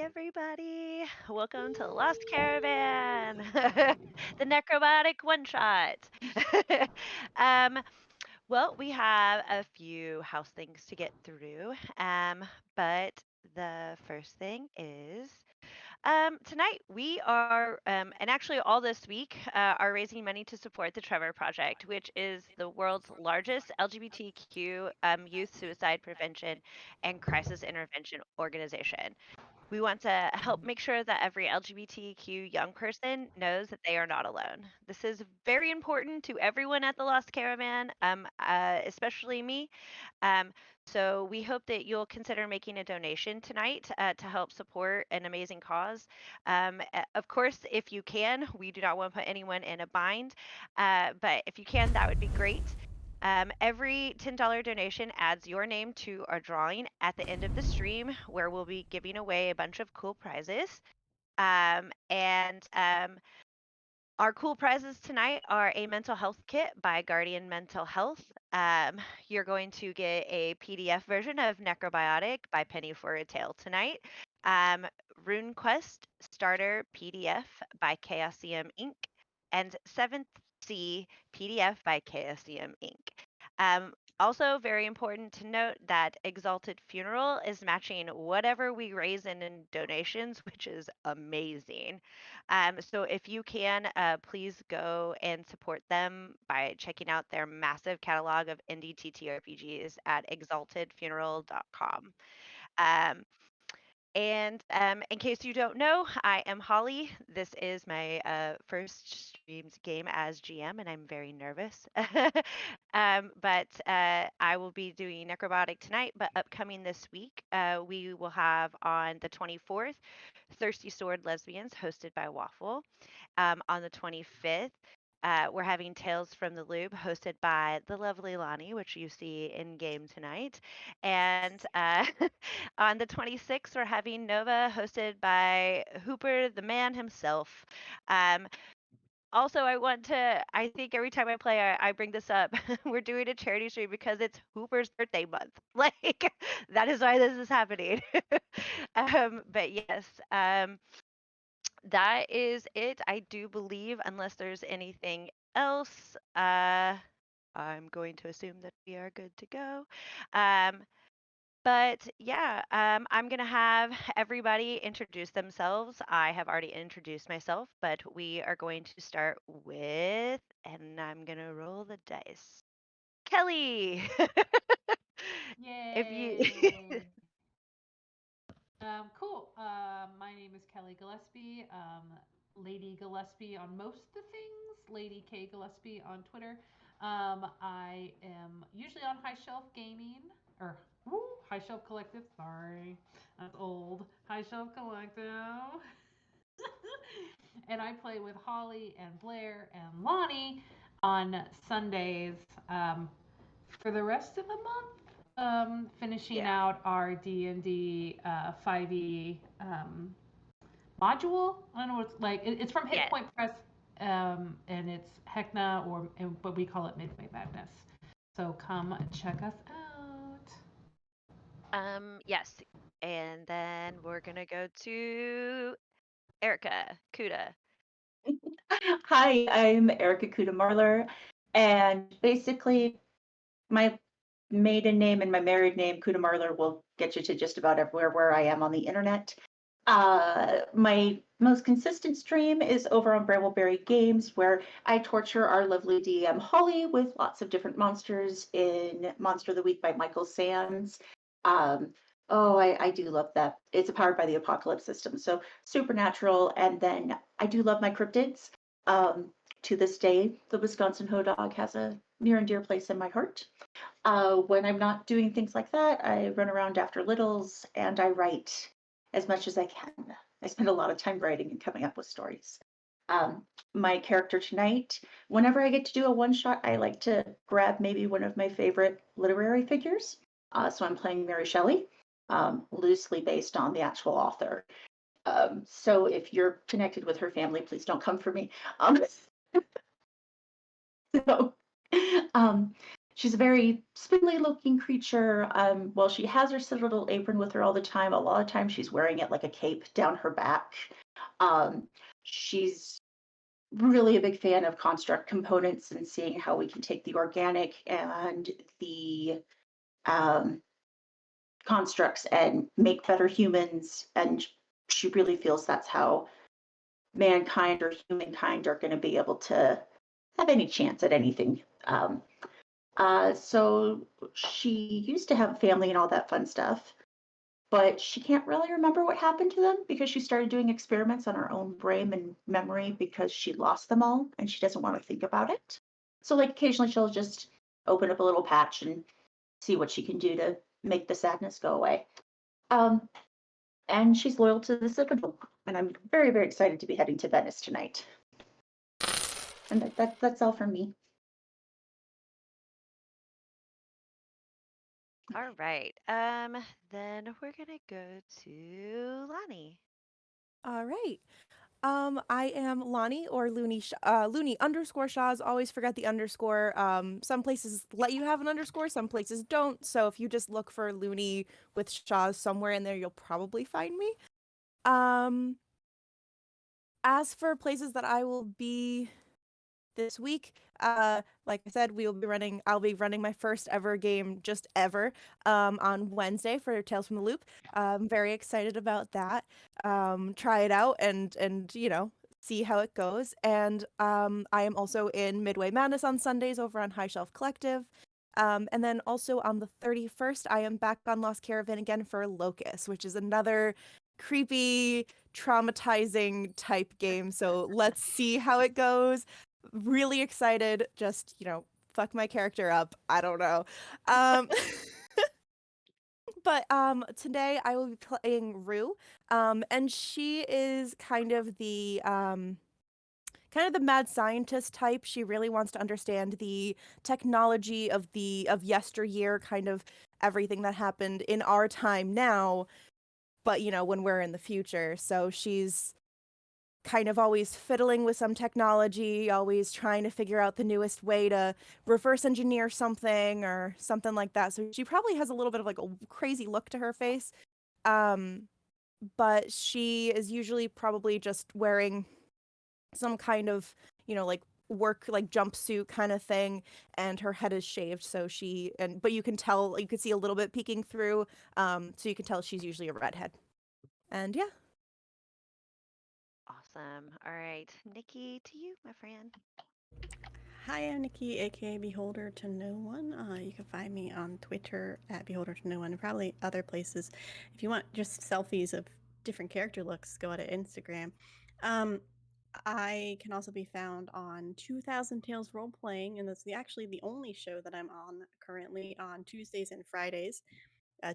everybody. Welcome to Lost Caravan, the Necrobiotic one shot. um, well, we have a few house things to get through, but the first thing is tonight we are, and actually all this week, are raising money to support the Trevor Project, which is the world's largest LGBTQ youth suicide prevention and crisis intervention organization. We want to help make sure that every LGBTQ young person knows that they are not alone. This is very important to everyone at the Lost Caravan, especially me. Um, so we hope that you'll consider making a donation tonight to help support an amazing cause. Of course, if you can, we do not want to put anyone in a bind, but if you can, that would be great. Every $10 donation adds your name to our drawing at the end of the stream, where we'll be giving away a bunch of cool prizes. And our cool prizes tonight are a mental health kit by Guardian Mental Health. You're going to get a PDF version of Necrobiotic by Penny for a Tale tonight. Rune Quest Starter PDF by KSCM Inc. and 7th C PDF by KSCM Inc. Also, very important to note that Exalted Funeral is matching whatever we raise in donations, which is amazing. So if you can, please go and support them by checking out their massive catalog of indie TTRPGs at exaltedfuneral.com. Um, and in case you don't know, I am Holly. This is my first streamed game as GM, and I'm very nervous. But I will be doing Necrobiotic tonight, but upcoming this week, we will have on the 24th, Thirsty Sword Lesbians, hosted by Waffle. On the 25th, we're having Tales from the Loop, hosted by the lovely Lonnie, which you see in game tonight. And on the 26th, we're having Nova, hosted by Hooper, the man himself. Um, Also, I think every time I play, I bring this up. We're doing a charity stream because it's Hooper's birthday month. Like, that is why this is happening. But yes, that is it. I do believe, unless there's anything else, I'm going to assume that we are good to go. Um, but yeah, I'm going to have everybody introduce themselves. I have already introduced myself, but we are going to start with, and I'm going to roll the dice. Kelly, if you. Yay! Cool. My name is Kelly Gillespie. Lady Gillespie on most of the things. Lady K Gillespie on Twitter. I am usually on High Shelf Gaming or High Shelf Collective. Sorry, that's old. High Shelf Collective. And I play with Holly and Blair and Lonnie on Sundays for the rest of the month. Finishing Yeah, out our D&D 5e module. I don't know what it's like. It's from Hit yeah. Point Press, and it's Heckna, but we call it Midway Madness. So come check us out. Yes. And then we're going to go to Erica Kuda. Hi, I'm Erica Kuda Marler, and basically my maiden name and my married name, Kuda Marler, will get you to just about everywhere where I am on the internet. My most consistent stream is over on Brambleberry Games, where I torture our lovely DM Holly with lots of different monsters in Monster of the Week by Michael Sands. Um, I do love that. It's powered by the Apocalypse system, so supernatural. And then I do love my cryptids. To this day, the Wisconsin Ho Dog has a near and dear place in my heart. When I'm not doing things like that, I run around after littles and I write as much as I can. I spend a lot of time writing and coming up with stories. Um, my character tonight, whenever I get to do a one shot, I like to grab maybe one of my favorite literary figures. So I'm playing Mary Shelley, loosely based on the actual author. So if you're connected with her family, please don't come for me. So, um, She's a very spindly looking creature. Well, she has her little apron with her all the time. A lot of times she's wearing it like a cape down her back. Um, she's really a big fan of construct components and seeing how we can take the organic and the um, constructs and make better humans. And she really feels that's how mankind or humankind are going to be able to have any chance at anything. So she used to have a family and all that fun stuff, but she can't really remember what happened to them because she started doing experiments on her own brain and memory because she lost them all and she doesn't want to think about it. So, like, occasionally she'll just open up a little patch and see what she can do to make the sadness go away. Um, and she's loyal to the Citadel, and I'm very, very excited to be heading to Venice tonight. And that's all from me. All right. Then we're gonna go to Lonnie. All right. I am Lonnie or Looney underscore Shaw's. Always forget the underscore. Some places let you have an underscore, some places don't. So if you just look for Looney with Shaw's somewhere in there, you'll probably find me. Um, as for places that I will be this week, like I said, I'll be running my first ever game, just ever, on Wednesday for Tales from the Loop. I'm very excited about that. Try it out and see how it goes. And I am also in Midway Madness on Sundays over on High Shelf Collective. And then also on the 31st, I am back on Lost Caravan again for Locust, which is another creepy, traumatizing type game. So let's see how it goes. Really excited. Just, fuck my character up. I don't know. Um, but today I will be playing Rue. And she is kind of the mad scientist type. She really wants to understand the technology of yesteryear, kind of everything that happened in our time now, but when we're in the future. So she's kind of always fiddling with some technology, always trying to figure out the newest way to reverse engineer something or something like that. So she probably has a little bit of like a crazy look to her face. Um, but she is usually probably just wearing some kind of, like work like jumpsuit kind of thing, and her head is shaved, so but you can tell, you can see a little bit peeking through, so you can tell she's usually a redhead. And yeah. Awesome. All right, Nikki, to you, my friend. Hi, I'm Nikki, aka Beholder to No One. You can find me on Twitter at Beholder to No One, and probably other places. If you want just selfies of different character looks, go to Instagram. Um, I can also be found on 2000 Tales Role Playing, and that's actually the only show that I'm on currently on Tuesdays and Fridays.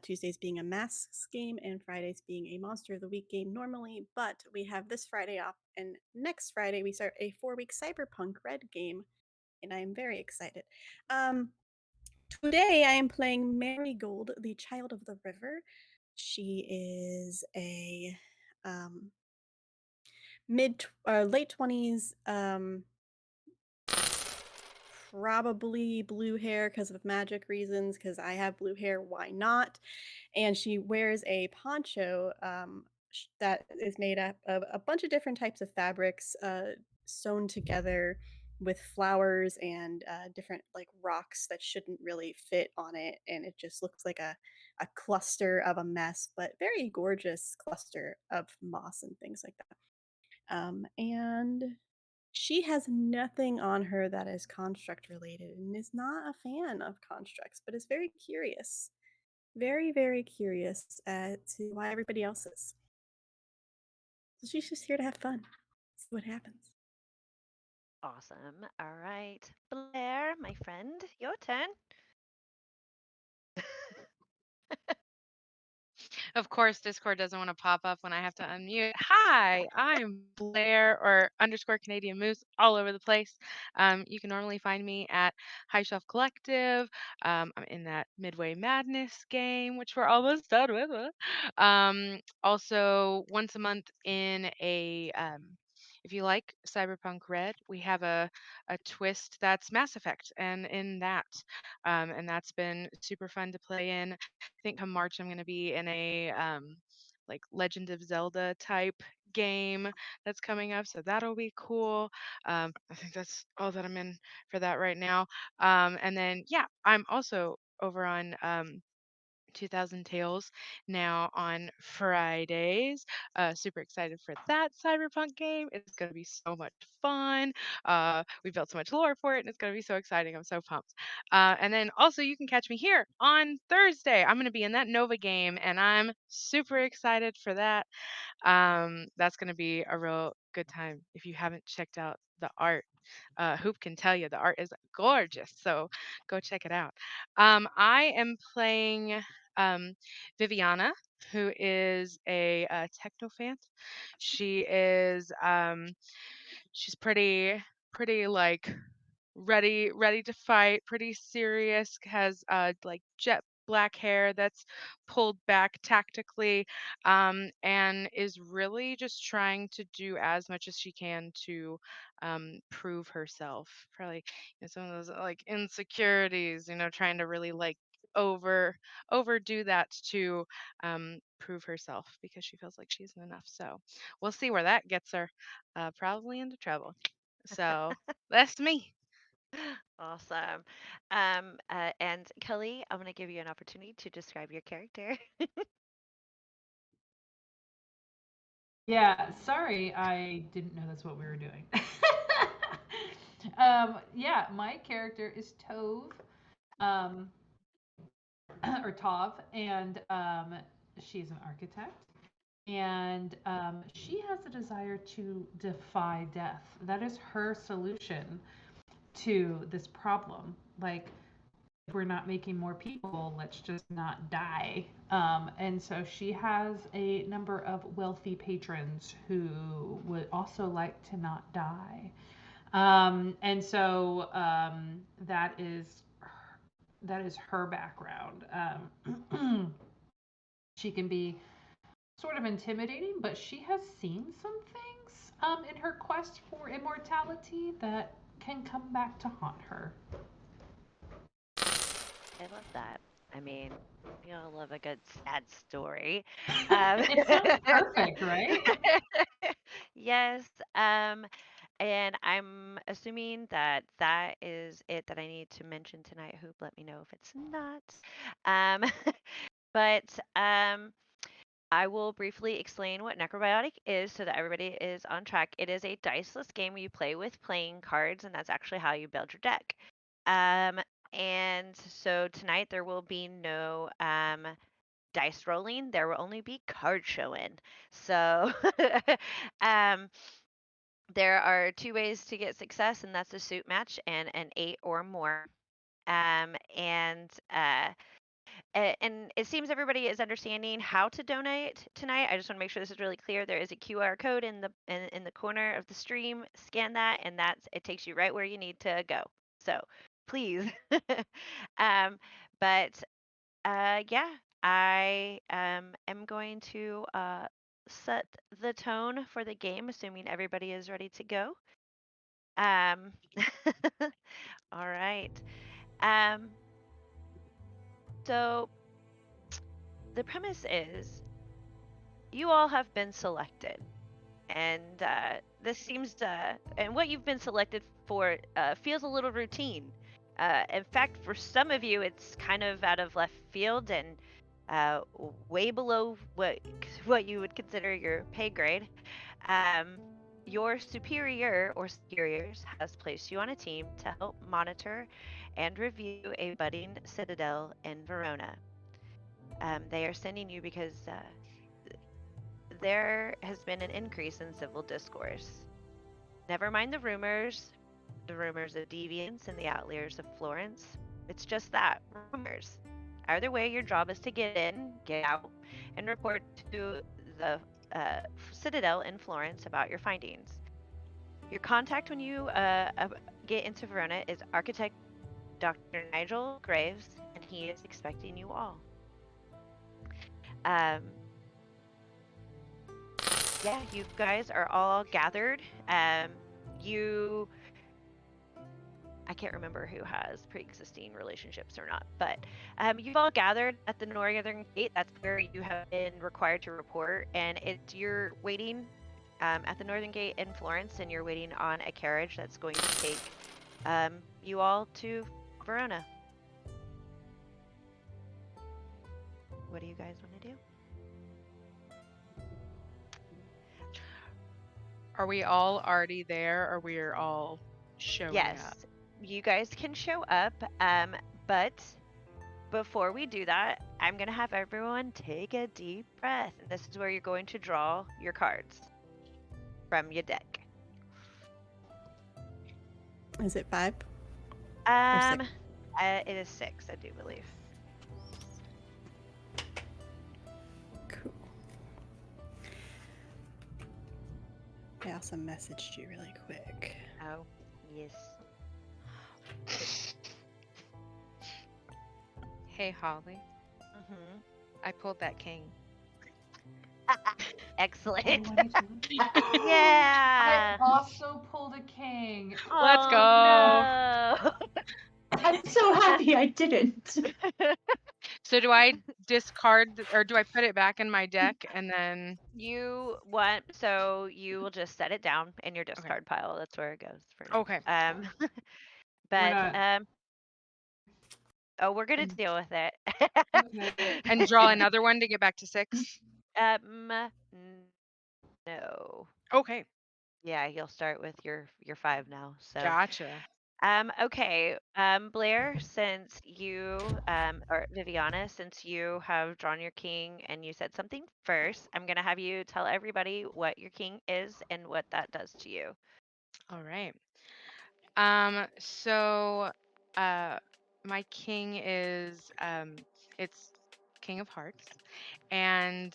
Tuesdays being a masks game, and Fridays being a Monster of the Week game normally. But we have this Friday off, and next Friday we start a 4-week Cyberpunk Red game, and I am very excited. Um, Today I am playing Marigold, the Child of the River. She is a um, mid late 20s, probably blue hair because of magic reasons, because I have blue hair, why not? And she wears a poncho that is made up of a bunch of different types of fabrics, sewn together with flowers and different like rocks that shouldn't really fit on it, and it just looks like a cluster of a mess, but very gorgeous cluster of moss and things like that. And she has nothing on her that is construct related and is not a fan of constructs, but is very curious. Very, very curious to why everybody else is. So she's just here to have fun. See what happens. Awesome. All right, Blair, my friend, your turn. Of course, Discord doesn't want to pop up when I have to unmute. Hi, I'm Blair or underscore Canadian Moose all over the place. You can normally find me at High Shelf Collective. I'm in that Midway Madness game, which we're almost done with. Also, once a month in a if you like Cyberpunk Red, we have a twist that's Mass Effect, and in that, and that's been super fun to play in. I think come March I'm going to be in a like Legend of Zelda type game that's coming up, so that'll be cool. I think that's all that I'm in for that right now. And then yeah, I'm also over on 2000 Tales now on Fridays. Super excited for that Cyberpunk game. It's going to be so much fun. We built so much lore for it, and it's going to be so exciting. I'm so pumped. And then also, you can catch me here on Thursday. I'm going to be in that Nova game, and I'm super excited for that. That's going to be a real good time. If you haven't checked out the art, Hoop can tell you the art is gorgeous. So go check it out. I am playing Viviana, who is a technophant. She is she's pretty like ready to fight, pretty serious, has like jet black hair that's pulled back tactically, and is really just trying to do as much as she can to prove herself. Probably, some of those like insecurities, trying to really like over overdo that to prove herself because she feels like she isn't enough. So we'll see where that gets her. Probably into trouble. So that's me. Awesome. And Kelly, I'm going to give you an opportunity to describe your character. Yeah, sorry, I didn't know that's what we were doing. Yeah, my character is Tove, um, or Tov, and she's an architect. And she has a desire to defy death. That is her solution to this problem. Like, if we're not making more people, let's just not die. And so she has a number of wealthy patrons who would also like to not die. And so that is her background. She can be sort of intimidating, but she has seen some things in her quest for immortality that can come back to haunt her. I love that. I mean, we all love a good sad story. Um, It sounds perfect, right? yes. And I'm assuming that that is it that I need to mention tonight. Hoop, let me know if it's not. Um, but I will briefly explain what Necrobiotic is so that everybody is on track. It is a diceless game where you play with playing cards, and that's actually how you build your deck. Um, and so tonight there will be no dice rolling. There will only be card showing. So um, there are two ways to get success, and that's a suit match and an eight or more. And it seems everybody is understanding how to donate tonight. I just want to make sure this is really clear. There is a QR code in the corner of the stream. Scan that, and it takes you right where you need to go. So please, um, but yeah, I am going to set the tone for the game, assuming everybody is ready to go. Um, all right. Um, so the premise is you all have been selected, and and what you've been selected for feels a little routine. In fact, for some of you, it's kind of out of left field and uh, way below what you would consider your pay grade. Um, your superior or superiors has placed you on a team to help monitor and review a budding citadel in Verona. They are sending you because there has been an increase in civil discourse. Never mind the rumors of deviance and the outliers of Florence. It's just that rumors. Either way, your job is to get in, get out, and report to the Citadel in Florence about your findings. Your contact when you get into Verona is Architect Dr. Nigel Graves, and he is expecting you all. Um, Yeah, you guys are all gathered. You I can't remember who has pre-existing relationships or not, but you've all gathered at the northern gate. That's where you have been required to report, and you're waiting at the northern gate in Florence, and you're waiting on a carriage that's going to take you all to Verona. What do you guys want to do? Are we all already there, or we're all showing up? Yes, you guys can show up, but before we do that, I'm going to have everyone take a deep breath. And this is where you're going to draw your cards from your deck. Is it 5 or Um, 6? it is 6, I do believe. Cool. I also messaged you really quick. Oh, yes. Hey, Holly. Mm-hmm. I pulled that king. Excellent. I Yeah. also pulled a king. Let's go. Oh, I'm so happy I didn't. no. So do I discard or do I put it back in my deck and then So you will just set it down in your okay. discard pile. That's where it goes for now. Okay. We're But not. oh, we're gonna deal with it. Okay. And draw another one to get back to 6? No. Okay. Yeah, you'll start with your 5 now. So, Gotcha. okay, Blair, since you or Viviana, since you have drawn your king and you said something first, I'm gonna have you tell everybody what your king is and what that does to you. All right. So my king is it's King of Hearts, and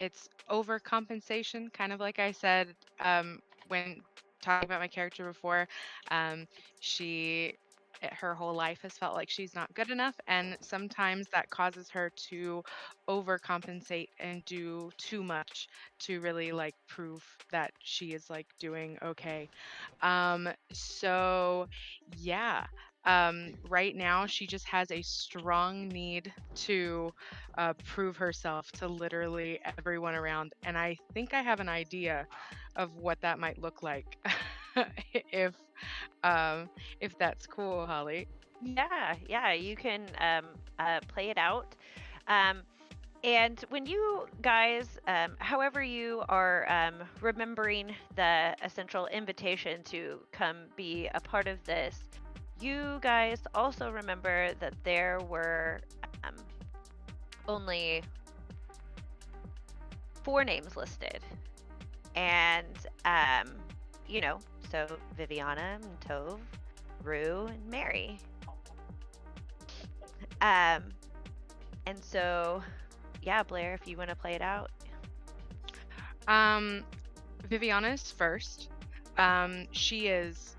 it's overcompensation, kind of like I said when talking about my character before. Um, she her whole life has felt like she's not good enough, and sometimes that causes her to overcompensate and do too much to really like prove that she is like doing okay. So yeah. Right now, she just has a strong need to prove herself to literally everyone around. And I think I have an idea of what that might look like if um, if that's cool, Holly. Yeah, yeah, you can play it out. Um, and when you guys, however you are remembering the essential invitation to come be a part of this, you guys also remember that there were um, only 4 names listed. And, you know, so Viviana and Tove, Rue, and Mary. Um, and so, yeah, Blair, if you want to play it out. Um, Viviana's first. She is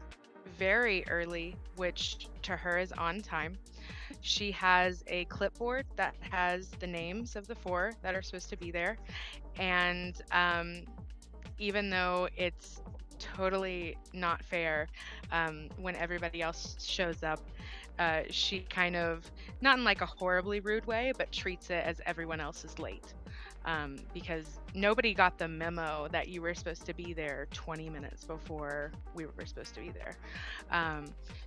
very early, which to her is on time. She has a clipboard that has the names of the 4 that are supposed to be there. And even though it's totally not fair when everybody else shows up, she kind of, not in like a horribly rude way, but treats it as everyone else is late. Because nobody got the memo that you were supposed to be there 20 minutes before we were supposed to be there.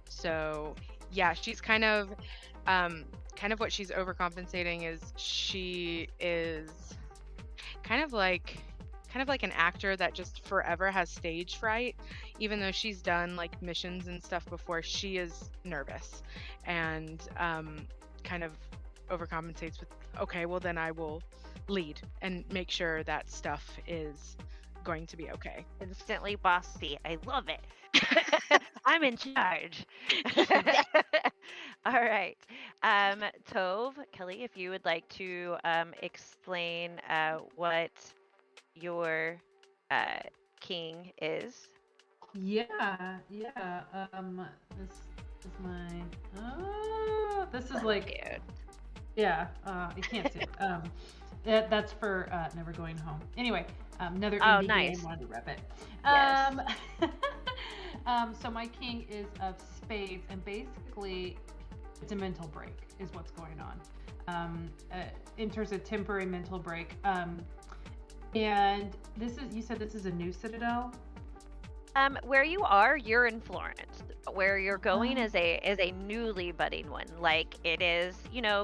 So yeah, she's kind of what she's overcompensating is she is kind of like an actor that just forever has stage fright. Even though she's done like missions and stuff before, she is nervous and kind of overcompensates with, okay, well then I will lead and make sure that stuff is going to be okay. Instantly bossy. I love it. I'm in charge. All right. Tove, Kelly, if you would like to explain what your uh, king is. Yeah. This is my. This is like. Dude. Yeah. You can't see it. That's for Never Going Home. Anyway, Another Oh, indie game, nice. wanted to rep it. Yes. So my king is of spades, and basically, it's a mental break, is what's going on. Enters a temporary mental break. And you said this is a new citadel? Where you are, you're in Florence. Where you're going Oh. is a newly budding one. Like it is,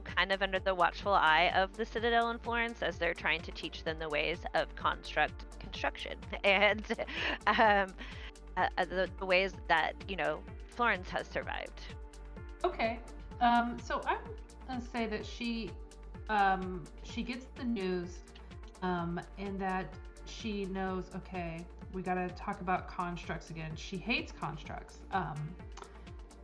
kind of under the watchful eye of the Citadel in Florence as they're trying to teach them the ways of construction and the ways that Florence has survived. Okay. So I'm gonna say that she gets the news, and that she knows, okay, we gotta talk about constructs again. She hates constructs,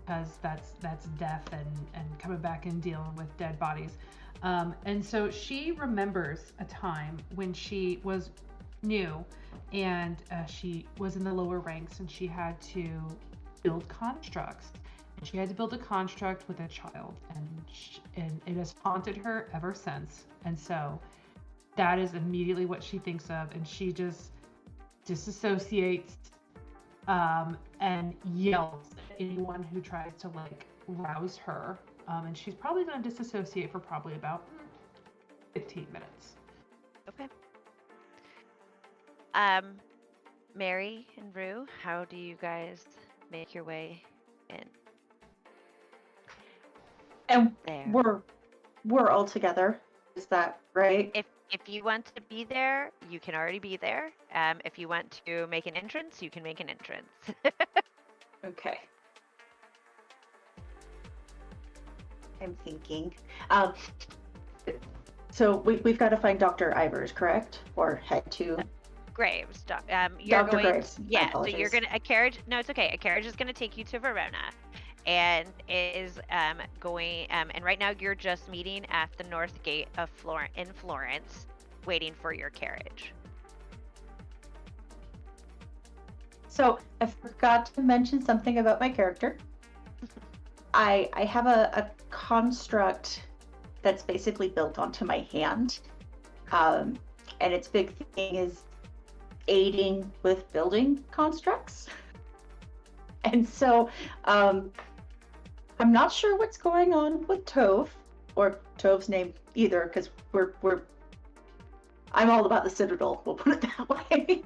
because that's death and coming back and dealing with dead bodies. And so she remembers a time when she was new, and she was in the lower ranks, and she had to build constructs. And she had to build a construct with a child, and it has haunted her ever since. And so that is immediately what she thinks of, and she just disassociates, and yells at anyone who tries to rouse her. And she's probably going to disassociate for probably about 15 minutes. Okay. Mary and Rue, how do you guys make your way in? And There. we're all together. Is that right? If you want to be there, you can already be there. If you want to make an entrance, you can make an entrance. Okay. I'm thinking. So we've got to find Dr. Ivers, correct? Or head to Graves. You're Dr. going. Graves. Yeah. So you're Apologies. gonna a carriage. No, it's okay. A carriage is gonna take you to Verona, and it is going. And right now you're just meeting at the north gate of Florence, waiting for your carriage. So I forgot to mention something about my character. I have a construct that's basically built onto my hand. And its big thing is aiding with building constructs. And so I'm not sure what's going on with Tove, or Tove's name either, because I'm all about the Citadel, we'll put it that way.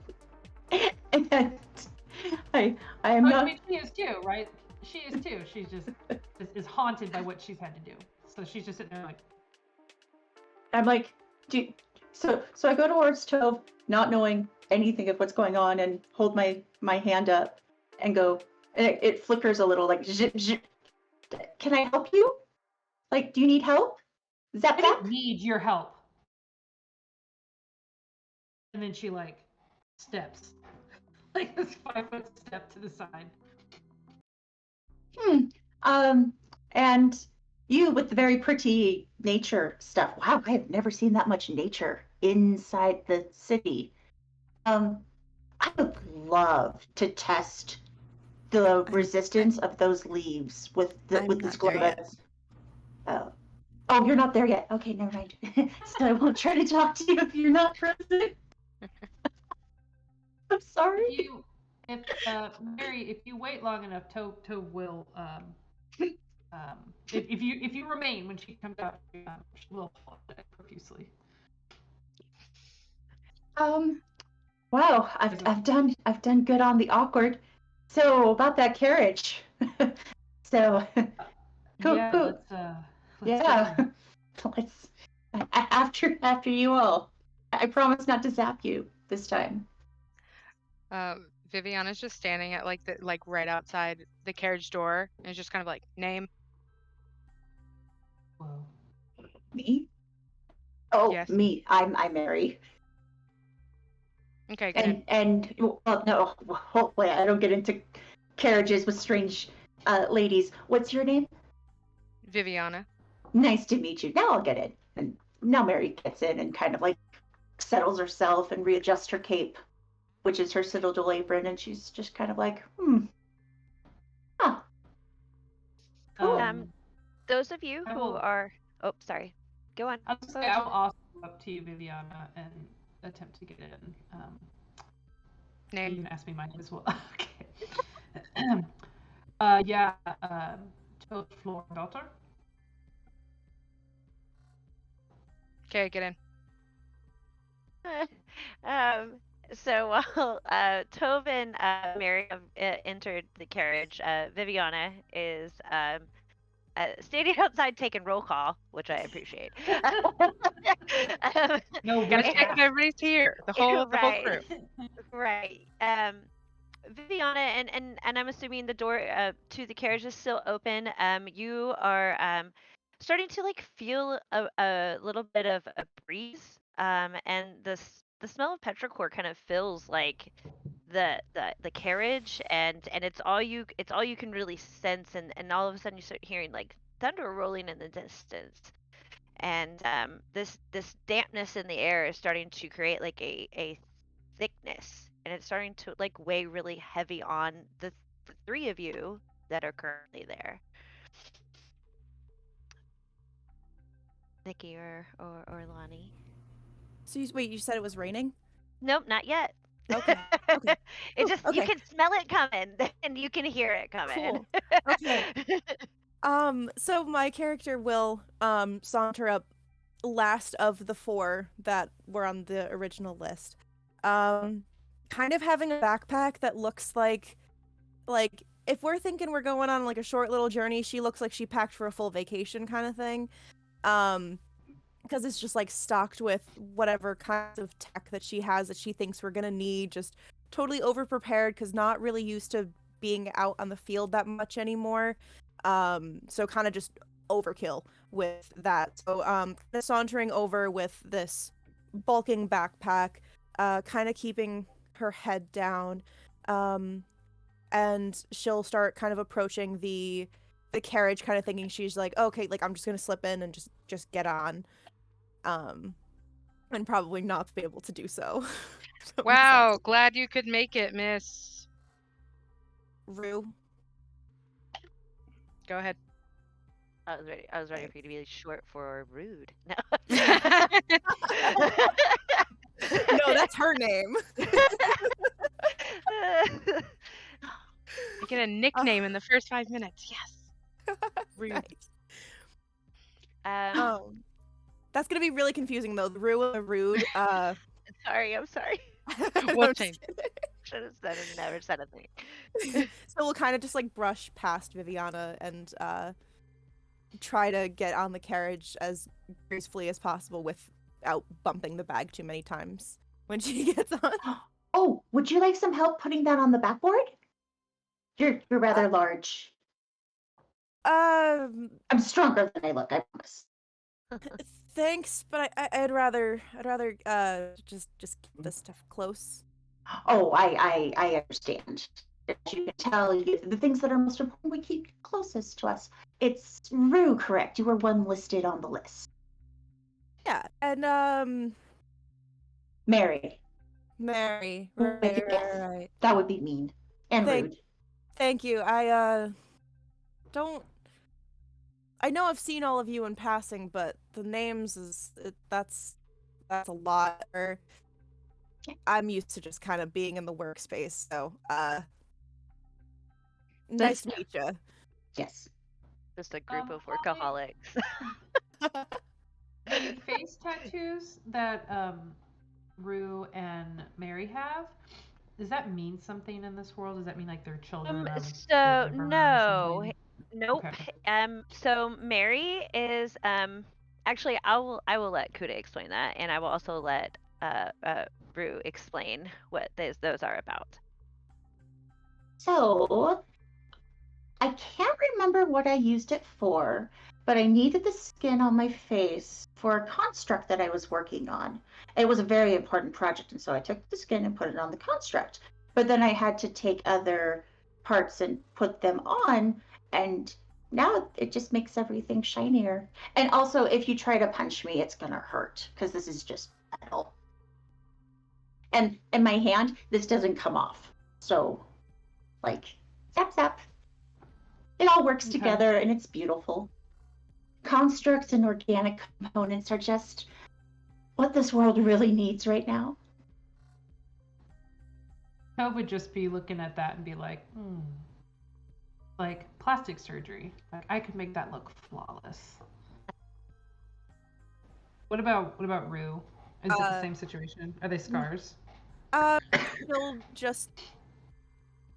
And I am not. I mean, she is too, right? She is too. She's just is haunted by what she's had to do. So she's just sitting there like. I'm like, so I go towards Tove, not knowing anything of what's going on, and hold my hand up and go, and it flickers a little, like, zip, zip. Can I help you? Like, do you need help? Zap, I zap? don't need your help. And then she steps, like this 5-foot step to the side. And you with the very pretty nature stuff. Wow, I have never seen that much nature inside the city. I would love to test the resistance of those leaves with I'm this not there yet. glow. Oh, you're not there yet. Okay, never mind. So I won't try to talk to you if you're not present. I'm sorry. Mary, if you wait long enough, Tove will. If you remain when she comes out, she will apologize profusely. Wow, I've done good on the awkward. So about that carriage. So Yeah, let's yeah. go. Let's after you all. I promise not to zap you this time. Viviana's just standing at right outside the carriage door and is just kind of like, name. Whoa. Me? Oh, Yes. me. I'm Mary. Okay, good. And well, no, hopefully I don't get into carriages with strange ladies. What's your name? Viviana. Nice to meet you. Now I'll get in. And now Mary gets in and kind of settles herself and readjusts her cape, which is her citadel apron, and she's just kind of like, huh. Cool. Those of you who are, oh, sorry, go on. I will also go up to you, Viviana, and attempt to get in. You Name. can ask me my name as well. Okay. Yeah. Toad Floor Daughter. Okay, get in. um, so while Tove and Mary have entered the carriage, Viviana is standing outside taking roll call, which I appreciate. um, No, Gotta we're check if everybody's here. The whole right, crew. right. Viviana, and I'm assuming the door to the carriage is still open. You are starting to like feel a little bit of a breeze. And the smell of petrichor kind of fills like the carriage, and it's all you can really sense, and all of a sudden you start hearing like thunder rolling in the distance, and this dampness in the air is starting to create like a thickness, and it's starting to like weigh really heavy on the three of you that are currently there. Nikki or Lonnie. So wait, you said it was raining? Nope, not yet. Okay. Okay. It Whew, just you okay. can smell it coming and you can hear it coming. Cool. Okay. So my character will saunter up last of the four that were on the original list. Kind of having a backpack that looks like if we're thinking we're going on like a short little journey, she looks like she packed for a full vacation kind of thing. Because it's just like stocked with whatever kinds of tech that she has that she thinks we're gonna need, just totally over prepared because not really used to being out on the field that much anymore. So kind of just overkill with that. So kinda sauntering over with this bulking backpack, kind of keeping her head down, and she'll start kind of approaching the carriage, kind of thinking she's like, okay, like I'm just gonna slip in and just get on, and probably not be able to do so. So makes Wow, sense. glad you could make it, Miss. Rue. Go ahead. I was ready Right. for you to be short for rude. No. No, that's her name. I get a nickname in the first 5 minutes. Yes. Rude. Nice. um, That's gonna be really confusing though. The Rue and the Rude. I'm sorry. We'll I'm change. just kidding. Should have said it, never said a thing. So we'll kind of just like brush past Viviana and try to get on the carriage as gracefully as possible without bumping the bag too many times when she gets on. Oh, would you like some help putting that on the backboard? You're rather large. Um, I'm stronger than I look, I promise. thanks, but I'd rather just keep this stuff close. Oh, I understand. As you can tell, the things that are most important we keep closest to us. It's Rue, correct? You were one listed on the list. Yeah, and Mary. Mary, Yes. right. That would be mean and rude. Thank you. I don't. I know I've seen all of you in passing, but the names that's a lot. Or I'm used to just kind of being in the workspace, so nice to meet you. Yes. Just a group of Holly, workaholics. the face tattoos that Rue and Mary have, does that mean something in this world? Does that mean like they're children of the So Emperor or no, something? nope. Okay. So Mary is actually I will let Kuda explain that, and I will also let Rue explain what those are about. So I can't remember what I used it for, but I needed the skin on my face for a construct that I was working on. It was a very important project, and so I took the skin and put it on the construct. But then I had to take other parts and put them on, and now it just makes everything shinier. And also, if you try to punch me, it's gonna hurt because this is just metal. And in my hand, this doesn't come off. So, like, zap zap. It all works Okay. together and it's beautiful. Constructs and organic components are just what this world really needs right now. I would just be looking at that and be like, like plastic surgery. Like I could make that look flawless. What about Rue? Is it the same situation? Are they scars? He'll just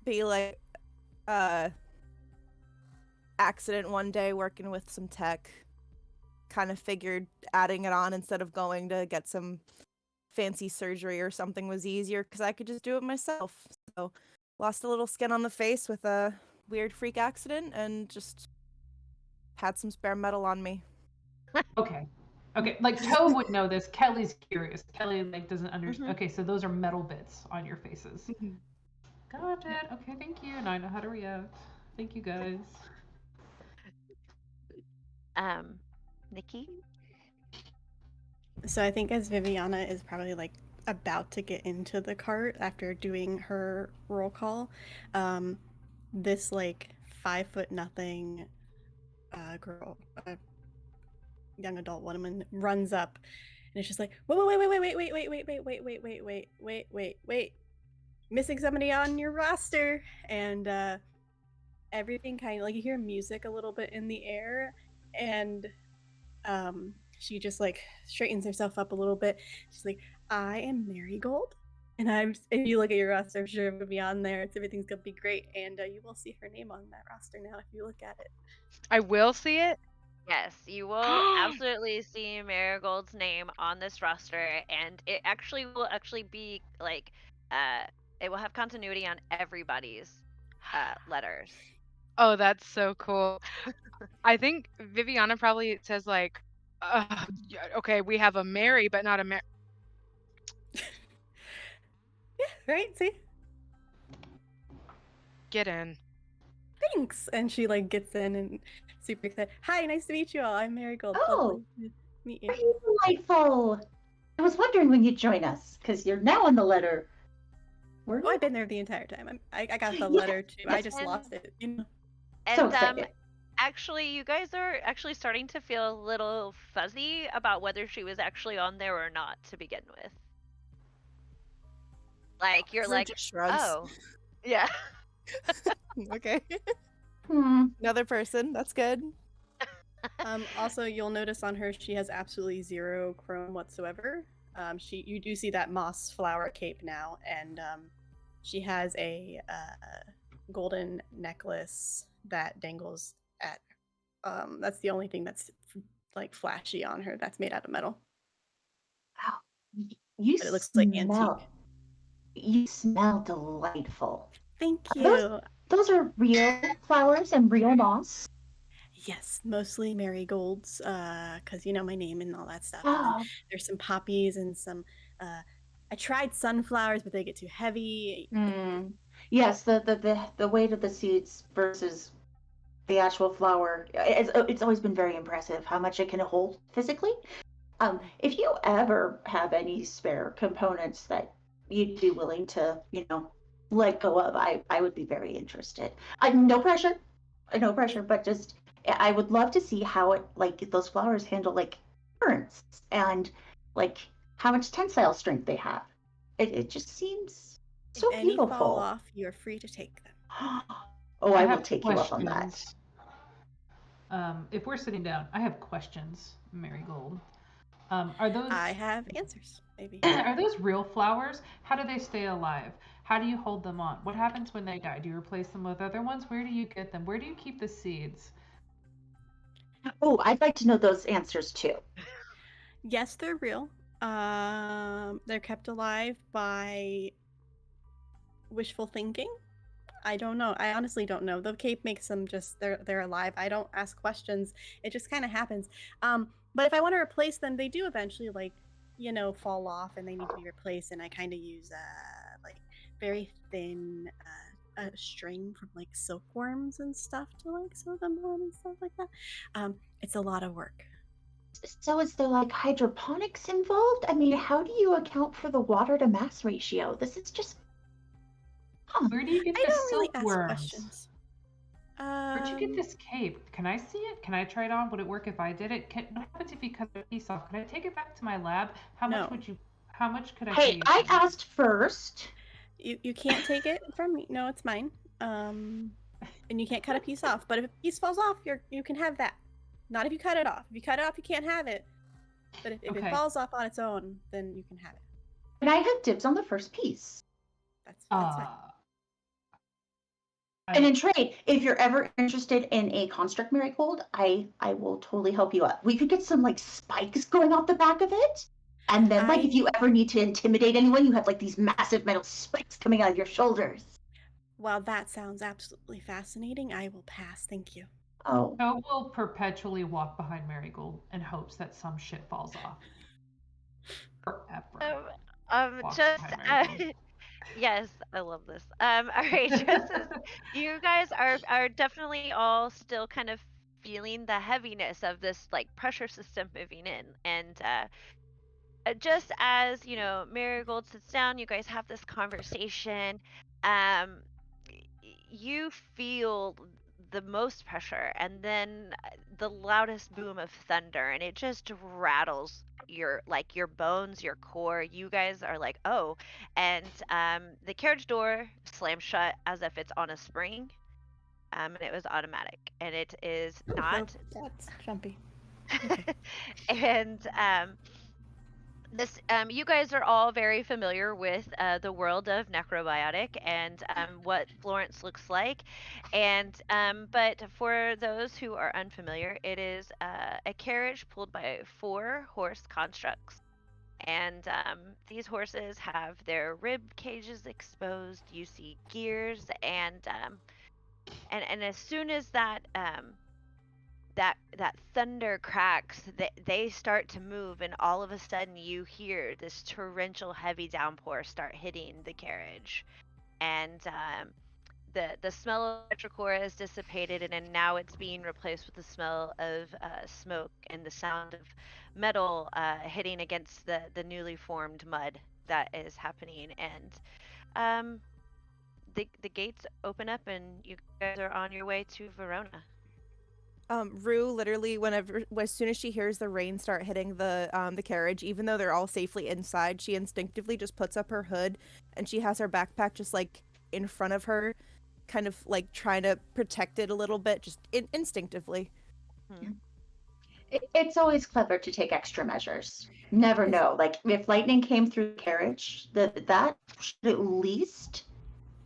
be like, accident one day working with some tech. Kind of figured adding it on instead of going to get some fancy surgery or something was easier because I could just do it myself. So lost a little skin on the face with a weird freak accident and just had some spare metal on me. Okay. Okay, like Tove would know this. Kelly's curious. Kelly like doesn't understand. Mhm. Okay, so those are metal bits on your faces. Got it. Okay, thank you. Now I know how to react. Thank you guys. Nikki? So I think as Viviana is probably like about to get into the cart after doing her roll call, this like 5 foot nothing girl, young adult woman runs up and it's just like, wait, missing somebody on your roster. And everything kind of like you hear music a little bit in the air, and she just like straightens herself up a little bit. She's like, I am Marigold. And if you look at your roster, I'm sure it'll be on there. Everything's gonna be great, and you will see her name on that roster now if you look at it. I will see it. Yes, you will absolutely see Marigold's name on this roster, and it actually will be like, it will have continuity on everybody's letters. Oh, that's so cool. I think Viviana probably says like, okay, we have a Mary, but not a Mary. Yeah, right. See, Get in. thanks. And she like gets in and super excited. Hi, nice to meet you all. I'm Marigold. Oh, Lovely to meet you. are you delightful? I was wondering when you'd join us, because you're now on the letter. Were Oh, you? I've been there the entire time. I got the Yeah, letter too. I yes. just And lost it. You know. So and excited. actually, you guys are actually starting to feel a little fuzzy about whether she was actually on there or not to begin with. Like you're Trevor like, just shrugs. oh, yeah. Okay. Hmm. Another person. That's good. Also, you'll notice on her she has absolutely zero chrome whatsoever. You do see that moss flower cape now, and she has a golden necklace that dangles at. That's the only thing that's like flashy on her. That's made out of metal, Wow. You but it looks like antique. You smell delightful. Thank Are you. those are real flowers and real moss. Yes, mostly marigolds, because you know my name and all that stuff. And then Oh, there's some poppies and some. I tried sunflowers, but they get too heavy. yes. The weight of the seeds versus the actual flower. It's always been very impressive how much it can hold physically. If you ever have any spare components that you'd be willing to, let go of, I would be very interested. No pressure, no pressure, but just I would love to see how it like those flowers handle like currents and like how much tensile strength they have. It just seems If so any fall beautiful. off, you're free to take them. Oh, I will have take you up on that. questions. If we're sitting down, I have questions, Marigold. Are those I have answers, maybe. are those real flowers? How do they stay alive? How do you hold them on? What happens when they die? Do you replace them with other ones? Where do you get them? Where do you keep the seeds? Oh, I'd like to know those answers too. Yes, they're real. They're kept alive by wishful thinking. I don't know. I honestly don't know. The cape makes them just they're alive. I don't ask questions. It just kind of happens. But if I want to replace them, they do eventually like, fall off and they need to be replaced. And I kind of use like very thin string from like silkworms and stuff to like sew them on and stuff like that. It's a lot of work. So is there like hydroponics involved? I mean, how do you account for the water to mass ratio? This is just Where do you get I the don't really ask silkworms? questions. Where'd you get this cape? Can I see it? Can I try it on? Would it work if I did it? What happens if you cut a piece off? Can I take it back to my lab? How much No. would you? How much could I Hey, pay you? I For this? asked first. You can't take it from me. No, it's mine. And you can't cut a piece off. But if a piece falls off, you can have that. Not if you cut it off. If you cut it off, you can't have it. But if Okay. it falls off on its own, then you can have it. And I have dibs on the first piece. That's fine. And in trade, if you're ever interested in a construct marigold, I will totally help you out. We could get some like spikes going off the back of it. And then like if you ever need to intimidate anyone, you have like these massive metal spikes coming out of your shoulders. While that sounds absolutely fascinating, I will pass. Thank you. Oh. Joe will perpetually walk behind Marigold in hopes that some shit falls off. Forever. Walk Just behind Marigold. yes, I love this. All right, just as you guys are definitely all still kind of feeling the heaviness of this like pressure system moving in, and just as Marigold sits down, you guys have this conversation. You feel the most pressure, and then the loudest boom of thunder, and it just rattles your bones, your core. You guys are like, oh, and the carriage door slams shut as if it's on a spring, and it was automatic, and it is not. That's jumpy. And this you guys are all very familiar with the world of Necrobiotic and what Florence looks like, and but for those who are unfamiliar, it is a carriage pulled by 4 horse constructs, and these horses have their rib cages exposed. You see gears, and as soon as that thunder cracks, they start to move, and all of a sudden you hear this torrential heavy downpour start hitting the carriage, and the smell of petrichor has dissipated, and now it's being replaced with the smell of smoke and the sound of metal hitting against the newly formed mud that is happening, and the gates open up, and you guys are on your way to Verona. Rue literally, as soon as she hears the rain start hitting the carriage, even though they're all safely inside, she instinctively just puts up her hood, and she has her backpack just like in front of her, kind of like trying to protect it a little bit, just instinctively. It's always clever to take extra measures. Never know. Like if lightning came through the carriage, that should at least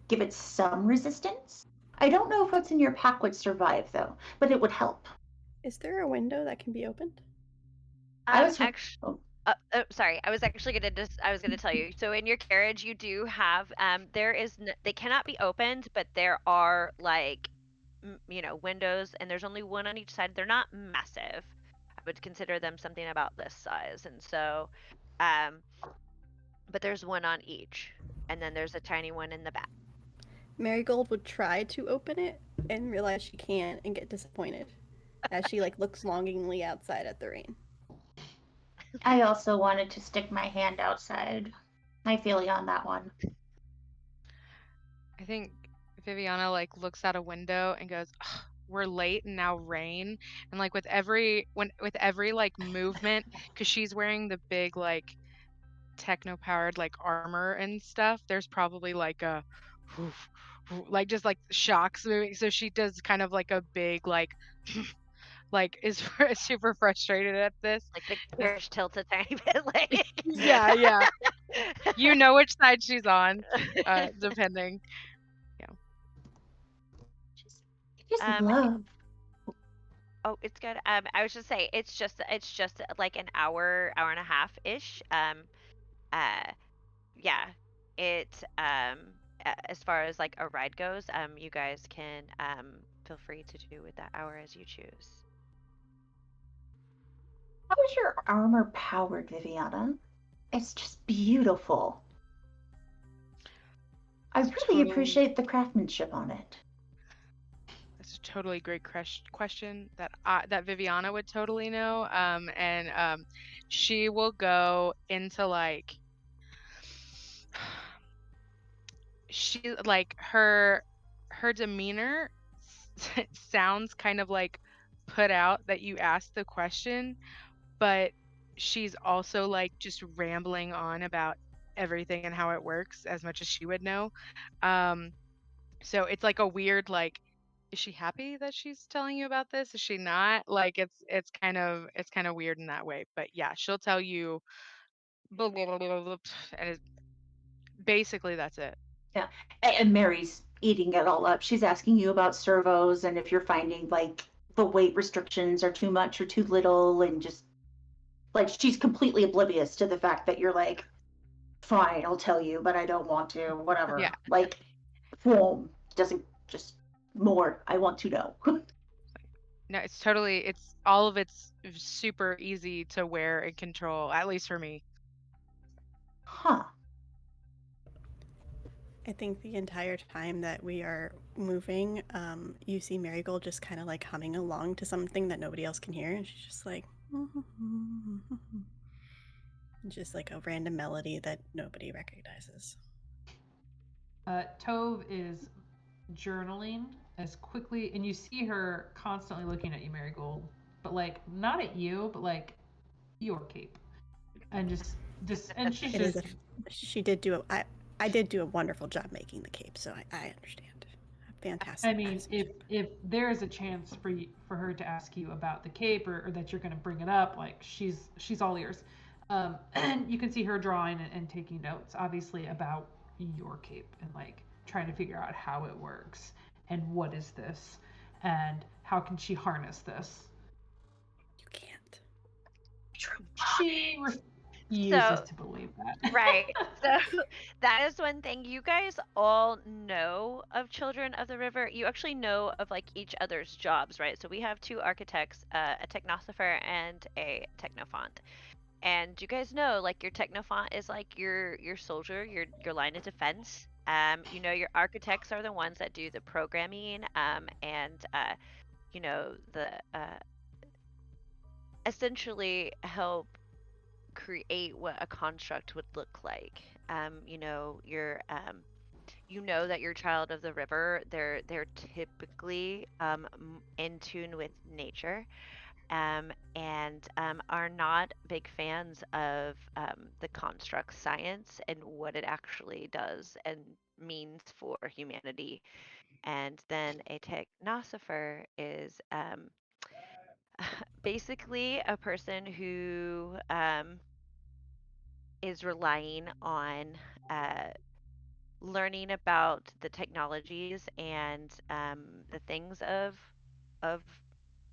give it some resistance. I don't know if what's in your pack would survive though, but it would help. Is there a window that can be opened? Sorry, I was actually gonna tell you. So in your carriage, you do have they cannot be opened, but there are like windows, and there's only one on each side. They're not massive. I would consider them something about this size, and so, but there's one on each, and then there's a tiny one in the back. Marigold would try to open it and realize she can't and get disappointed as she like looks longingly outside at the rain. I also wanted to stick my hand outside. I feel you on that one. I think Viviana like looks out a window and goes, "Ugh, we're late and now rain." And like with every like movement, because she's wearing the big like techno powered like armor and stuff, there's probably like a like just like shocks moving. So she does kind of like a big like like is super frustrated at this. Like the carriage tilts a tiny bit, like yeah. You know which side she's on, depending. Just love. Oh, it's good. I was just say it's just like an hour and a half ish. Yeah, it as far as like a ride goes, you guys can feel free to do with that hour as you choose. How is your armor powered, Viviana? It's just beautiful. I really appreciate the craftsmanship on it. That's a totally great question that Viviana would totally know. And she will go into like she like her demeanor sounds kind of like put out that you asked the question, but she's also like just rambling on about everything and how it works as much as she would know. Um, so it's like a weird like, is she happy that she's telling you about this? Is she not? Like it's kind of weird in that way. But yeah, she'll tell you blah, blah, blah, blah, blah, and basically that's it. Yeah. And Mary's eating it all up. She's asking you about servos and if you're finding like the weight restrictions are too much or too little, and just like she's completely oblivious to the fact that you're like, fine, I'll tell you, but I don't want to, whatever. Yeah. Like, boom, doesn't just more. I want to know. No, it's totally it's all of it's super easy to wear and control, at least for me. Huh. I think the entire time that we are moving, you see Marigold just kind of like humming along to something that nobody else can hear, and she's just like, just like a random melody that nobody recognizes. Tove is journaling as quickly, and you see her constantly looking at you, Marigold, but like not at you, but like your cape, and just and she's It is just she did do I did do a wonderful job making the cape, so I understand. Fantastic. I mean, if there is a chance for her to ask you about the cape, or that you're going to bring it up, like she's all ears. And you can see her drawing and taking notes, obviously, about your cape, and like trying to figure out how it works and what is this and how can she harness this. You can't. She refuses to believe that. Right. So that is one thing you guys all know of Children of the River. You actually know of like each other's jobs, right? So we have two architects, a technosopher and a technophont. And you guys know like your technophont is like your soldier, your line of defense. You know your architects are the ones that do the programming, and you know the essentially help create what a construct would look like. You know, you know that your child of the river, they're typically in tune with nature, and are not big fans of the construct science and what it actually does and means for humanity. And then a technosopher is basically a person who is relying on uh, learning about the technologies and the things of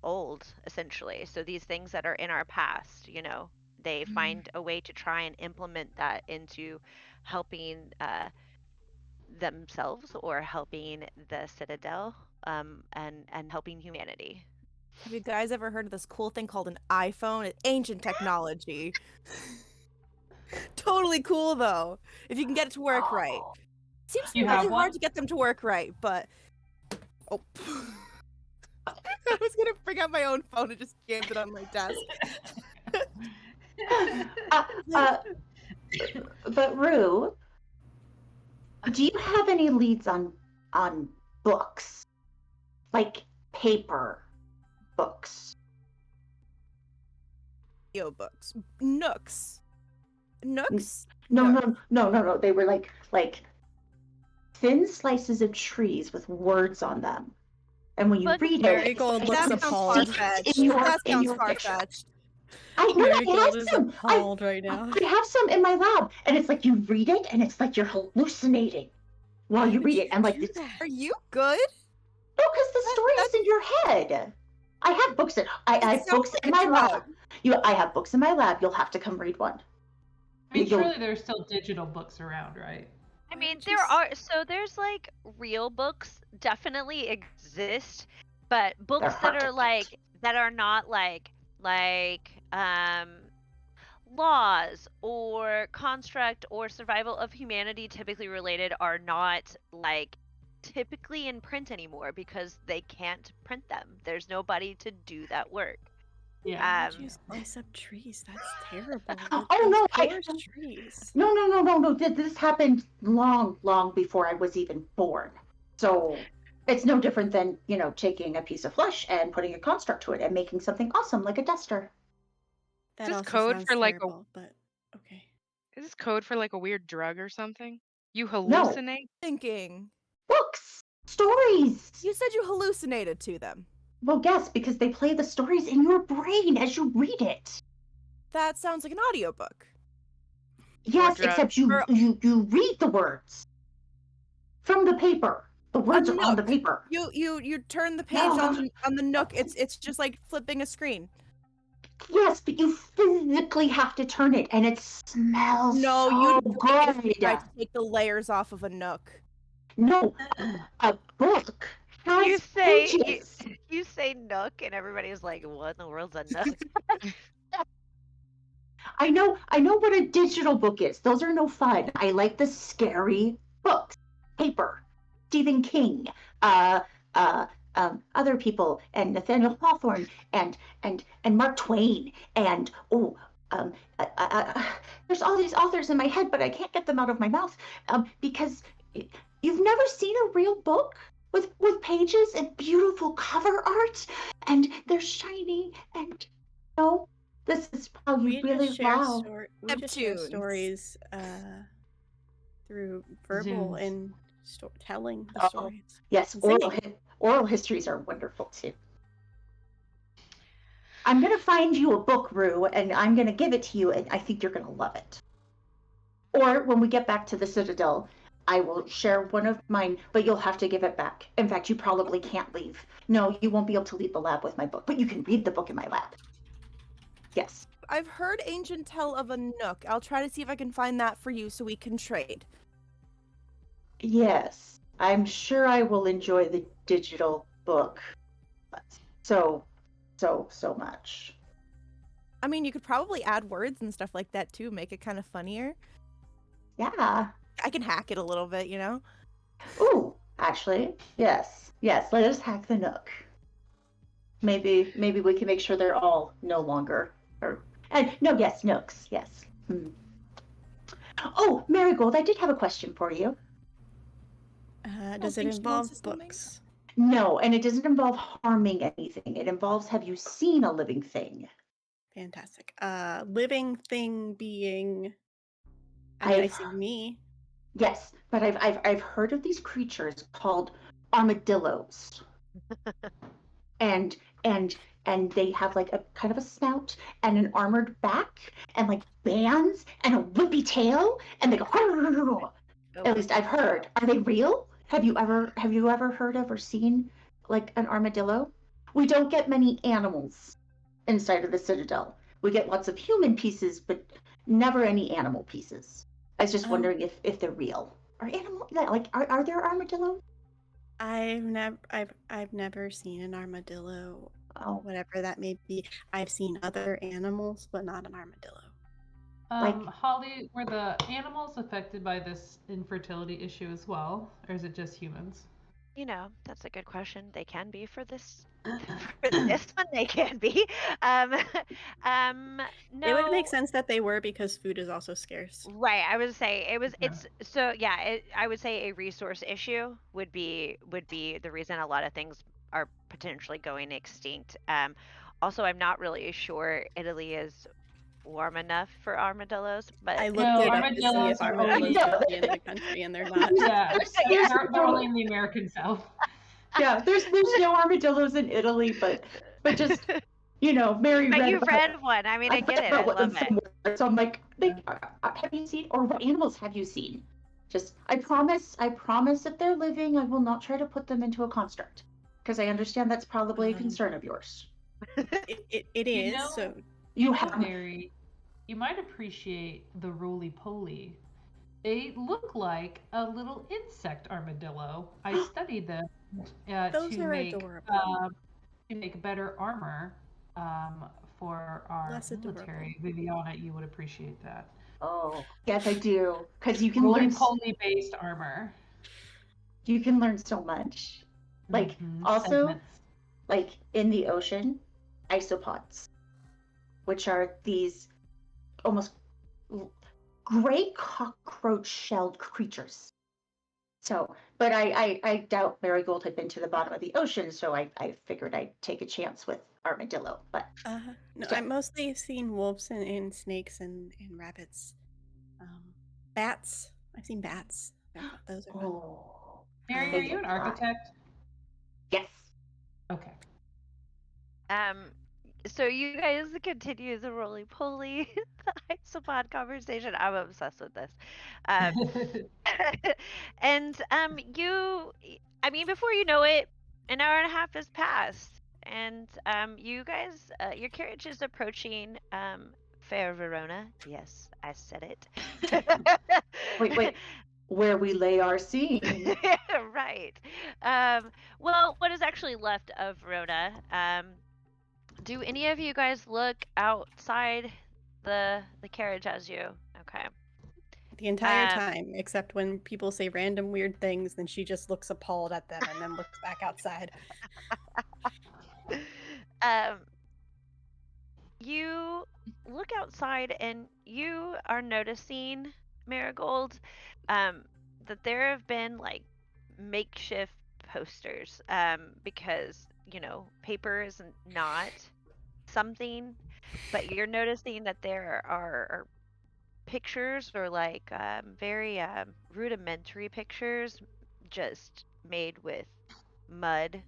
old, essentially. So these things that are in our past, you know, they find a way to try and implement that into helping themselves or helping the Citadel, and helping humanity. Have you guys ever heard of this cool thing called an iPhone? It's ancient technology. Totally cool though, if you can get it to work right. Seems You really have hard one? to get them to work right, but oh, I was gonna bring out my own phone and just jammed it on my desk. uh, but Rue, do you have any leads on books, like paper books? Yo, books, nooks. Nooks? No. They were like thin slices of trees with words on them, and when you But read it, Marigold it's looks like That sounds appalled. seeped far-fetched. in That your sounds picture. far-fetched. I Marigold have is some. appalled right now. I have some in my lab, and it's like you read it, and it's like you're hallucinating while Why you would read it, and like do it's that? Are you good? no, because the story is in your head. I have books I It have sounds books like in a my drug. lab. I have books in my lab. You'll have to come read one. I mean, You'll- surely there's still digital books around, right? I Why mean, would there you are, so there's like real books definitely exist, but They're books that hard to are get. like that are not like laws or construct or survival of humanity typically related are not like typically in print anymore because they can't print them. There's nobody to do that work. Yeah. Why Um would you slice up trees? That's terrible. Oh Those no, poor trees. no. This happened long before I was even born. So It's no different than, taking a piece of flesh and putting a construct to it and making something awesome like a duster. That Is this also code sounds for like a terrible, but okay. is this code for like a weird drug or something? You No, hallucinate? Thinking. books, stories. You said you hallucinated to them. Well, yes, because they play the stories in your brain as you read it. That sounds like an audiobook. Yes, drugs. except you read the words from the paper. The A words are on the nook. paper. You turn the page No. on the nook. It's just like flipping a screen. Yes, but you physically have to turn it, and it smells No, so you'd break it if you good. tried to take the layers off of a nook. No, a book You has say pages. you say nook, and everybody's like, "What in the world's a nook?" I know what a digital book is. Those are no fun. I like the scary books, paper, Stephen King, uh, uh, other people, and Nathaniel Hawthorne, and Mark Twain, and um, uh, uh, uh, there's all these authors in my head, but I can't get them out of my mouth because you've never seen a real book with pages and beautiful cover art, and they're shiny, and no. This is how you really wow. We just share Webtoons. stories through verbal Zooms. and telling the Oh, stories. yes, And oral, singing. oral histories are wonderful too. I'm gonna find you a book, Rue, and I'm gonna give it to you, and I think you're gonna love it. Or when we get back to the Citadel, I will share one of mine, but you'll have to give it back. In fact, you probably can't leave. No, you won't be able to leave the lab with my book, but you can read the book in my lab. Yes. I've heard Ancient tell of a nook. I'll try to see if I can find that for you so we can trade. Yes. I'm sure I will enjoy the digital book so much. I mean, you could probably add words and stuff like that too, make it kind of funnier. Yeah. I can hack it a little bit, you know? Ooh, actually, yes. Yes, let us hack the Nook. Maybe we can make sure they're all no longer Nooks, yes. Hmm. Oh, Marigold, I did have a question for you. Does it think she wants involve to still make books? No, and it doesn't involve harming anything. It involves, have you seen a living thing? Fantastic. Living thing being. I mean, I see me. Yes, but I've heard of these creatures called armadillos. and and they have like a kind of a snout and an armored back and like bands and a whippy tail and they go Oh, at least I've heard. Are they real? Have you ever heard of or seen like an armadillo? We don't get many animals inside of the Citadel. We get lots of human pieces, but never any animal pieces. I was just wondering if they're real. Are there armadillos? I've never seen an armadillo. Oh, Whatever that may be. I've seen other animals, but not an armadillo. Holly, were the animals affected by this infertility issue as well, or is it just humans? That's a good question. They can be for this for this one. They can be. No. It would make sense that they were because food is also scarce. Right. I would say Yeah. it's so yeah. I would say a resource issue would be the reason a lot of things are potentially going extinct. Also, I'm not really sure Italy is warm enough for armadillos, but I looked No, it up to see armadillos if are armadillos only- could be in the country, and they're not. Yeah, There's they're only in the American South. yeah, there's no armadillos in Italy, but just Mary but read you've about, read one. I mean, I get it. I about love them it. somewhere. So I'm like, have you seen, or what animals have you seen? Just, I promise if they're living, I will not try to put them into a construct, because I understand that's probably a concern of yours. It You is. know- So You know, have Mary, you might appreciate the roly-poly. They look like a little insect armadillo. I studied them those to are make adorable. better armor for our Less military. Viviana, you would appreciate that. Oh, yes, I do, because you can learn Roly-poly based armor. so much. Like, also, Segments. like in the ocean, isopods, which are these almost gray cockroach shelled creatures. So, but I doubt Marigold had been to the bottom of the ocean, so I figured I'd take a chance with armadillo. But No, yeah. I mostly have seen wolves and snakes and rabbits. Bats. I've seen bats. Those are fun. Oh, Mary, are they you can an fly. architect? Yes. Okay. So you guys continue the roly-poly isopod conversation. I'm obsessed with this. Um, and I mean, before you know it, an hour and a half has passed, and you guys, your carriage is approaching Fair Verona. Yes, I said it. Wait. Where we lay our scene. Right. Well, what is actually left of Verona? Do any of you guys look outside the carriage as you? Okay. The entire Um, time, except when people say random weird things, then she just looks appalled at them and then looks back outside. um, you look outside and you are noticing, Marigold, um, that there have been like makeshift posters, because paper is not something, but you're noticing that there are pictures or like very rudimentary pictures just made with mud,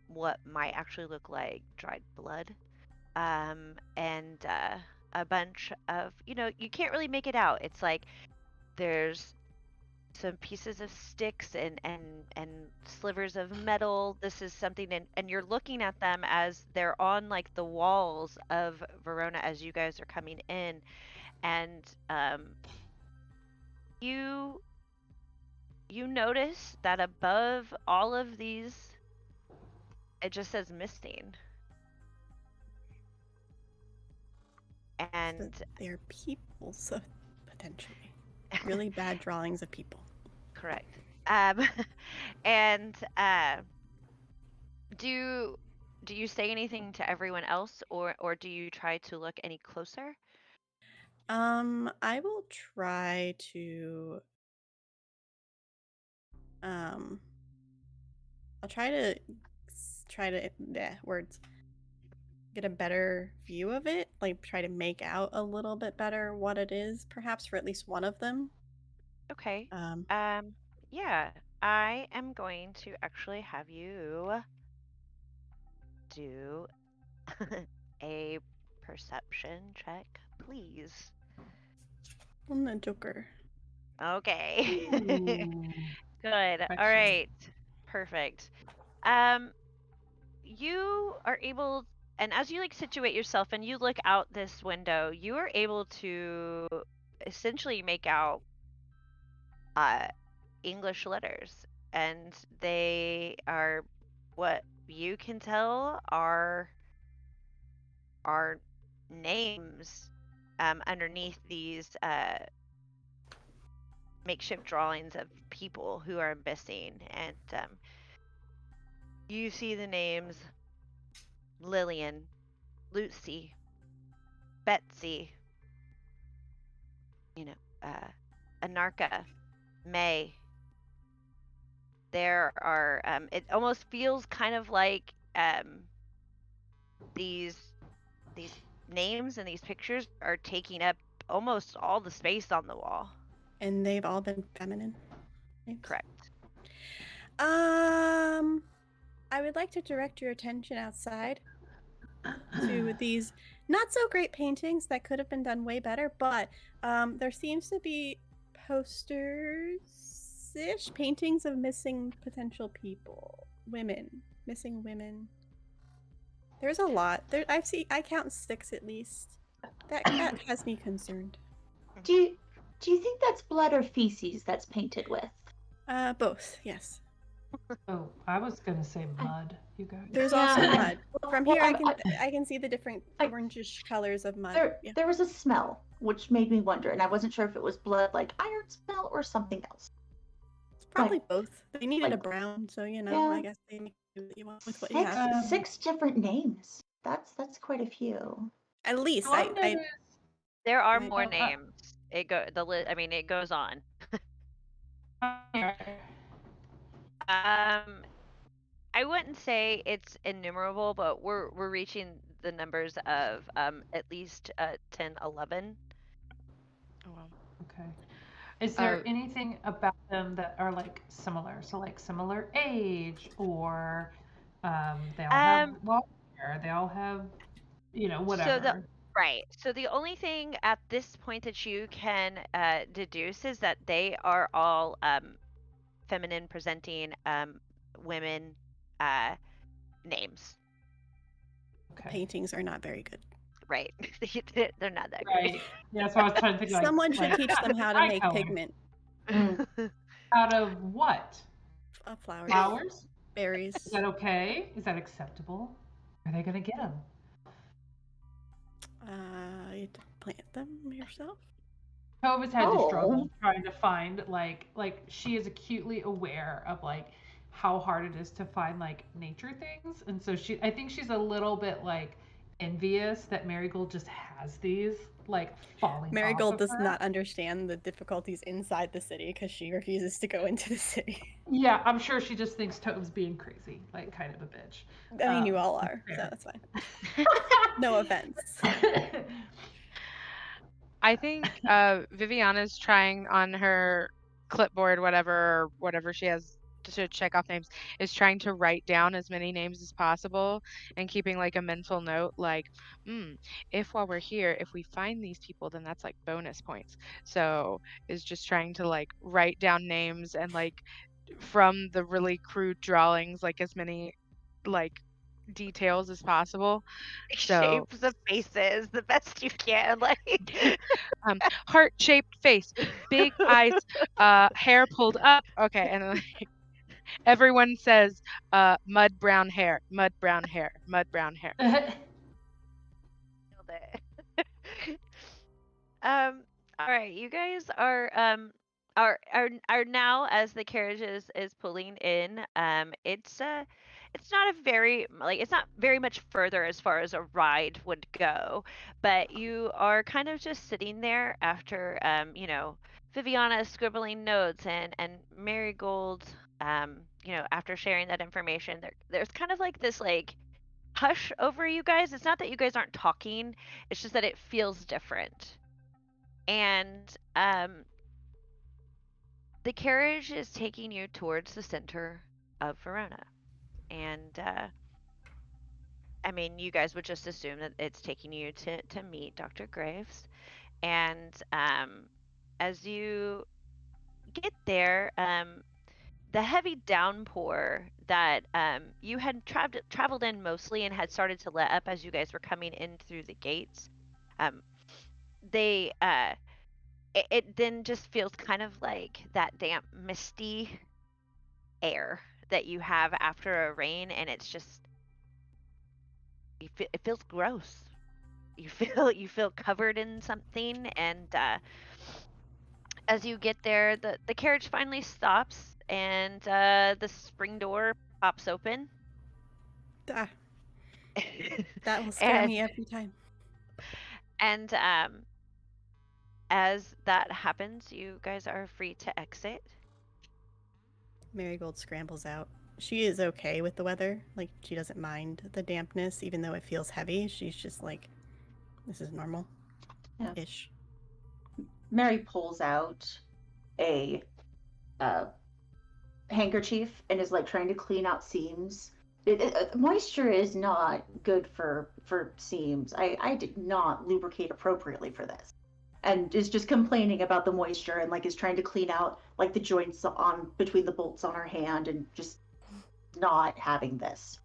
what might actually look like dried blood, and a bunch of, you can't really make it out. It's like there's some pieces of sticks and slivers of metal. This is something, and you're looking at them as they're on like the walls of Verona as you guys are coming in, and you you notice that above all of these, it just says missing. So And they're people, so potentially really bad drawings of people. correct. And do do you say anything to everyone else, or do you try to look any closer? I will try to um I'll try to words get a better view of it, like try to make out a little bit better what it is, perhaps for at least one of them. Okay. Um, Um, yeah, I am going to actually have you do a perception check, please. I'm the Joker. Okay. Ooh, Good. All perfection. right. Perfect. Um, you are able, and as you like situate yourself and you look out this window, you are able to essentially make out uh English letters, and they are, what you can tell, are names underneath these makeshift drawings of people who are missing, and you see the names Lillian, Lucy, Betsy, you know, uh, Anarka, May. There are, it almost feels kind of like these these names and these pictures are taking up almost all the space on the wall. And they've all been feminine names. Correct. I would like to direct your attention outside to these not so great paintings that could have been done way better, but there seems to be posters-ish paintings of missing potential people, missing women. There's a lot. I count 6 at least. That has me concerned. Do you think that's blood or feces that's painted with? Both, yes. Oh, I was gonna say mud, you guys. There's Yeah, also I- mud. From well, here, I can see the different I- orangish colors of mud. There, Yeah. there was a smell which made me wonder, and I wasn't sure if it was blood, like iron smell, or something else. It's probably both. They needed a like- brown, so Yeah. I guess they make do what you want with what you Six, have. 6 different names. That's quite a few. At least So I've noticed, There are I- more Oh, names. It goes on. I wouldn't say it's innumerable, but we're reaching the numbers of at least 10, 11. Oh, well. Okay. Is Uh, there anything about them that are like similar? So like similar age, or they all have Um, long hair, they all have, so the whatever. right. So the only thing at this point that you can deduce is that they are all feminine presenting women uh, names. The Okay. paintings are not very good. Right. They're not that great. Right. Yeah, so I was trying to think Someone should like teach them how to eye make color. pigment. Mm. Out of what? Flowers, Flowers? Is berries. that okay? Is that acceptable? Are they gonna get them? You have to plant them yourself. Tove has had to struggle Oh, trying to find like she is acutely aware of like how hard it is to find like nature things, and so I think she's a little bit like envious that Marigold just has these like falling off Marigold of does her. not understand the difficulties inside the city because she refuses to go into the city. Yeah, I'm sure she just thinks Tove's being crazy, like kind of a bitch. I mean, you all That's are, so fair. that's fine. No offense. I think Viviana's trying on her clipboard, whatever she has to check off names, is trying to write down as many names as possible and keeping like a mental note, like, if while we're here, if we find these people, then that's like bonus points. So is just trying to like write down names and like from the really crude drawings, like as many like details as possible. So Shapes of faces, the best you can. Like heart-shaped face, big eyes, hair pulled up. Okay, and then, like, everyone says mud brown hair, mud brown hair, mud brown hair. nailed it. All right, you guys are now as the carriage is pulling in. It's not a very like it's not very much further as far as a ride would go, but you are kind of just sitting there after Viviana is scribbling notes and Marigold after sharing that information there's kind of like this like hush over you guys. It's not that you guys aren't talking, it's just that it feels different. And the carriage is taking you towards the center of Verona. And I mean, you guys would just assume that it's taking you to meet Dr. Graves. And as you get there, the heavy downpour that you had traveled in mostly and had started to let up as you guys were coming in through the gates. Um, they it then just feels kind of like that damp, misty air that you have after a rain, and it's just it feels gross. You feel covered in something, and as you get there, the carriage finally stops, and the spring door pops open, Ah, that will scare and me every time. and as that happens, you guys are free to exit. Marigold scrambles out. She is okay with the weather. Like, she doesn't mind the dampness, even though it feels heavy. She's just like, this is normal ish. Mary pulls out a uh, handkerchief and is like trying to clean out seams. Moisture is not good for seams. I did not lubricate appropriately for this, and is just complaining about the moisture and like is trying to clean out like the joints on between the bolts on her hand and just not having this.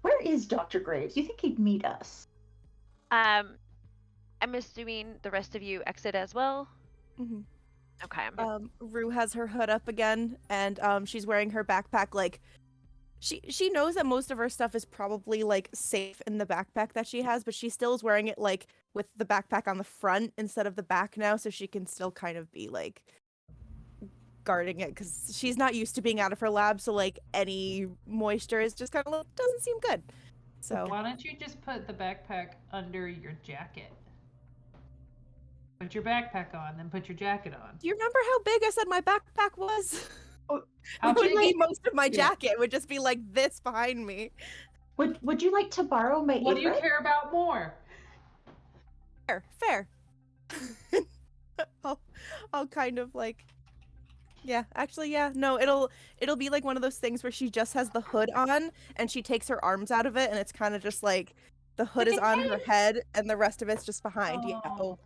Where is Dr. Graves? You think he'd meet us? Um, I'm assuming the rest of you exit as well. hmm Okay. Rue has her hood up again, and she's wearing her backpack. Like, she knows that most of her stuff is probably like safe in the backpack that she has, but she still is wearing it like with the backpack on the front instead of the back now, so she can still kind of be like guarding it because she's not used to being out of her lab. So like any moisture is just kind of like doesn't seem good. So Why don't you just put the backpack under your jacket? Put your backpack on, then put your jacket on. do you remember how big I said my backpack was? How Which would be big? most of my Yeah. jacket. It would just be like this behind me. Would you like to borrow my What do you apron? care about more? Fair. I'll kind of like, yeah, actually, yeah, no, it'll be like one of those things where she just has the hood on and she takes her arms out of it and it's kind of just like the hood is Like a on her cape. head and the rest of it's just behind. Yeah. Oh, Oh.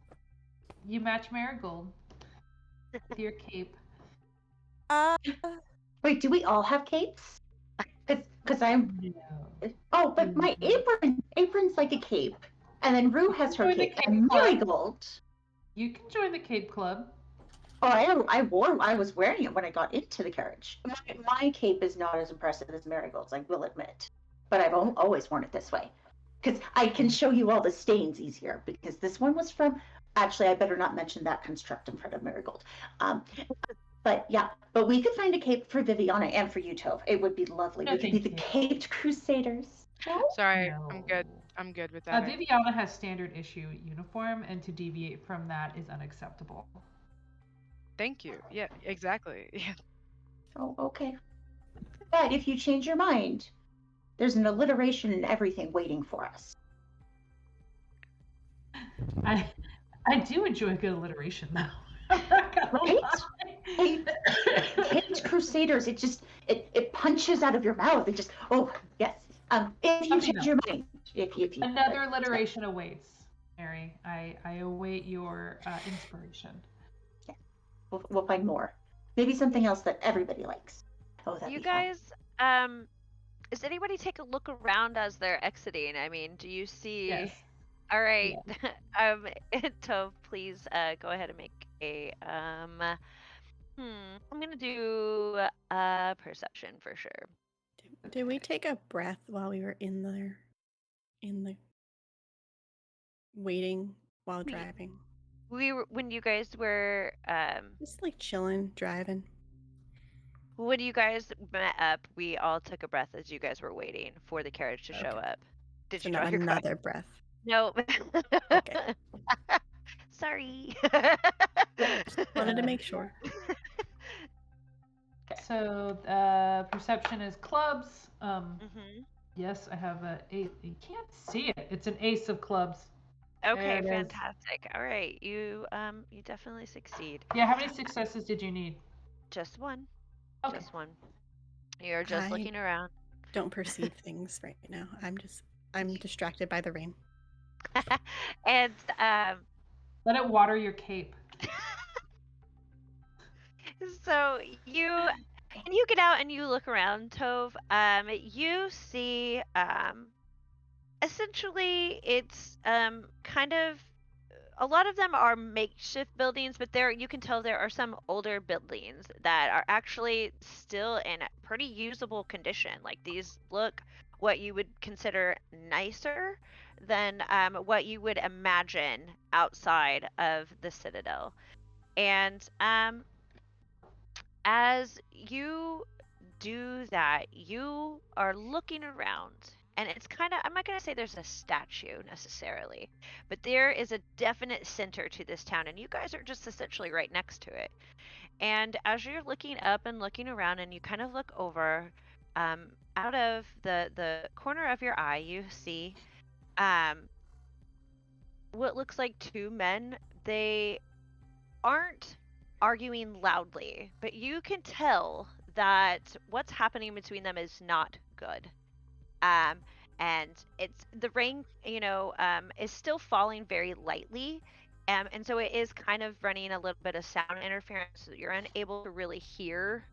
you match Marigold with your cape. Uh, Wait, do we all have capes? Because I'm. No. Oh, but my apron's like a cape, and then Rue has her Join the cape, cape and club. Marigold. You can join the Cape Club. Oh, I was wearing it when I got into the carriage. My cape is not as impressive as Marigold's, I will admit, but I've always worn it this way because I can show you all the stains easier. Because this one was from. Actually, I better not mention that construct in front of Marigold. But yeah, but we could find a cape for Viviana and for you, Tove. It would be lovely. No, We could be thank the you. Caped Crusaders. No? Sorry, No. I'm good. I'm good with that. Viviana has standard issue uniform, and to deviate from that is unacceptable. Thank you. Yeah, exactly. Yeah. Oh, okay. But if you change your mind, there's an alliteration and everything waiting for us. I do enjoy good alliteration, though. I'm not gonna Right? lie. Hey, Caped Crusaders, it punches out of your mouth. It just, oh, yes. If you Let me change know. your mind, if you Another alliteration awaits, Mary. I await your inspiration. Yeah, we'll find more. Maybe something else that everybody likes. Oh, that'd You be fun. guys, does anybody take a look around as they're exiting? I mean, do you see? Yes. All right. Tove, please go ahead and make a I'm gonna do perception for sure. Did we take a breath while we were in there? In the waiting while We- driving? We were when you guys were Just like chilling, driving. when you guys met up, we all took a breath as you guys were waiting for the carriage to show Okay. up. Did So you not draw your card? another breath. No. Okay. Sorry. Wanted to make sure. So perception is clubs. Mhm. Yes, I have a eight. You can't see it. It's an ace of clubs. Okay, There it is. fantastic. All right, you definitely succeed. Yeah, how many successes did you need? Just one. Okay. Just one. You're just I looking around. don't perceive things right now. I'm distracted by the rain. And Let it water your cape. so you get out and you look around, Tove. You see essentially it's kind of a lot of them are makeshift buildings, but there you can tell there are some older buildings that are actually still in pretty usable condition. Like these look what you would consider nicer than what you would imagine outside of the Citadel. And as you do that, you are looking around, and it's kind of, I'm not going to say there's a statue necessarily, but there is a definite center to this town, and you guys are just essentially right next to it. And as you're looking up and looking around, and you kind of look over, out of the corner of your eye, you see um, what looks like two men. They aren't arguing loudly, but you can tell that what's happening between them is not good. Um, and it's the rain, is still falling very lightly. And so it is kind of running a little bit of sound interference. So you're unable to really hear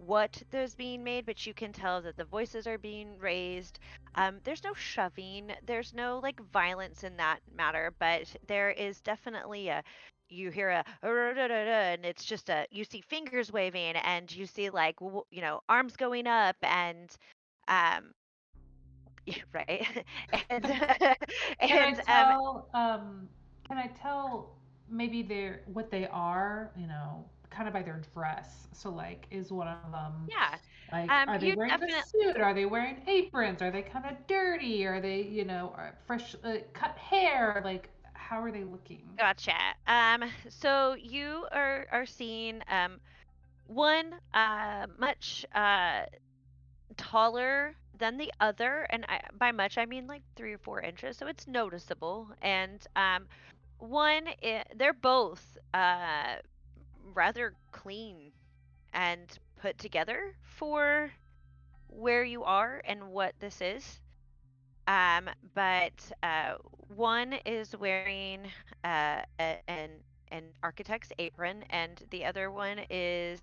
what is being made, but you can tell that the voices are being raised. There's no shoving, there's no like violence in that matter, but there is definitely a you hear a and it's just a you see fingers waving and you see like arms going up and um right and Can I and tell? Can I tell maybe they're what they are? Kind of by their dress. So like, is one of them yeah like, are they you wearing the definitely suit? Are they wearing aprons? Are they kind of dirty? Are they, fresh cut hair? Like, how are they looking? gotcha. So you are seeing one much taller than the other, and by much I mean like 3 or 4 inches, so it's noticeable. And they're both rather clean and put together for where you are and what this is. But one is wearing an architect's apron, and the other one is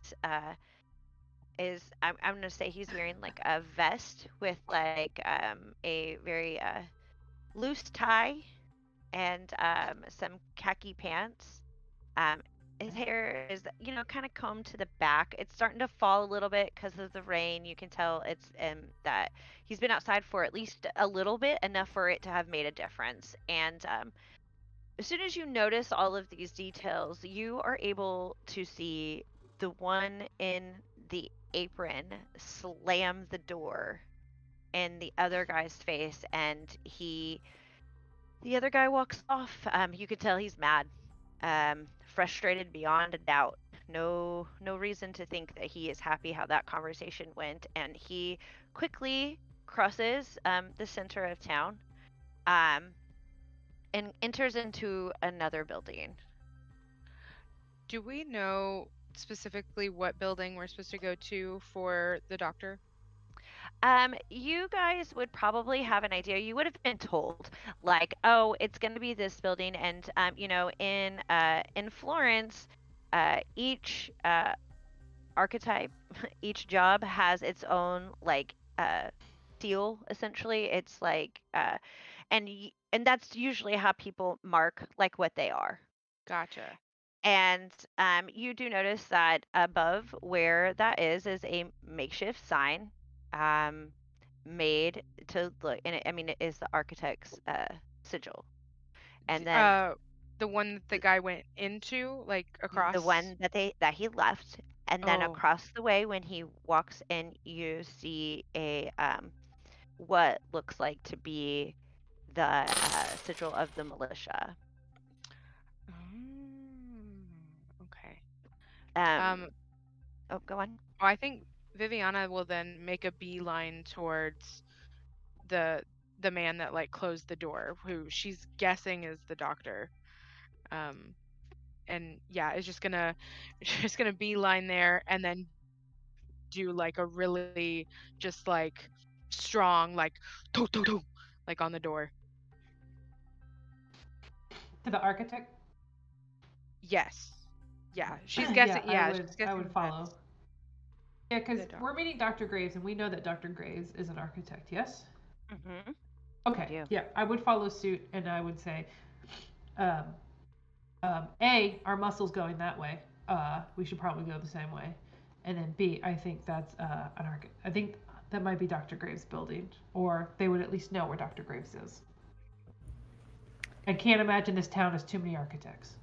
I'm gonna say he's wearing like a vest with like a very loose tie and some khaki pants. Um, his hair is, kind of combed to the back. It's starting to fall a little bit because of the rain. You can tell it's that he's been outside for at least a little bit, enough for it to have made a difference. And as soon as you notice all of these details, you are able to see the one in the apron slam the door in the other guy's face, and the other guy walks off. You could tell he's mad, frustrated beyond a doubt. No reason to think that he is happy how that conversation went, and he quickly crosses the center of town, um, and enters into another building. Do we know specifically what building we're supposed to go to for the doctor? You guys would probably have an idea. You would have been told, like, oh, it's going to be this building, and in Florence, each archetype, each job has its own like seal. Essentially, it's like, and that's usually how people mark like what they are. Gotcha. And you do notice that above where that is a makeshift sign, um, made to look, and I mean, it is the architect's sigil. And then The one that the guy went into, like the across. one that he left, and then Oh, across the way when he walks in, you see a what looks like to be the sigil of the militia. okay. Um, oh, go on. Well, I think Viviana will then make a beeline towards the the man that like closed the door, who she's guessing is the doctor. Um, and yeah, is just gonna just gonna beeline there and then do like a really just like strong like do do do like on the door. To the architect? Yes. Yeah, she's Yeah, guessing. Yeah, she's I would guessing follow. that's Yeah, because the doctor. we're meeting Dr. Graves, and we know that Dr. Graves is an architect. Yes. Mm-hmm. You Okay. do. Yeah, I would follow suit, and I would say, um, A, our muscles going that way. We should probably go the same way. And then B, I think that's an architect. I think that might be Dr. Graves' building, or they would at least know where Dr. Graves is. I can't imagine this town has too many architects.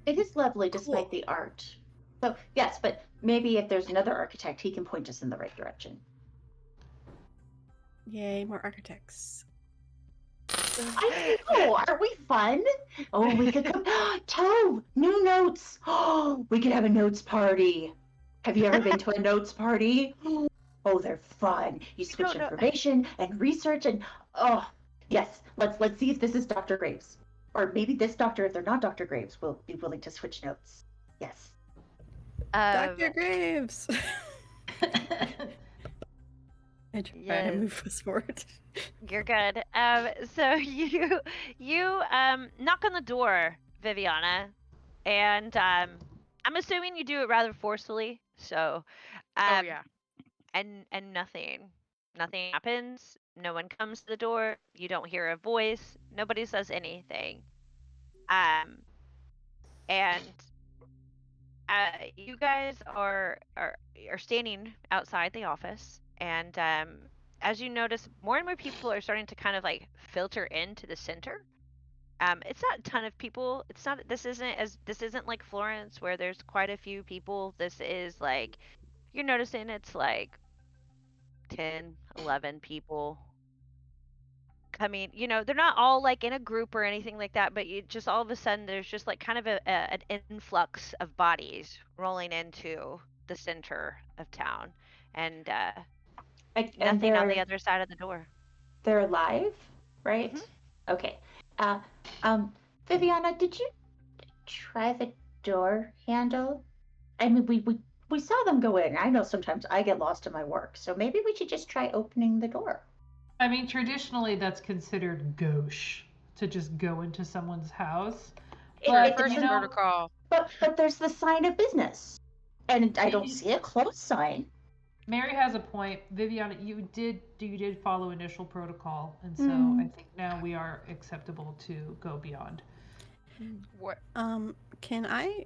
It is lovely despite Cool. the art. So, yes, but maybe if there's another architect, he can point us in the right direction. Yay, more architects. I know, aren't we fun? Oh, we could come. Tove, new notes. Oh, we could have a notes party. Have you ever been to a notes party? Oh, they're fun. You switch don't know. information and research and oh, yes. Let's see if this is Dr. Graves. Or maybe this doctor, if they're not Dr. Graves, will be willing to switch notes. Yes. Dr. Graves! I try to Yes. move us forward. You're good. So you knock on the door, Viviana, and I'm assuming you do it rather forcefully. So, Oh um, yeah. and nothing happens. No one comes to the door. You don't hear a voice. Nobody says anything. Um, and you guys are standing outside the office, and as you notice, more and more people are starting to kind of like filter into the center. It's not a ton of people. It's not. This isn't like Florence where there's quite a few people. This is like you're noticing it's like 10, 11 people. coming, they're not all like in a group or anything like that, but you just all of a sudden there's just like kind of an influx of bodies rolling into the center of town, and And nothing on the other side of the door. they're live, Hmm. right? Okay. Uh, Viviana, did you try the door handle? I mean, we saw them go in. I know sometimes I get lost in my work, so maybe we should just try opening the door. I mean, traditionally that's considered gauche to just go into someone's house. But First you know, protocol. But there's the sign of business, and I don't it, see a close sign. Mary has a point. Viviana, you did follow initial protocol, and so I Hmm. think now we are acceptable to go beyond. What? Can I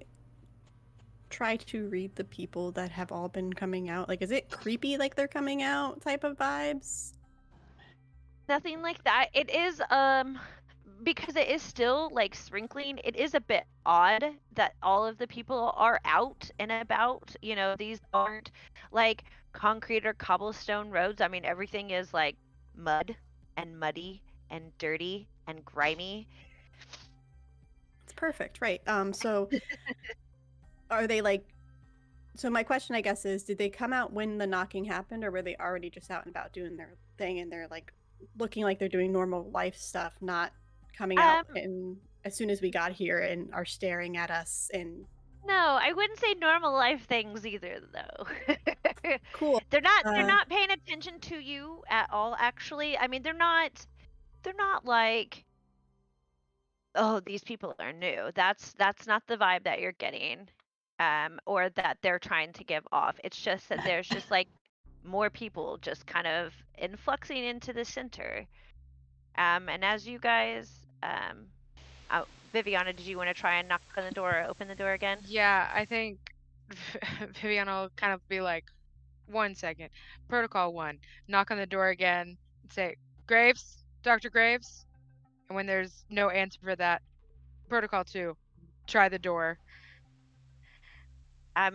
try to read the people that have all been coming out? Like, is it creepy, like they're coming out type of vibes? Nothing like that. It is because it is still like sprinkling, it is a bit odd that all of the people are out and about. These aren't like concrete or cobblestone roads. I mean, everything is like mud and muddy and dirty and grimy. It's perfect, right? So are they like? So my question, I guess, is: did they come out when the knocking happened, or were they already just out and about doing their thing, and they're like looking like they're doing normal life stuff, not coming out Um, and as soon as we got here and are staring at us and no, I wouldn't say normal life things either, though. cool? They're not paying attention to you at all, actually. I mean, they're not like, oh, these people are new. That's not the vibe that you're getting, or that they're trying to give off. It's just that there's just like more people just kind of influxing into the center. And as you guys, Viviana, did you want to try and knock on the door or open the door again? Yeah, I think Viviana will kind of be like, 1 second. Protocol 1. Knock on the door again and say, Graves? Dr. Graves? And when there's no answer for that, Protocol 2. Try the door.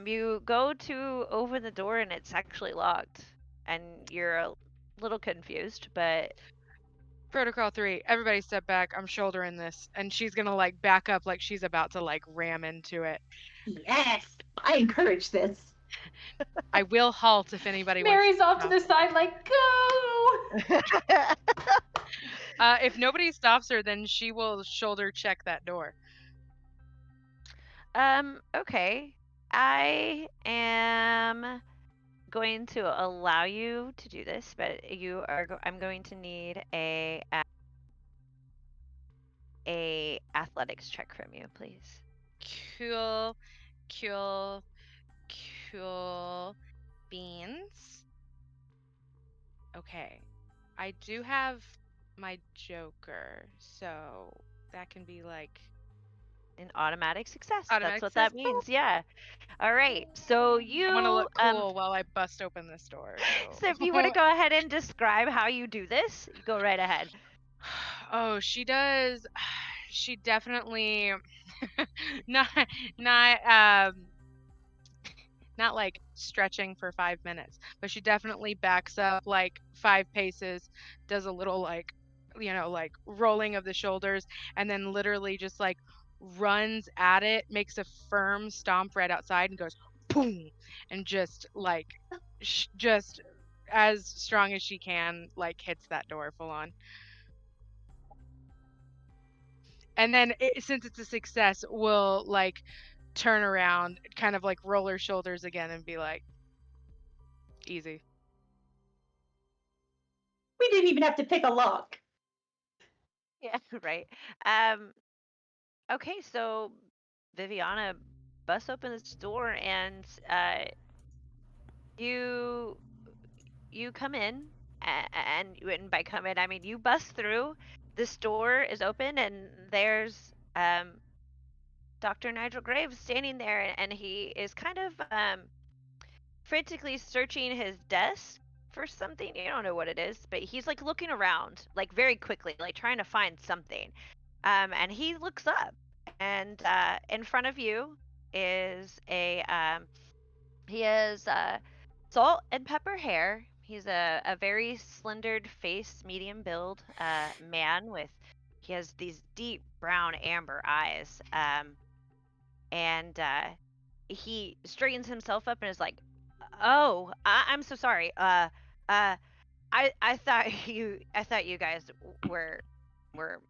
You go to open the door and it's actually locked, and you're a little confused, but Protocol 3. Everybody step back. I'm shouldering this. And she's gonna like back up like she's about to like ram into it. Yes, I encourage this. I will halt if anybody wants Mary's to off to stop. the side, like, go! If nobody stops her, then she will shoulder check that door. Okay. I am going to allow you to do this, but I'm going to need a athletics check from you, please. Cool, cool, cool beans. Okay. I do have my Joker, so that can be like An automatic success. That's automatic what success. that means. Yeah. All right. So I want to you look cool while I bust open this door. so if you want to go ahead and describe how you do this, you go right ahead. Oh, she does. She definitely not not not like stretching for 5 minutes, but she definitely backs up like 5 paces, does a little like like rolling of the shoulders, and then literally just like runs at it, makes a firm stomp right outside, and goes boom, and just like just as strong as she can, like hits that door full on. And then since it's a success, we'll like turn around, kind of like roll her shoulders again and be like, easy. We didn't even have to pick a lock. Yeah, right. Um okay, so Viviana busts open this door, and you come in, and by come in I mean you bust through. This door is open, and there's Dr. Nigel Graves standing there, and he is kind of frantically searching his desk for something. You don't know what it is, but he's like looking around like very quickly, like trying to find something. And he looks up, and in front of you is he has salt and pepper hair. He's a very slendered face, medium build man with. He has these deep brown amber eyes. And he straightens himself up and is like, "Oh, I'm so sorry. Uh, I thought I thought you guys were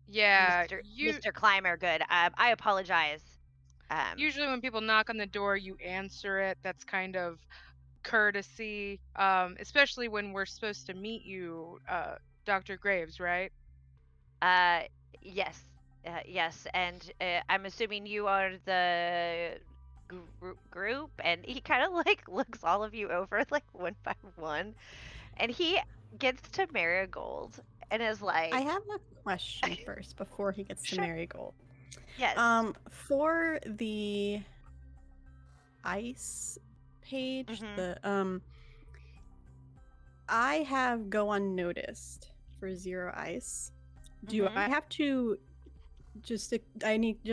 Yeah, Mr. Climber good. I apologize. usually when people knock on the door, you answer it. That's kind of courtesy, especially when we're supposed to meet you, Dr. Graves, right? Uh, yes, yes, and I'm assuming you are the group, and he kind of like looks all of you over like one by one, and he gets to Marigold and is like, I have a question first before he gets to "Sure, Marigold. yes, For the ice page, mm-hmm, the I have go unnoticed for 0 ice. Do mm-hmm." I have to just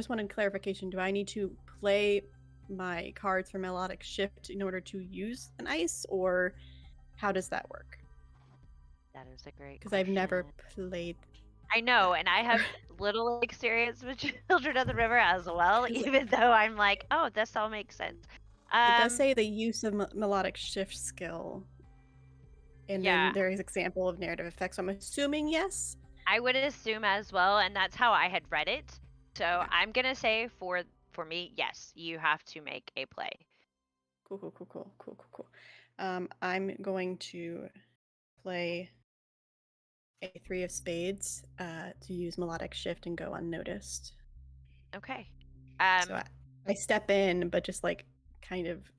wanted clarification. Do I need to play my cards for melodic shift in order to use an ice, or how does that work? That is a great Because I've never question. played I know, that and I before. have little experience with Children of the River as well, Because even though I'm like, oh, this all makes sense. it does Um, say the use of melodic shift skill, and then yeah, there's example of narrative effects. So I'm assuming yes. I would assume as well, and that's how I had read it. So Okay. I'm gonna say for me, yes, you have to make a play. Cool. I'm going to play a 3 of spades to use melodic shift and go unnoticed. Okay. So I step in, but just like kind of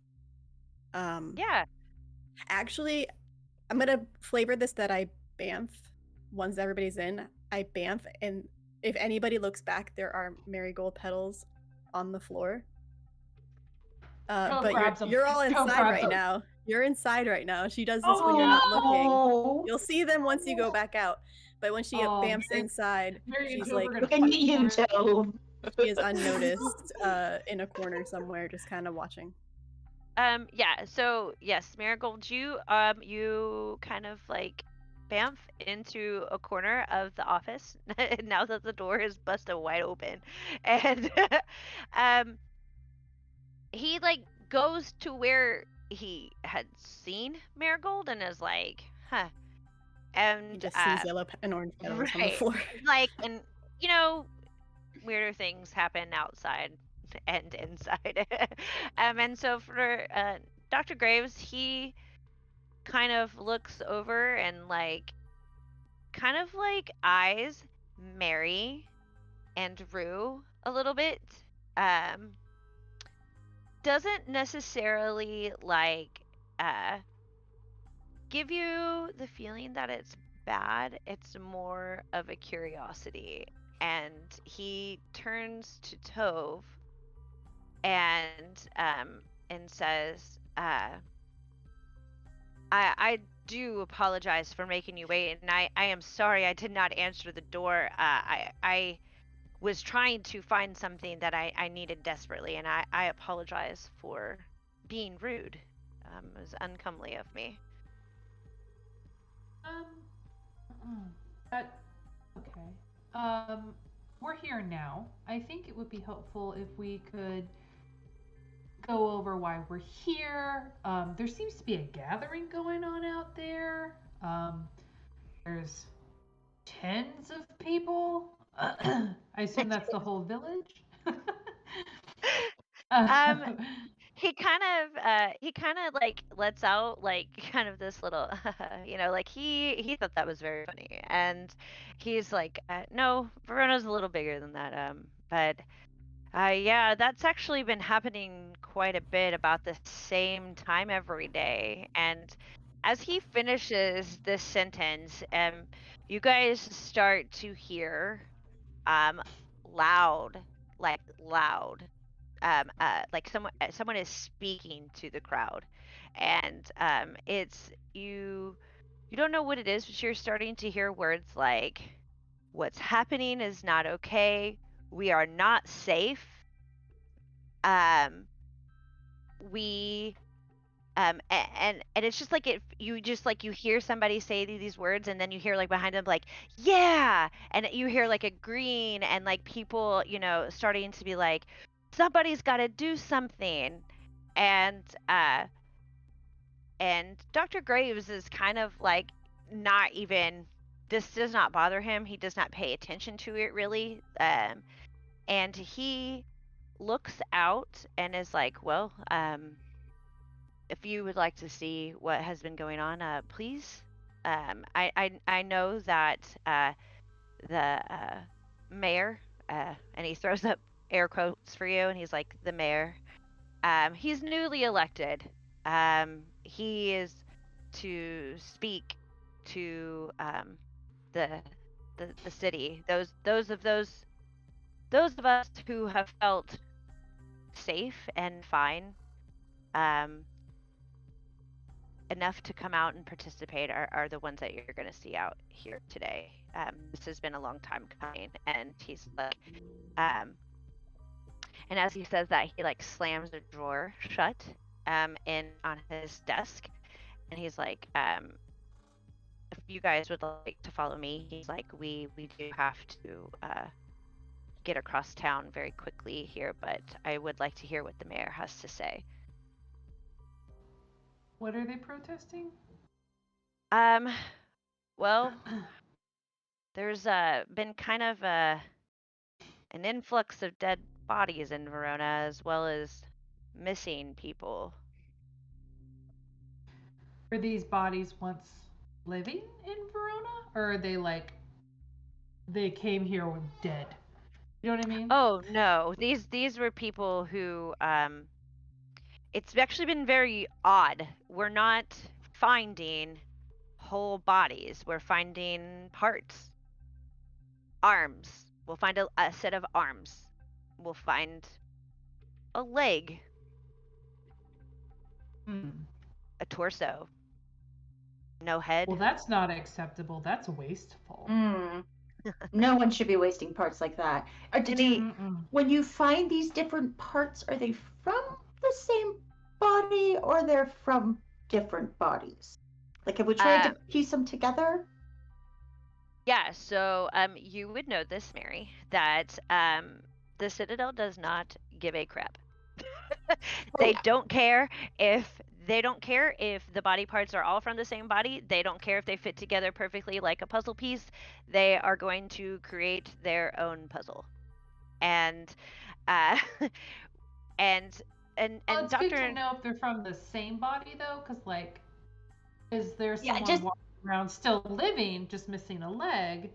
Yeah. actually I'm gonna flavor this that I bamf once everybody's in. I bamf, and if anybody looks back, there are marigold petals on the floor. Go But grabs 'em. you're all Go inside grabs right 'em. now. You're inside right now. She does this when you're not looking. Oh, You'll see them once you go back out. But when she Oh, bamfs inside, Mary and she's Tobe are like gonna look at fight you, for it. Joe. she is unnoticed in a corner somewhere, just kind of watching. Yeah, so yes, Marigold, you kind of like bamf into a corner of the office now that the door is busted wide open. And um he like goes to where he had seen Marigold and is like, huh. He And just sees yellow and orange petals on the right. floor. Like, and you know, weirder things happen outside and inside. And so for Dr. Graves, he kind of looks over and like kind of like eyes Mary and Rue a little bit. Um doesn't necessarily like uh give you the feeling that it's bad. It's more of a curiosity. And he turns to Tove and says, I do apologize for making you wait, and I am sorry I did not answer the door. I was trying to find something that I needed desperately, and I apologize for being rude. It was uncomely of me. That okay. We're here now. I think it would be helpful if we could go over why we're here. There seems to be a gathering going on out there. There's tens of people. I assume that's the whole village. um, he kind of like lets out like kind of this little like he thought that was very funny, and he's like, no, Verona's a little bigger than that, but yeah, that's actually been happening quite a bit about the same time every day. And as he finishes this sentence, you guys start to hear um loud, loud, like someone is speaking to the crowd, and it's you don't know what it is, but you're starting to hear words like, "What's happening is not okay. We are not safe. Um, we And it's just like if you just like you hear somebody say these words, and then you hear like behind them like yeah, and you hear like a green, and like people starting to be like somebody's got to do something, and Dr. Graves is kind of like not even, this does not bother him. He does not pay attention to it really. And he looks out and is like, well, if you would like to see what has been going on, please. I know that the mayor, and he throws up air quotes for you, and he's like, the mayor. He's newly elected. He is to speak to the, the city. Those of us who have felt safe and fine, um, enough to come out and participate are the ones that you're going to see out here today. This has been a long time coming, and he's like, and as he says that, he like slams the drawer shut, in on his desk, and he's like, if you guys would like to follow me, he's like, we do have to get across town very quickly here, but I would like to hear what the mayor has to say. What are they protesting? Well, there's been kind of an influx of dead bodies in Verona, as well as missing people. Were these bodies once living in Verona? Or are they like, they came here dead? You know what I mean? Oh no, these were people who it's actually been very odd. We're not finding whole bodies. We're finding parts. Arms. We'll find a set of arms. We'll find a leg, Hmm. a torso, no head. Well, that's not acceptable. That's wasteful. No one should be wasting parts like that. Did you, Mm-mm. when you find these different parts, are they from the same body or they're from different bodies? Like, have we tried to piece them together? Yeah, so you would know this, Mary, that the Citadel does not give a crap. They yeah. don't care if the body parts are all from the same body. They don't care if they fit together perfectly like a puzzle piece. They are going to create their own puzzle. And uh and Well, it's good to Dr. know if they're from the same body, though, because, like, is there Yeah, someone just walking around still living, just missing a leg?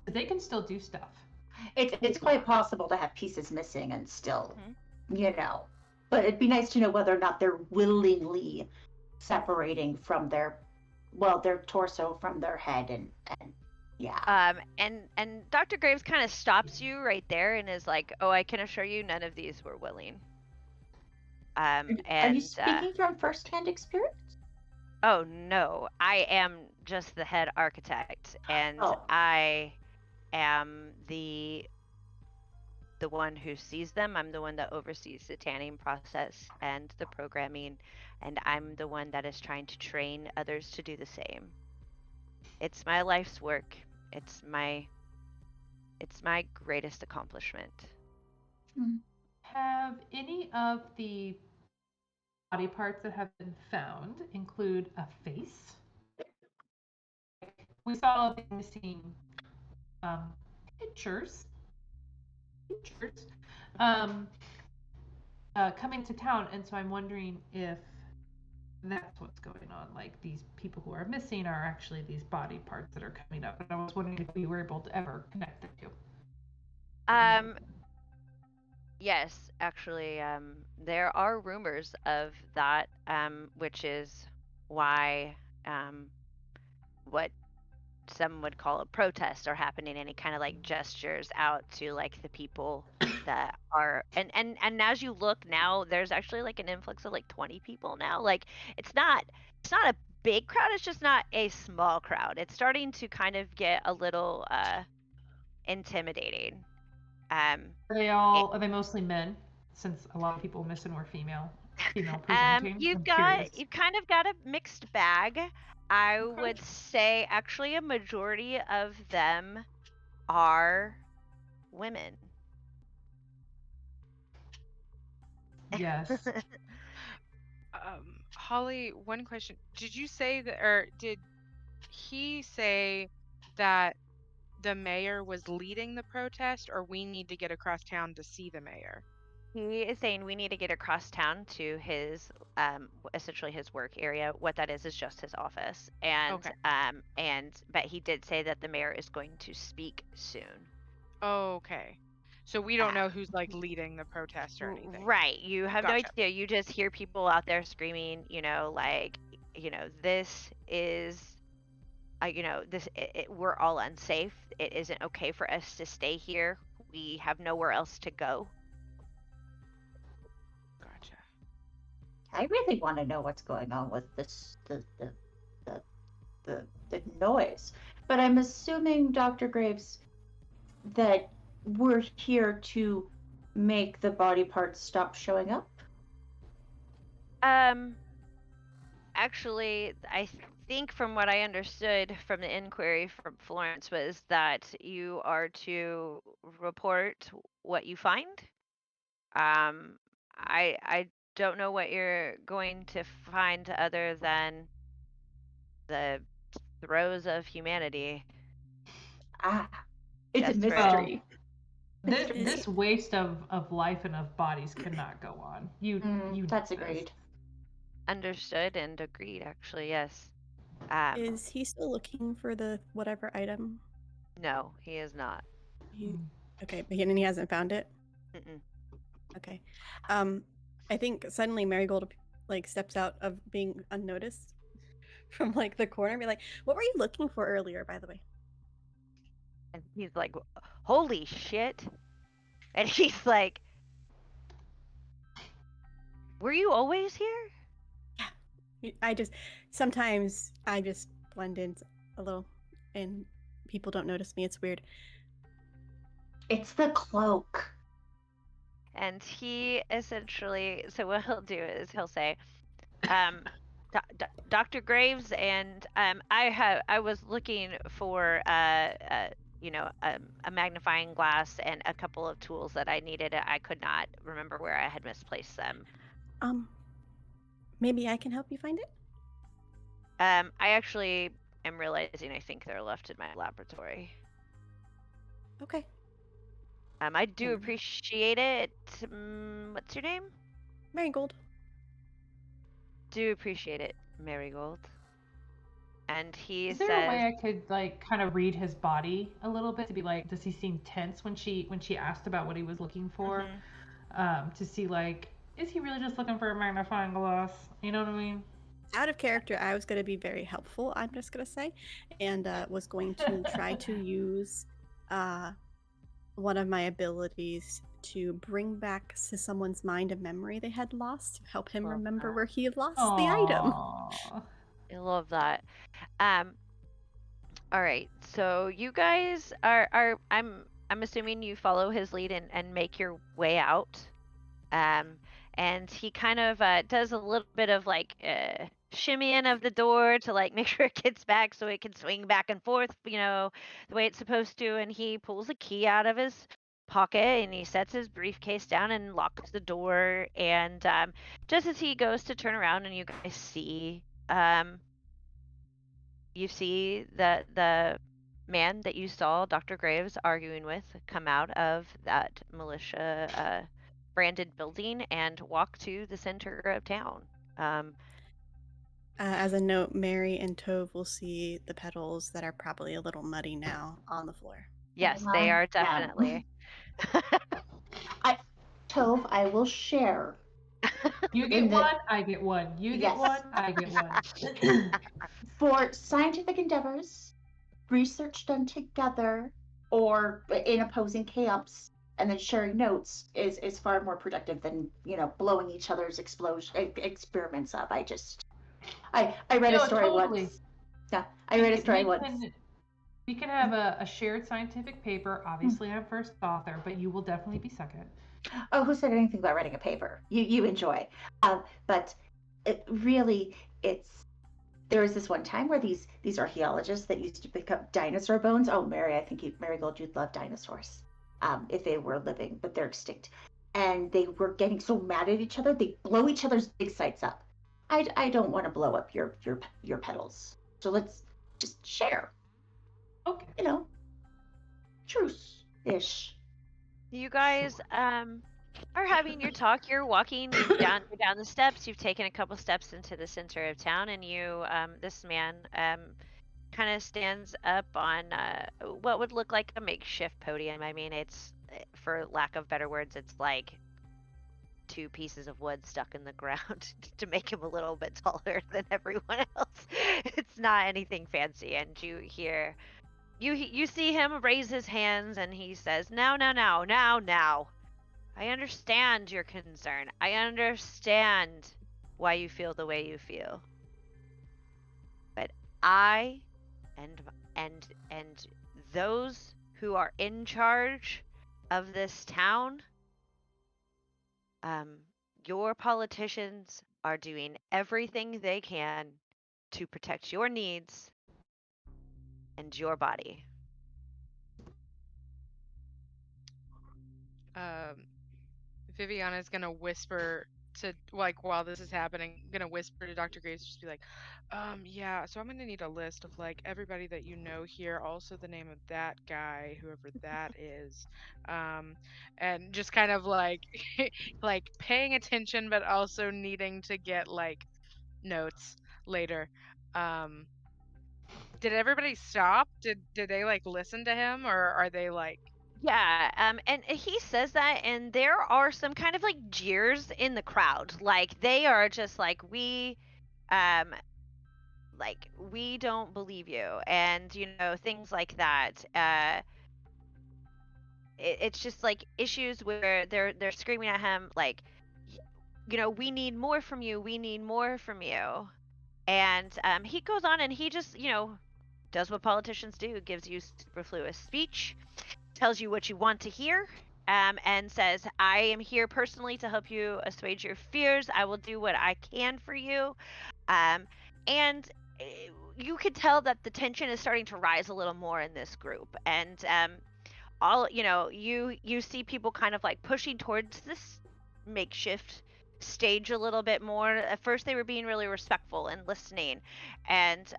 They can still do stuff. it's quite possible to have pieces missing and still, Mhm. But it'd be nice to know whether or not they're willingly separating from their torso from their head, and yeah. And Dr. Graves kind of stops you right there and is like, "Oh, I can assure you none of these were willing." Are you And speaking from firsthand experience? oh no, I am just the head architect, and Oh. I am the one who sees them. I'm the one that oversees the tanning process and the programming, and I'm the one that is trying to train others to do the same. It's my life's work. It's my greatest accomplishment. Have any of the body parts that have been found include a face? We saw the missing um, pictures um, coming to town, and so I'm wondering if that's what's going on. Like, these people who are missing are actually these body parts that are coming up, and I was wondering if we were able to ever connect the two. Yes, actually, there are rumors of that, which is why what some would call a protest are happening. Any kind of like gestures out to like the people that are, and as you look now, there's actually like an influx of like 20 people now. Like it's not a big crowd. It's just not a small crowd. It's starting to kind of get a little intimidating. Are they mostly men? Since a lot of people missing were female. presenting? I'm curious. You've kind of got a mixed bag. I Okay. would say actually a majority of them are women. Yes. Holly, one question. Did you say that, or did he say that the mayor was leading the protest, or we need to get across town to see the mayor? He is saying we need to get across town to his essentially his work area. What that is just his office. Okay. But he did say that the mayor is going to speak soon. Okay. So we don't know who's like leading the protest or anything. Right. You have no Gotcha. idea. You just hear people out there screaming, this is we're all unsafe. It isn't okay for us to stay here. We have nowhere else to go. Gotcha. I really want to know what's going on with this the noise. But I'm assuming, Dr. Graves, that we're here to make the body parts stop showing up. Actually, I think from what I understood from the inquiry from Florence was that you are to report what you find. I don't know what you're going to find other than the throes of humanity. Ah, it's a Just for mystery. This waste of life and of bodies cannot go on. You That's know this. agreed. understood and agreed. Actually, yes. Is he still looking for the whatever item? No, he is not. Okay, but he hasn't found it. Mm-mm. Okay. I think suddenly Marigold like steps out of being unnoticed from like the corner and be like, "What were you looking for earlier, by the way?" And he's like, "Holy shit!" And he's like, "Were you always here?" Sometimes I just blend in a little and people don't notice me. It's weird. It's the cloak. And he essentially, so what he'll do is he'll say, Dr. Graves, and I was looking for a magnifying glass and a couple of tools that I needed. I could not remember where I had misplaced them. Maybe I can help you find it. I actually am realizing I think they're left in my laboratory. Okay. I do appreciate it. What's your name? Marigold. Do appreciate it, Marigold. And he Is there says, a way I could like kind of read his body a little bit to be like, does he seem tense when she asked about what he was looking for? To see like, is he really just looking for a magnifying glass? You know what I mean? Out of character, I was going to be very helpful, I'm just going to say, and was going to try to use one of my abilities to bring back to someone's mind a memory they had lost to help him remember where he had lost the item. I love that. All right. So you guys are I'm assuming you follow his lead and make your way out. And he kind of does a little bit of like shimmying of the door to like make sure it gets back so it can swing back and forth, the way it's supposed to. And he pulls a key out of his pocket and he sets his briefcase down and locks the door. And just as he goes to turn around and you guys see, you see the man that you saw Dr. Graves arguing with come out of that militia branded building and walk to the center of town. As a note, Mary and Tove will see the petals that are probably a little muddy now on the floor. Yes, they are definitely. Tove, I will share. You get one, I get one. You get one, I get one. For scientific endeavors, research done together or in opposing camps, and then sharing notes is far more productive than blowing each other's experiments up. I read a story once. Yeah, I read a story once. We can have a shared scientific paper. Obviously, I'm first author, but you will definitely be second. Oh, who said anything about writing a paper? You enjoy. But it really, it's there was this one time where these archaeologists that used to pick up dinosaur bones. Oh, Mary, I think Marigold, you'd love dinosaurs, if they were living, but they're extinct. And they were getting so mad at each other, they blow each other's dig sites up. I don't want to blow up your petals. So let's just share. Okay. You know, truce ish. You guys are having your talk. You're walking. You're down the steps. You've taken a couple steps into the center of town, and this man kind of stands up on what would look like a makeshift podium. I mean, it's for lack of better words, it's like two pieces of wood stuck in the ground to make him a little bit taller than everyone else. It's not anything fancy, and you see him raise his hands, and he says, "Now, now, now, now, now. I understand your concern. I understand why you feel the way you feel. But I and and those who are in charge of this town, um, your politicians are doing everything they can to protect your needs and your body." Um, Viviana's gonna whisper to like while this is happening, gonna whisper to Dr. Graves, just be like, yeah, so I'm gonna need a list of like everybody that you know here, also the name of that guy, whoever that is, um, and just kind of like like paying attention, but also needing to get like notes later. Um, did everybody stop? Did they like listen to him, or are they like? Yeah, and he says that, and there are some kind of like jeers in the crowd. Like they are just um, we don't believe you, and things like that. It's just like issues where they're screaming at him like, we need more from you. We need more from you. And he goes on, and he just does what politicians do, gives you superfluous speech, tells you what you want to hear, and says, "I am here personally to help you assuage your fears. I will do what I can for you." Um, and you could tell that the tension is starting to rise a little more in this group, and all you see people kind of like pushing towards this makeshift stage a little bit more. At first they were being really respectful and listening, and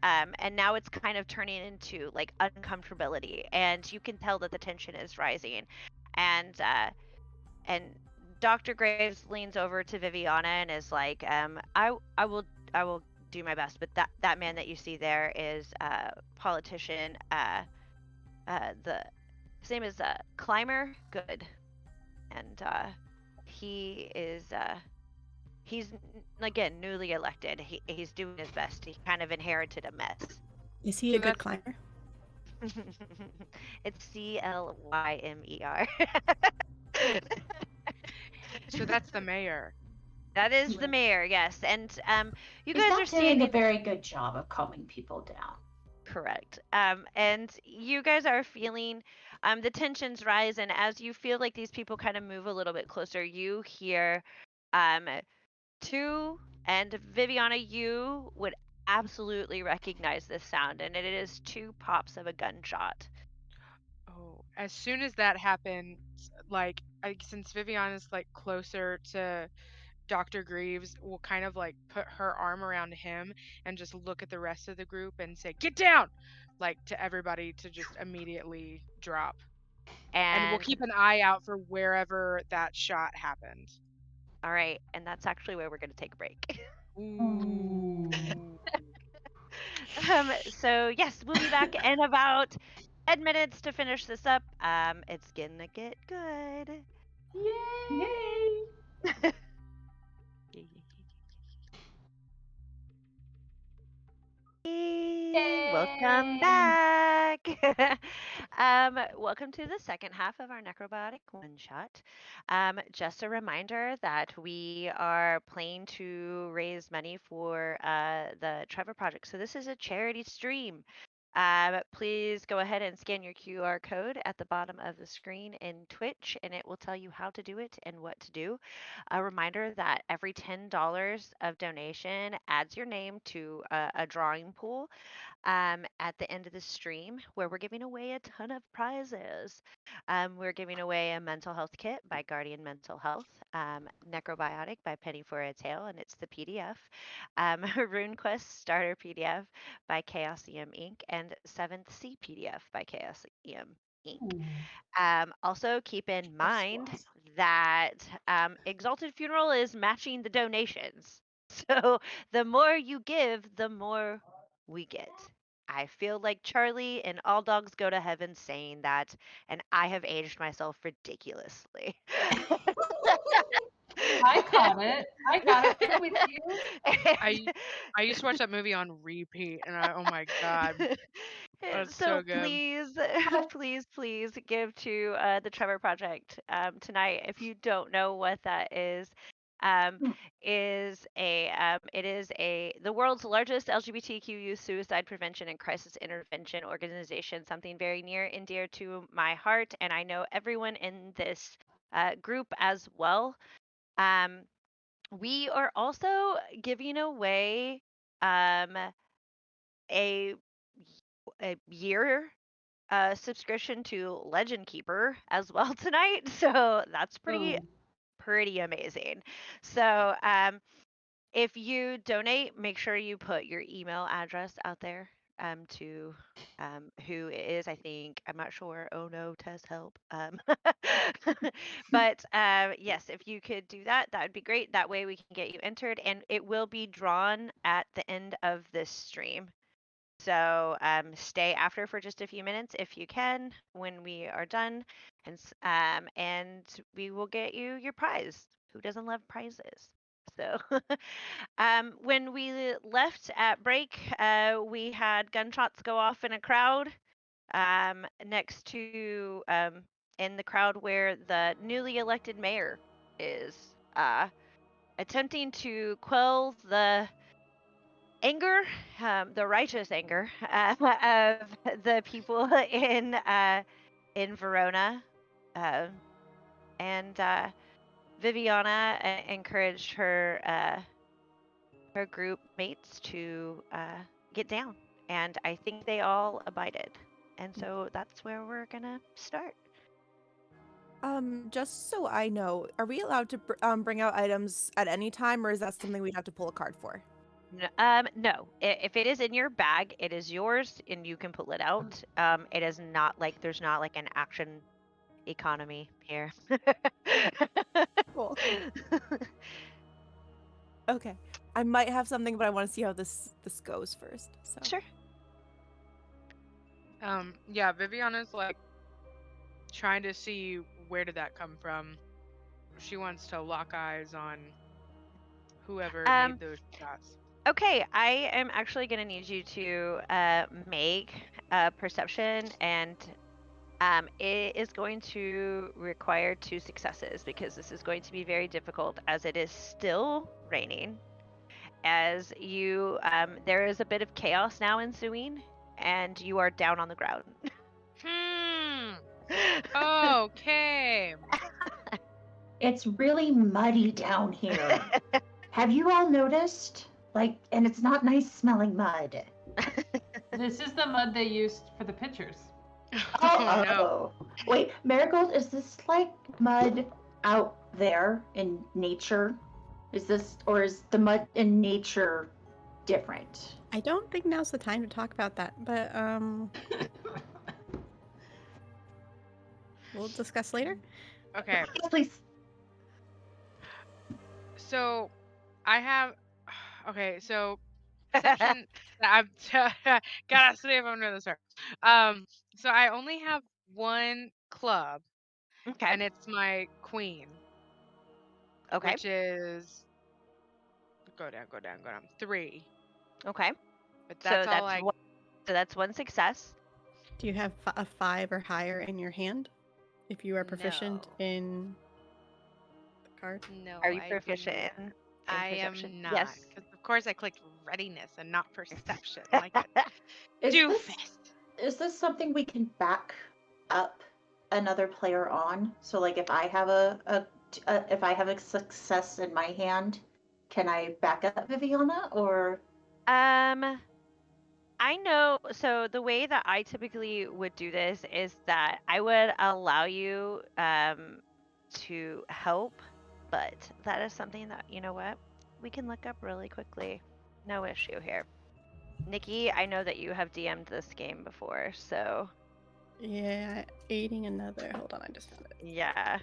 now it's kind of turning into like uncomfortability, and you can tell that the tension is rising. And Dr. Graves leans over to Viviana and is like, I will do my best, but that man that you see there is a politician. The His name is Climber Good, and he's again newly elected. He's doing his best. He kind of inherited a mess. Is he So a good that's climber? It's Clymer. so that's the mayor. That is the mayor, yes. And you He's guys are not doing a standing. very good job of calming people down. Correct. And you guys are feeling the tensions rise, and as you feel like these people kind of move a little bit closer, you hear um two, and Viviana, you would absolutely recognize this sound, and it is two pops of a gunshot. Oh, as soon as that happens, like since Viviana's like closer to Dr. Greaves, will kind of like put her arm around him and just look at the rest of the group and say, "Get down!" Like to everybody to just immediately drop. And we'll And keep an eye out for wherever that shot happened. all right, and that's actually where we're going to take a break. Ooh. So yes, we'll be back in about 10 minutes to finish this up. It's gonna get good. Yay! Yay, welcome Yay! back. Welcome to the second half of our Necrobiotic one shot. Just a reminder that we are playing to raise money for the Trevor project. So this is a charity stream. Please go ahead and scan your QR code at the bottom of the screen in Twitch, and it will tell you how to do it and what to do. A reminder that every $10 of donation adds your name to a drawing pool at the end of the stream where we're giving away a ton of prizes. We're giving away a mental health kit by Guardian Mental Health, Necrobiotic by Penny for a Tale, and it's the PDF, a RuneQuest starter PDF by Chaosium Inc., and 7th Sea PDF by Chaosium Inc. Ooh, Also, keep in That's mind awesome. that Exalted Funeral is matching the donations. So the more you give, the more we get. I feel like Charlie and All Dogs Go to Heaven saying that, and I have aged myself ridiculously. I caught it. I got it. I'm with you. And- I used to watch that movie on repeat, and oh my god, that's so so good. please, please give to the Trevor Project tonight. If you don't know what that um, Hmm. it is a the world's largest LGBTQ youth suicide prevention and crisis intervention organization. Something very near and dear to my heart, and I know everyone in this group as well. Um, we are also giving away um, a a year subscription to Legend Keeper as well tonight. So that's Ooh. pretty amazing. So if you donate, make sure you put your email address out there to who it is. I think I'm not sure. Oh no, Tess, help. But yes, if you could do that, that would be great. That way we can get you entered, and it will be drawn at the end of this stream. So stay after for just a few minutes if you can when we are done, and we will get you your prize. Who doesn't love prizes? So when we left at break, we had gunshots go off in a crowd next to in the crowd where the newly elected mayor is attempting to quell the anger, the righteous anger of the people in Verona, uh, and Viviana encouraged her group mates to get down, and I think they all abided, and so that's where we're gonna start. Just so I know, are we allowed to bring out items at any time, or is that something we'd have to pull a card for? No. If it is in your bag, it is yours, and you can pull it out. It is not like there's not like an action economy here. Cool. Okay. I might have something, but I want to see how this goes first. So. Sure. Yeah, Viviana's like trying to see where did that come from. She wants to lock eyes on whoever Um, made those shots. okay, I am actually going to need you to make a perception, and it is going to require 2 successes because this is going to be very difficult as it is still raining. As you, there is a bit of chaos now ensuing, and you are down on the ground. Okay. It's really muddy down here. Have you all noticed? Like, and it's not nice smelling mud. This is the mud they used for the pictures. Oh no. Oh, wait, Marigold, is this like mud out there in nature? Is this, or is the mud in nature different? I don't think now's the time to talk about that, but we'll discuss later. Okay. Yes, please. So I have okay, so perception I'm gotta see if I'm doing this right. So I only have one club Okay. and it's my queen, Okay. which is go down, go down, go down. 3. Okay. But So that's all I that's one success. Do you have a 5 or higher in your hand? If you are proficient No. in the card? No, Are you I do proficient in I perception? am not. Yes. Because of course I clicked readiness and not perception like a Is this doofus. is this something we can back up another player on? So like if I have if I have a success in my hand, can I back up Viviana or Um, I know. So the way that I typically would do this is that I would allow you to help, but that is something that, you know what, we can look up really quickly. No issue here. Nikki, I know that you have DM'd this game before, so Yeah, aiding another. Hold on, I just found it. yeah,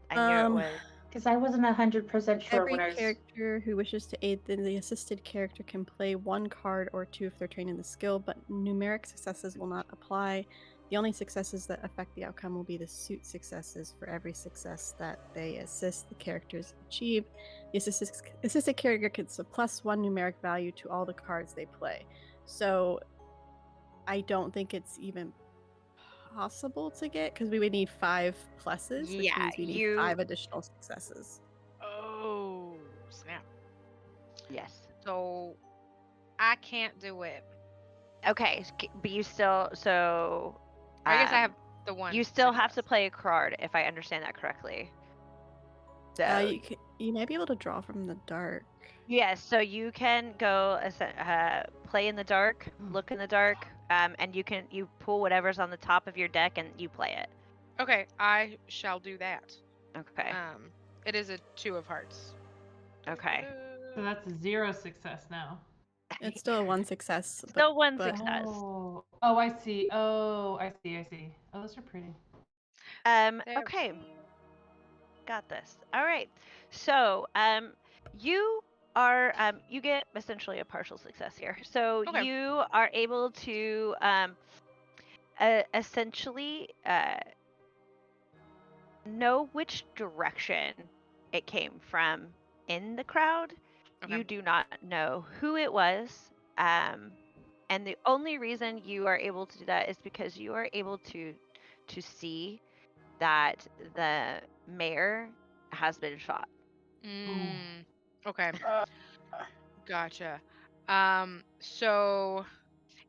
I knew it Um, was. because I wasn't 100% sure every when I was character who wishes to aid the assisted character can play one card or two if they're trained in the skill, but numeric successes will not apply. The only successes that affect the outcome will be the suit successes. For every success that they assist the characters achieve, the assisted character gets a +1 numeric value to all the cards they play. So I don't think it's even possible to get because we would need 5 pluses, which Yeah, means we need you 5 additional successes. Oh, snap. yes. So I can't do it. Okay, but you still so I guess I um have the one you still have to success. play a card if I understand that correctly. So You might be able to draw from the dark. yes, so you can go play in the dark, look in the dark, and you pull whatever's on the top of your deck and you play it. Okay, I shall do that. Okay. It is a 2 of hearts. Okay. So that's 0 success now. It's still a 1 success. Still one but success. Oh, I see. Oh, I see. Oh, those are pretty. They're Okay. pretty. Got this. All right. So, you are you get essentially a partial success here. So Okay. you are able to essentially know which direction it came from in the crowd. Okay. You do not know who it was. And the only reason you are able to do that is because you are able to see that the mayor has been shot. Mm, okay. Gotcha. So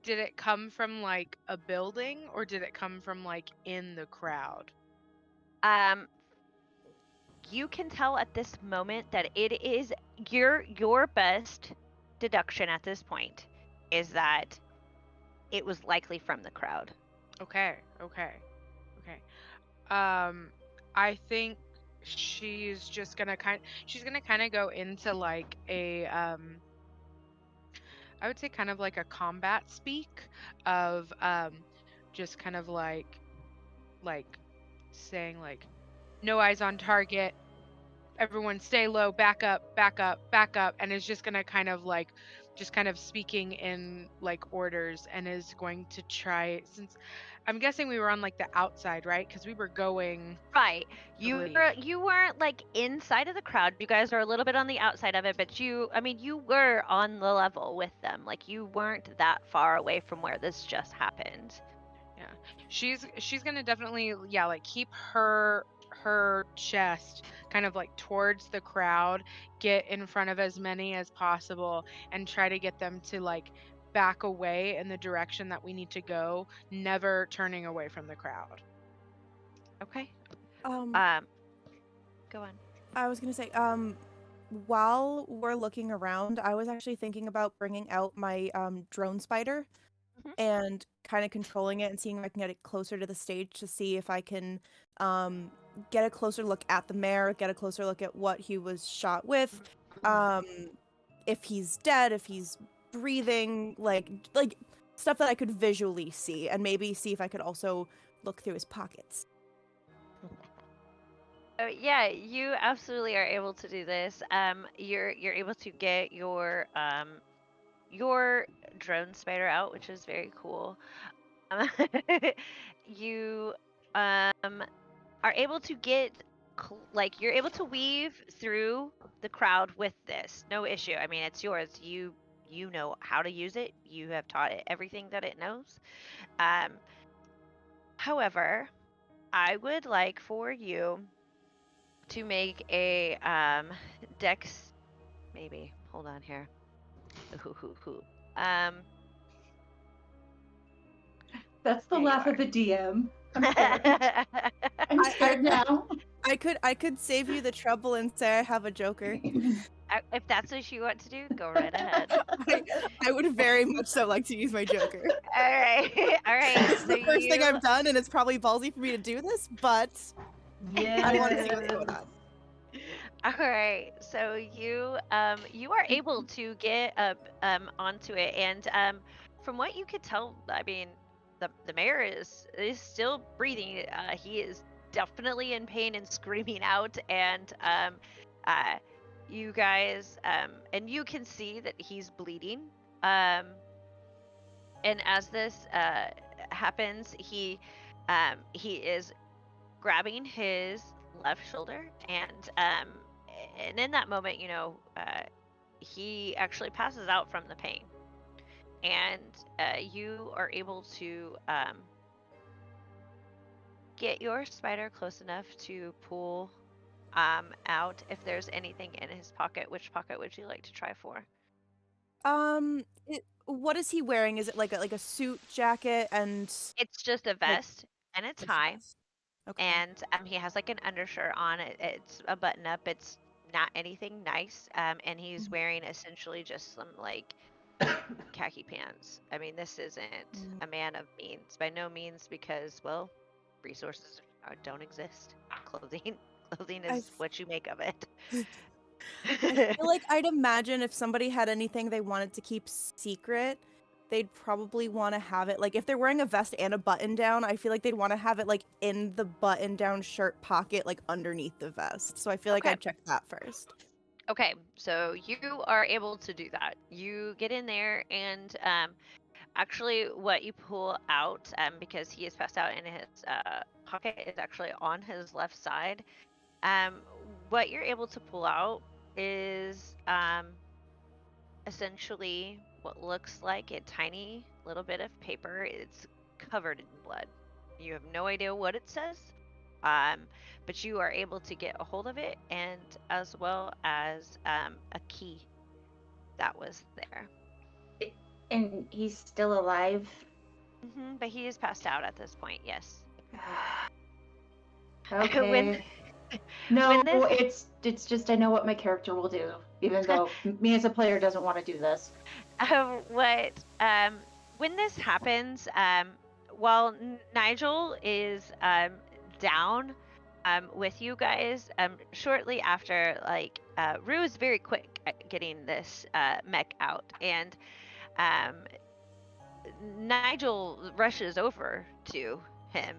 did it come from like a building or did it come from like in the crowd? Um, you can tell at this moment that it is your best deduction at this point is that it was likely from the crowd. Okay. I think she's gonna kind of go into like a I would say kind of like a combat speak of just kind of like saying like no eyes on target, everyone stay low, back up, back up, back up, and is just gonna kind of like just kind of speaking in like orders and is going to try since I'm guessing we were on like the outside, right? Because we were going Right. I believe. You weren't like inside of the crowd. You guys are a little bit on the outside of it, but I mean, you were on the level with them. Like you weren't that far away from where this just happened. Yeah. She's gonna definitely like keep her chest kind of like towards the crowd, get in front of as many as possible and try to get them to like back away in the direction that we need to go, never turning away from the crowd. Okay. Um, Go on. I was gonna say, while we're looking around, I was actually thinking about bringing out my drone spider Mhm. and kind of controlling it and seeing if I can get it closer to the stage to see if I can get a closer look at the mayor, get a closer look at what he was shot with, um, if he's dead, if he's breathing, like stuff that I could visually see, and maybe see if I could also look through his pockets. Yeah, you absolutely are able to do this. You're able to get your drone spider out, which is very cool. Um, you are able to get like you're able to weave through the crowd with this, no issue. I mean, it's yours. You know how to use it. You have taught it everything that it knows. Um, however, I would like for you to make a dex maybe. Hold on here. Ooh, hoo, hoo, hoo. Um That's the There you laugh are. of a DM. I'm scared. I'm I- scared now. I could save you the trouble and say I have a Joker. If that's what you want to do, go right ahead. I, I would very much so like to use my Joker. All right, all right. This is So the first thing you, I've done, and it's probably ballsy for me to do this, but I want to see what's Yes. going on. all right. So you are able to get up onto it, and from what you could tell, I mean, the mayor is still breathing. He is definitely in pain and screaming out, and uh, you guys and you can see that he's bleeding. Um, and as this happens, he is grabbing his left shoulder, and in that moment, he actually passes out from the pain, and you are able to get your spider close enough to pull out if there's anything in his pocket. Which pocket would you like to try for? What is he wearing? Is it like a suit jacket and It's just a like vest and a just a tie, vest? Okay. and he has like an undershirt on. It's a button up. It's not anything nice, and he's Mhm. wearing essentially just some like khaki pants. I mean, this isn't Mm. a man of means by no means, because well, resources don't exist. Clothing, clothing I is what you make of it. I feel like I'd imagine if somebody had anything they wanted to keep secret, they'd probably want to have it like if they're wearing a vest and a button down, I feel like they'd want to have it like in the button down shirt pocket, like underneath the vest. So I feel like Okay. I'd check that first. Okay, so you are able to do that. You get in there, and actually, what you pull out, because he is passed out in his pocket, is actually on his left side. Um, what you're able to pull out is essentially what looks like a tiny little bit of paper. It's covered in blood. You have no idea what it says, um, but you are able to get a hold of it, and as well as a key that was there. And he's still alive. But he is passed out at this point. Yes. when Okay. No, when this it's just I know what my character will do, even though me as a player doesn't want to do this. what when this happens, while Nigel is down with you guys, shortly after, like Rue is very quick at getting this mech out, and um, Nigel rushes over to him.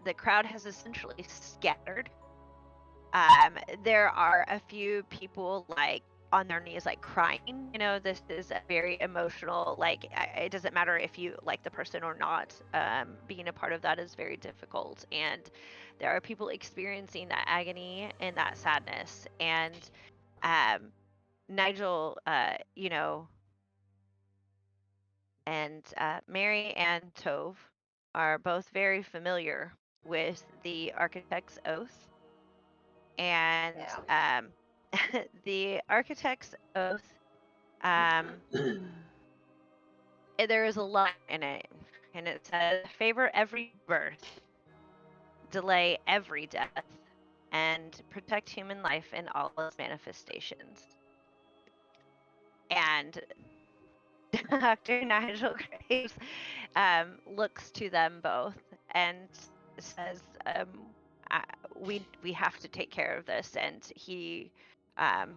The crowd has essentially scattered. There are a few people like on their knees, like crying. This is a very emotional. Like it doesn't matter if you like the person or not. Being a part of that is very difficult, and there are people experiencing that agony and that sadness. And um, Nigel, and Mary and Tove are both very familiar with the Architect's Oath. And Yeah. the Architect's Oath, um, there is a line in it, and it says, favor every birth, delay every death, and protect human life in all its manifestations. And Dr. Nigel Graves looks to them both and says, "We have to take care of this." And he um,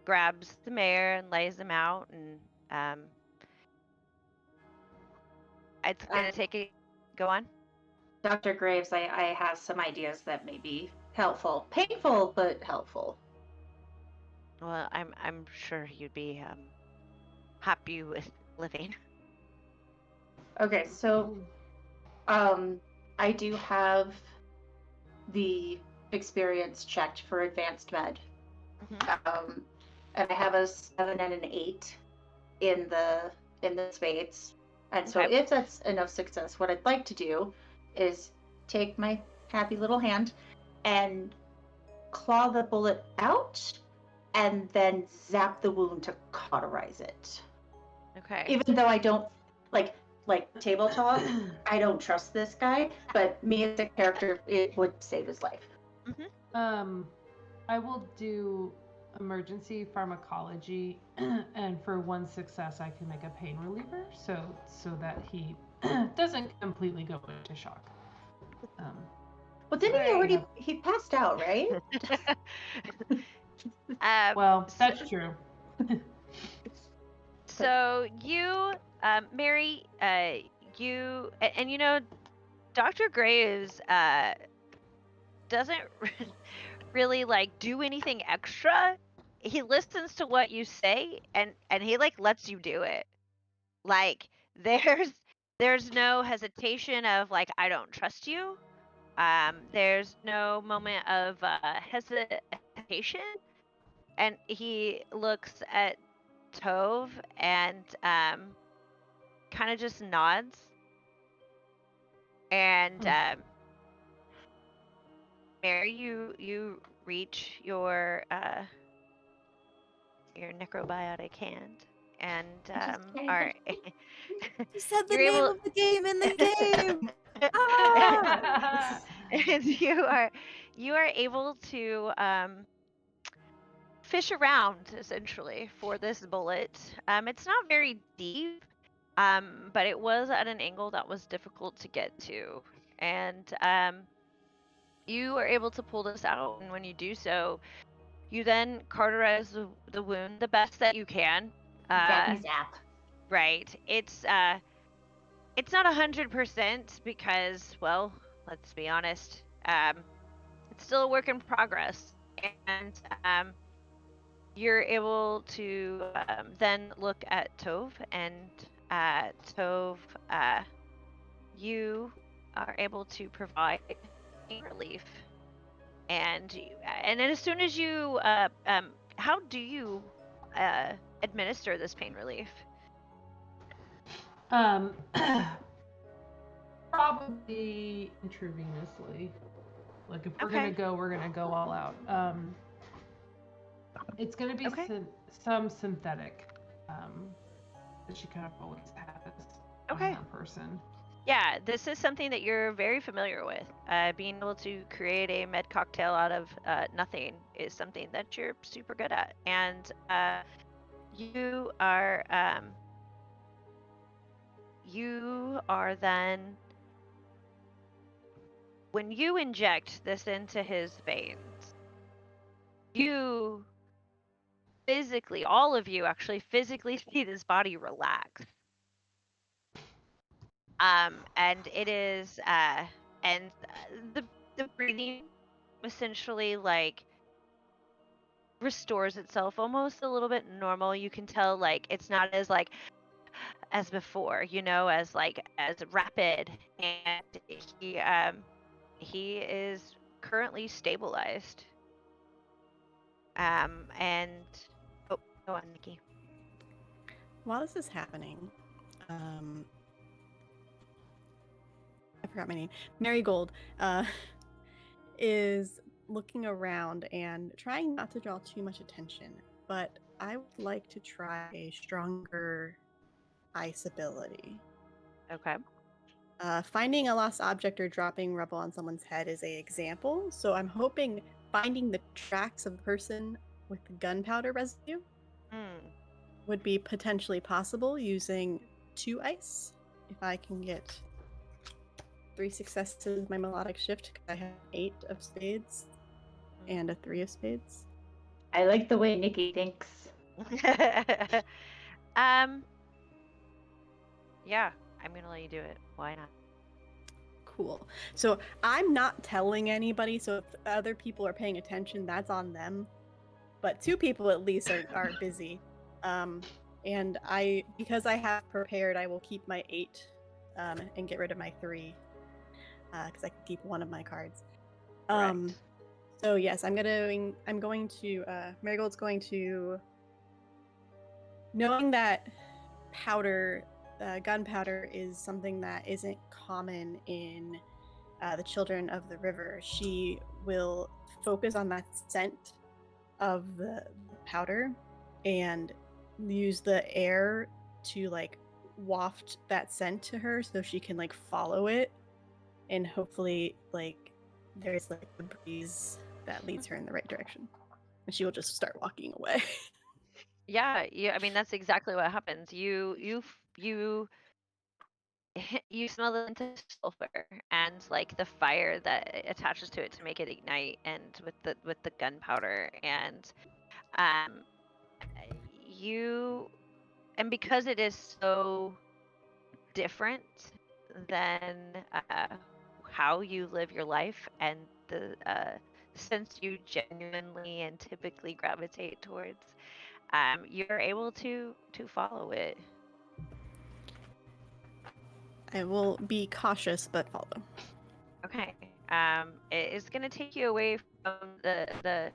grabs the mayor and lays him out, and it's gonna take a go on. Dr. Graves, I have some ideas that may be helpful. Painful, but helpful. Well, I'm sure you'd be happy with living. Okay, so I do have the experience checked for advanced med. Mhm. And I have a 7 and an 8 in the spades. And so Okay. if that's enough success, what I'd like to do is take my happy little hand and claw the bullet out and then zap the wound to cauterize it. Okay. Even though I don't like like table talk, I don't trust this guy, but me as a character, it would save his life. I will do emergency pharmacology, and for one success, I can make a pain reliever, so that he doesn't completely go into shock. Well, didn't he Right. already? He passed out, right? Well, that's true. So you, Mary, you, and you know, Dr. Graves doesn't really like do anything extra. He listens to what you say, and he like lets you do it. Like there's no hesitation of like I don't trust you. There's no moment of hesitation, and he looks at Tove and kind of just nods, and Mary, you reach your necrobiotic hand, and are You said the you're name able of the game in the game. Ah! and you are able to fish around essentially for this bullet. It's not very deep, but it was at an angle that was difficult to get to, and you are able to pull this out. And when you do so, you then cauterize the wound the best that you can. Zappy zap. Right. It's not 100% because, well, let's be honest. It's still a work in progress, and you're able to then look at Tove, and Tove, you are able to provide pain relief, and and then as soon as you, how do you administer this pain relief? Probably intravenously. Like if we're Okay. gonna go, we're gonna go all out. It's gonna be Okay. some synthetic that she kind of always has on Okay. her person. Yeah, this is something that you're very familiar with. Being able to create a med cocktail out of nothing is something that you're super good at, and you are then, when you inject this into his veins, you physically, all of you actually physically see this body relax. And it is and the breathing essentially like restores itself almost a little bit normal. You can tell like it's not as like as before, you know, as like as rapid, and he is currently stabilized. And oh, go on, Nikki. While this is happening, I forgot my name. Marigold is looking around and trying not to draw too much attention, but I would like to try a stronger ice ability. Okay. Finding a lost object or dropping rubble on someone's head is a example, so I'm hoping finding the tracks of the person with the gunpowder residue would be potentially possible using 2 ice. If I can get 3 successes with my melodic shift, because I have 8 of spades and a 3 of spades. I like the way Nikki thinks. Yeah, I'm gonna let you do it. Why not? Cool. So I'm not telling anybody, so if other people are paying attention, that's on them. But 2 people at least are busy. And because I have prepared, I will keep my 8 and get rid of my 3. Because I can keep one of my cards. Right. So yes, I'm going to Marigold's going to, knowing that gunpowder is something that isn't common in the Children of the River. She will focus on that scent of the powder and use the air to like waft that scent to her so she can like follow it, and hopefully like there's like a breeze that leads her in the right direction, and she will just start walking away. Yeah, I mean that's exactly what happens. You you smell the scent of sulfur and like the fire that attaches to it to make it ignite, and with the gunpowder, and um you and because it is so different than how you live your life and the sense you genuinely and typically gravitate towards, you're able to follow it. I will be cautious but follow. Okay. It is going to take you away from the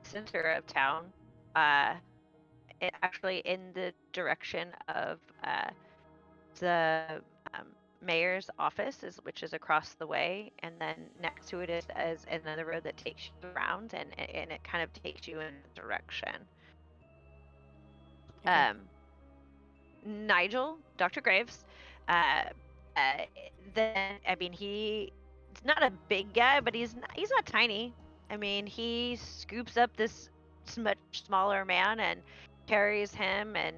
center of town. Actually in the direction of the um, mayor's office, which is across the way, and then next to it is another road that takes you around, and it kind of takes you in a direction. Okay. Nigel, Dr. Graves, uh, uh, then I mean he's not a big guy, but he's not tiny. I mean he scoops up this much smaller man and carries him, and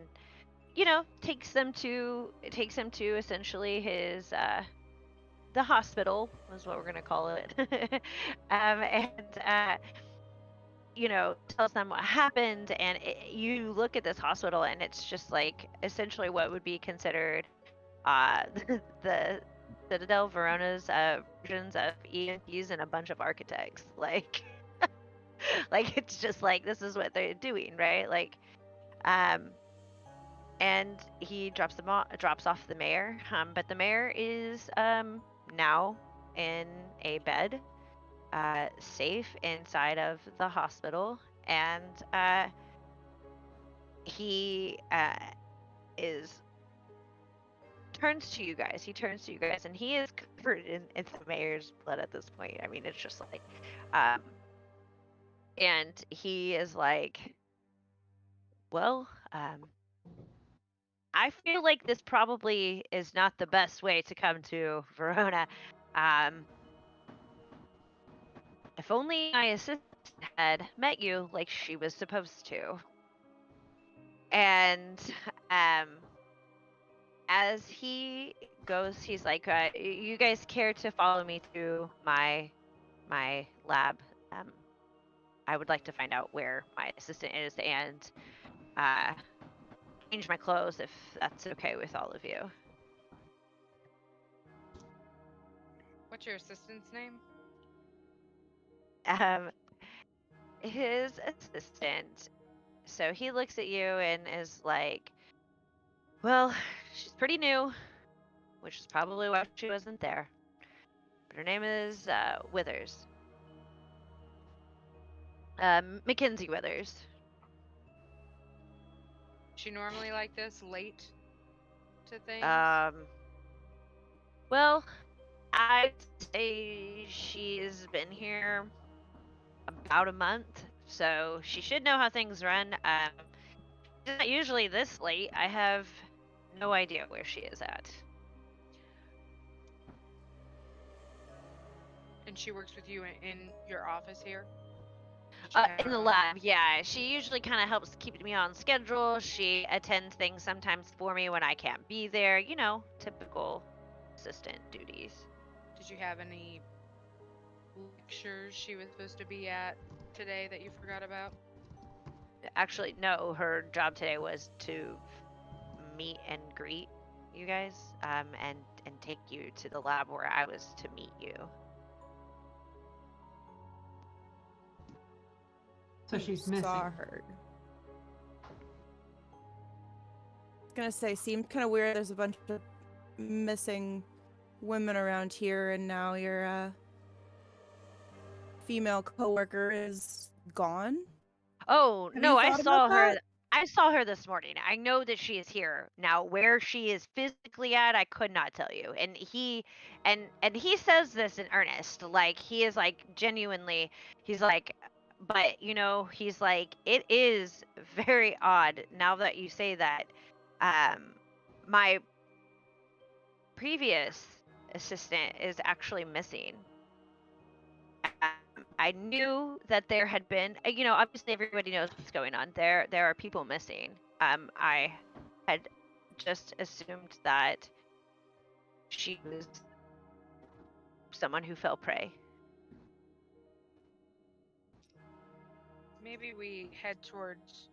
takes him to essentially his the hospital is what we're gonna call it. And tells them what happened, and you look at this hospital, and it's just like essentially what would be considered the Citadel Verona's versions of EMPs and a bunch of architects. Like, like it's just like this is what they're doing, right? Like, um, and he drops off the mayor. But the mayor is now in a bed, safe inside of the hospital, and he is turns to you guys. He turns to you guys, and he is covered in the mayor's blood at this point. I mean, it's just like, and he is like, well, I feel like this probably is not the best way to come to Verona. Um, if only my assistant had met you like she was supposed to. And um, as he goes, he's like, "You guys care to follow me to my lab? Um, I would like to find out where my assistant is and uh, change my clothes if that's okay with all of you." What's your assistant's name? Um, his assistant. So he looks at you and is like, "Well, she's pretty new, which is probably why she wasn't there. But her name is Withers. Mackenzie Withers." She normally like this late to things? Well, I'd say she's been here about a month, so she should know how things run. She's not usually this late. I have no idea where she is at. And she works with you in your office here? Did she have In the her own- lab, yeah. She usually kind of helps keep me on schedule. She attends things sometimes for me when I can't be there. Typical assistant duties. Did you have any lectures she was supposed to be at today that you forgot about? Actually, no. Her job today was to meet and greet you guys, and take you to the lab where I was to meet you. So she's missing. Saw her. I was gonna say, seemed kind of weird. There's a bunch of missing women around here, and now your female coworker is gone. Oh, Have no, you I thought saw about her. that? I saw her this morning. I know that she is here. Now, where she is physically at, I could not tell you. And he says this in earnest. Like he is like genuinely, he's like, but he's like, it is very odd now that you say that. Um my previous assistant is actually missing. I knew that there had been, obviously everybody knows what's going on. There are people missing. I had just assumed that she was someone who fell prey. Maybe we head towards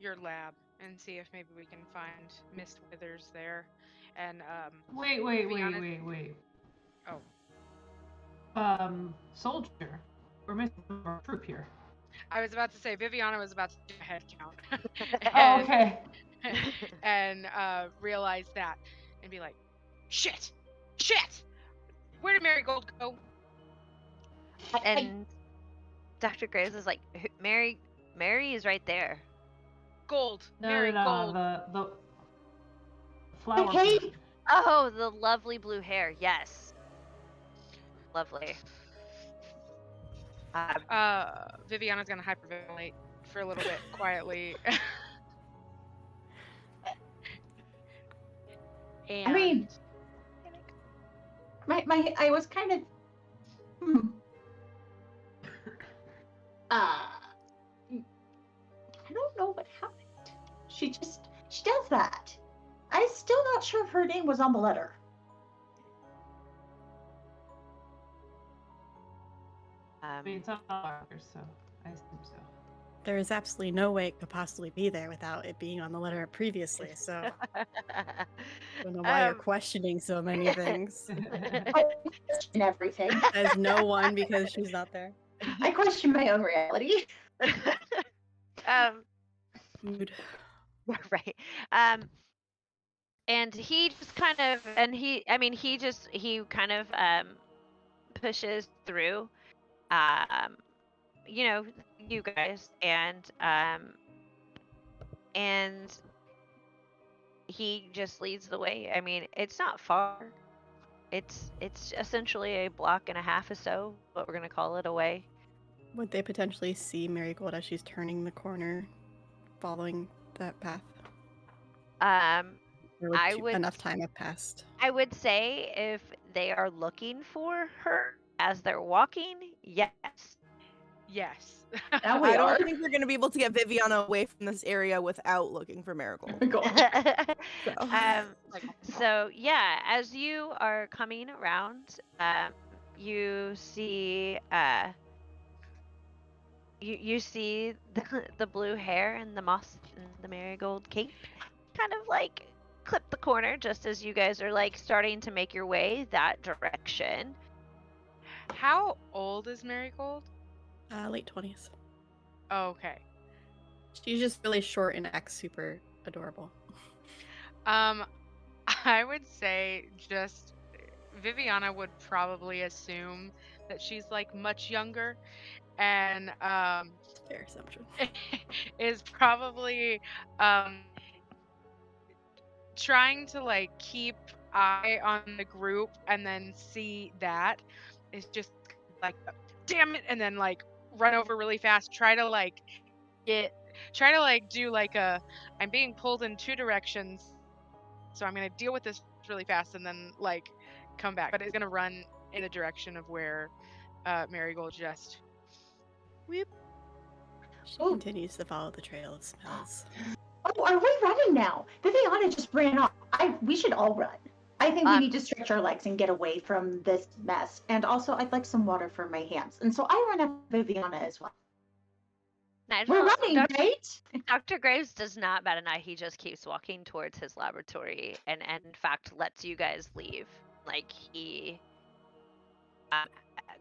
your lab and see if maybe we can find Miss Withers there. And Wait. Oh, Soldier, we're missing our troop here. I was about to say Viviana was about to do a head count. Oh, and, okay. and realize that and be like, shit! Where did Marigold go? And Dr. Graves is like, Mary is right there. Gold. No, Marigold. the flower. Hey, person. Oh, the lovely blue hair. Yes. Lovely. Viviana's gonna hyperventilate for a little bit quietly. And I mean, I was kind of, I don't know what happened. She does that. I'm still not sure if her name was on the letter. I mean, it's on ours, so I assume so. There is absolutely no way it could possibly be there without it being on the letter previously. So I don't know why you're questioning so many things. I question everything. As no one because she's not there. I question my own reality. Mood. Right. And he just kind of, he kind of pushes through, you guys, and he just leads the way. I mean, it's not far. It's essentially a block and a half or so, but we're gonna call it away. Would they potentially see Marigold as she's turning the corner, following that path? Or would enough time have passed? I would say if they are looking for her as they're walking, yes. yes. Now we I are. don't think we're going to be able to get Viviana away from this area without looking for Marigold. So. So yeah, as you are coming around, you see you see the blue hair and the moss and the marigold cape kind of like clip the corner just as you guys are like starting to make your way that direction. How old is Marigold? Late 20s. Oh, okay. She's just really short and acts super adorable. I would say just Viviana would probably assume that she's like much younger and Fair assumption. is probably trying to like keep eye on the group and then see that is just like damn it and then like run over really fast, try to do like a I'm being pulled in two directions, so I'm gonna deal with this really fast and then like come back, but it's gonna run in the direction of where Marigold just weep. She continues to follow the trail of smells. Oh, are we running now? Viviana just ran off. We should all run. I think we need to stretch our legs and get away from this mess. And also, I'd like some water for my hands. And so I run after Viviana as well. Nigel, We're running, right? Dr. Graves does not bat an eye. He just keeps walking towards his laboratory and in fact lets you guys leave. Like he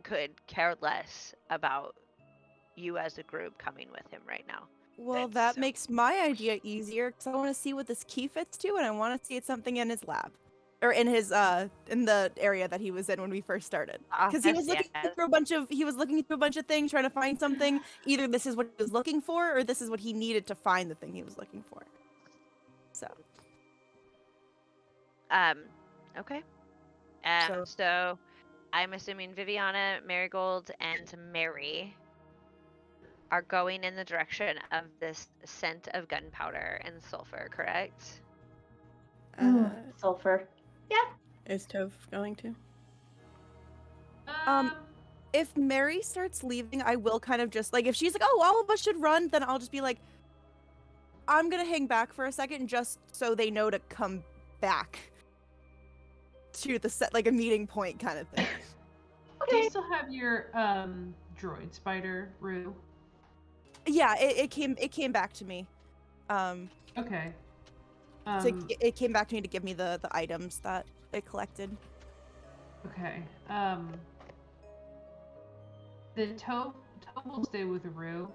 could care less about you as a group coming with him right now. Well, that makes my idea easier because I want to see what this key fits to, and I want to see it's something in his lab, or in his in the area that he was in when we first started. Because he was looking through a bunch of things, trying to find something. Either this is what he was looking for, or this is what he needed to find the thing he was looking for. So. Okay. So I'm assuming Viviana, Marigold, and Mary are going in the direction of this scent of gunpowder and sulfur, correct? Sulfur. Yeah. Is Tove going to? If Mary starts leaving, I will kind of just like if she's like, "Oh, all of us should run," then I'll just be like, "I'm gonna hang back for a second, just so they know to come back to the set, like a meeting point kind of thing." Do you Okay. still have your droid spider, Rue? Yeah, it came back to me. Okay. It came back to me to give me the items that it collected. Okay. Then Tove will stay with Rue.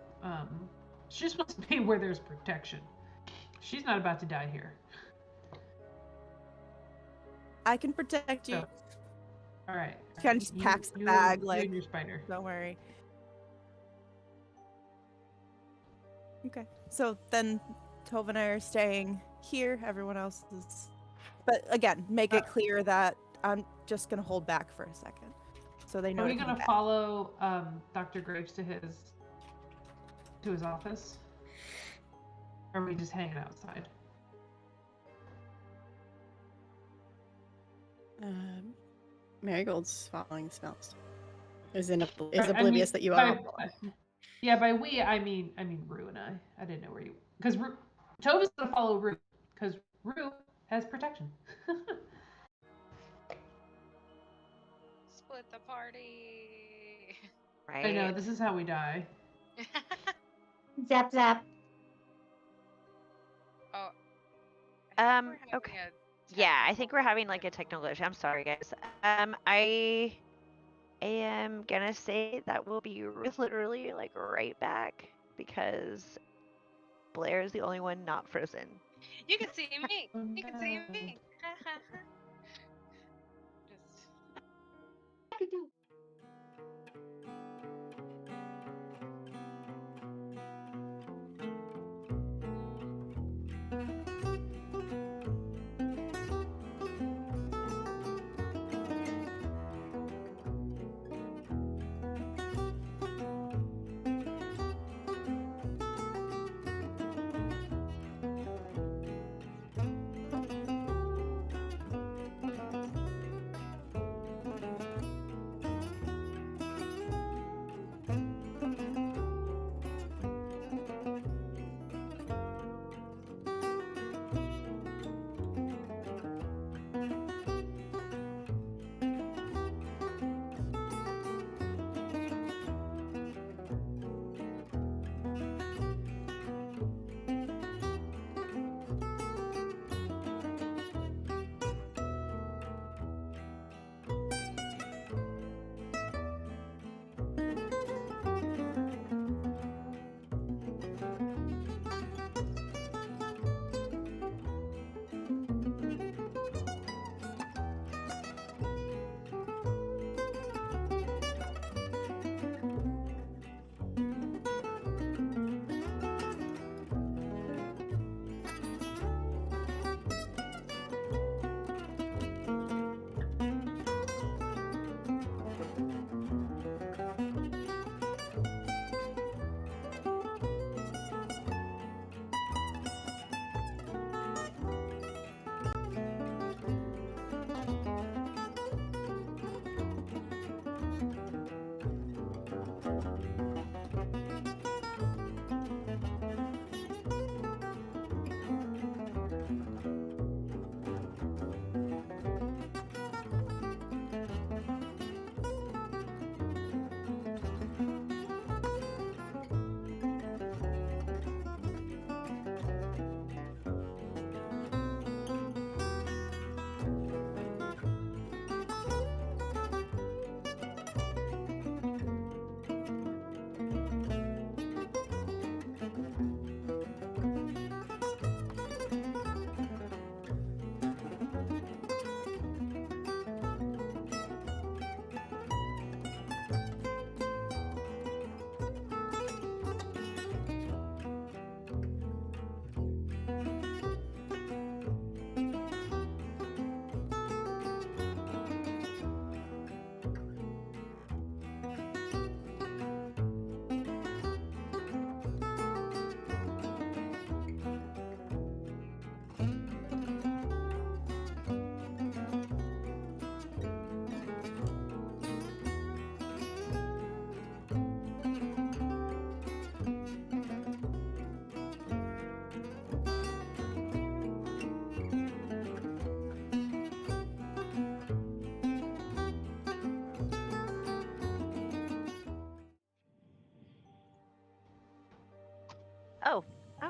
She just wants to be where there's protection. She's not about to die here. I can protect you. So, all right. Kind of just packs the bag, you like, and your spider. don't worry. Okay, so then Tove and I are staying here. Everyone else is, but again, make it clear that I'm just gonna hold back for a second, so they know. Are we to come gonna back. follow Dr. Graves to his office? Or are we just hanging outside? Marigold's following smells. Is oblivious I mean, that you are. Yeah, by we I mean Rue and I. I didn't know where you because Tove is gonna follow Rue because Rue has protection. Split the party. Right. I know this is how we die. Zap zap. Oh. I think we're having Okay. a Yeah, I think we're technical having like a technical glitch. I'm sorry, guys. I am gonna say that we'll be literally like right back because Blair is the only one not frozen. You can see me. Oh, You can see no. me. Just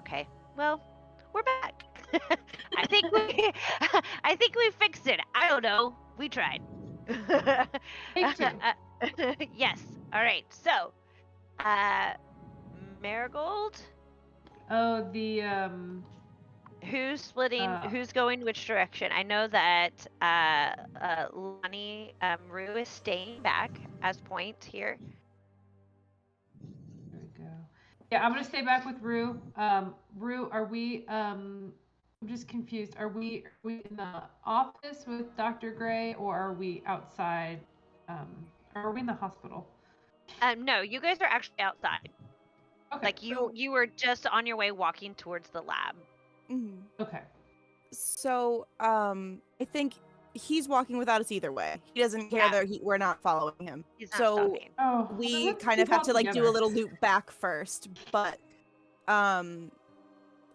Okay. Well, we're back. I think we I think we fixed it. I don't know. We tried. Take two. Yes. All right. So, uh Marigold, Oh, the who's splitting, who's going which direction? I know that Lonnie Rue is staying back as point here. There we go. Yeah, I'm gonna stay back with Rue. Rue, are we? I'm just confused. Are we in the office with Dr. Gray, or are we outside? Or are we in the hospital? No, you guys are actually outside. Okay. Like you were just on your way walking towards the lab. Mhm. Okay. So, I think he's walking without us either way. He doesn't care Yeah. that we're not following him. He's not So stopping. Oh, well, then we let's kind of keep have all to like do a together. little loop back first. But, I'm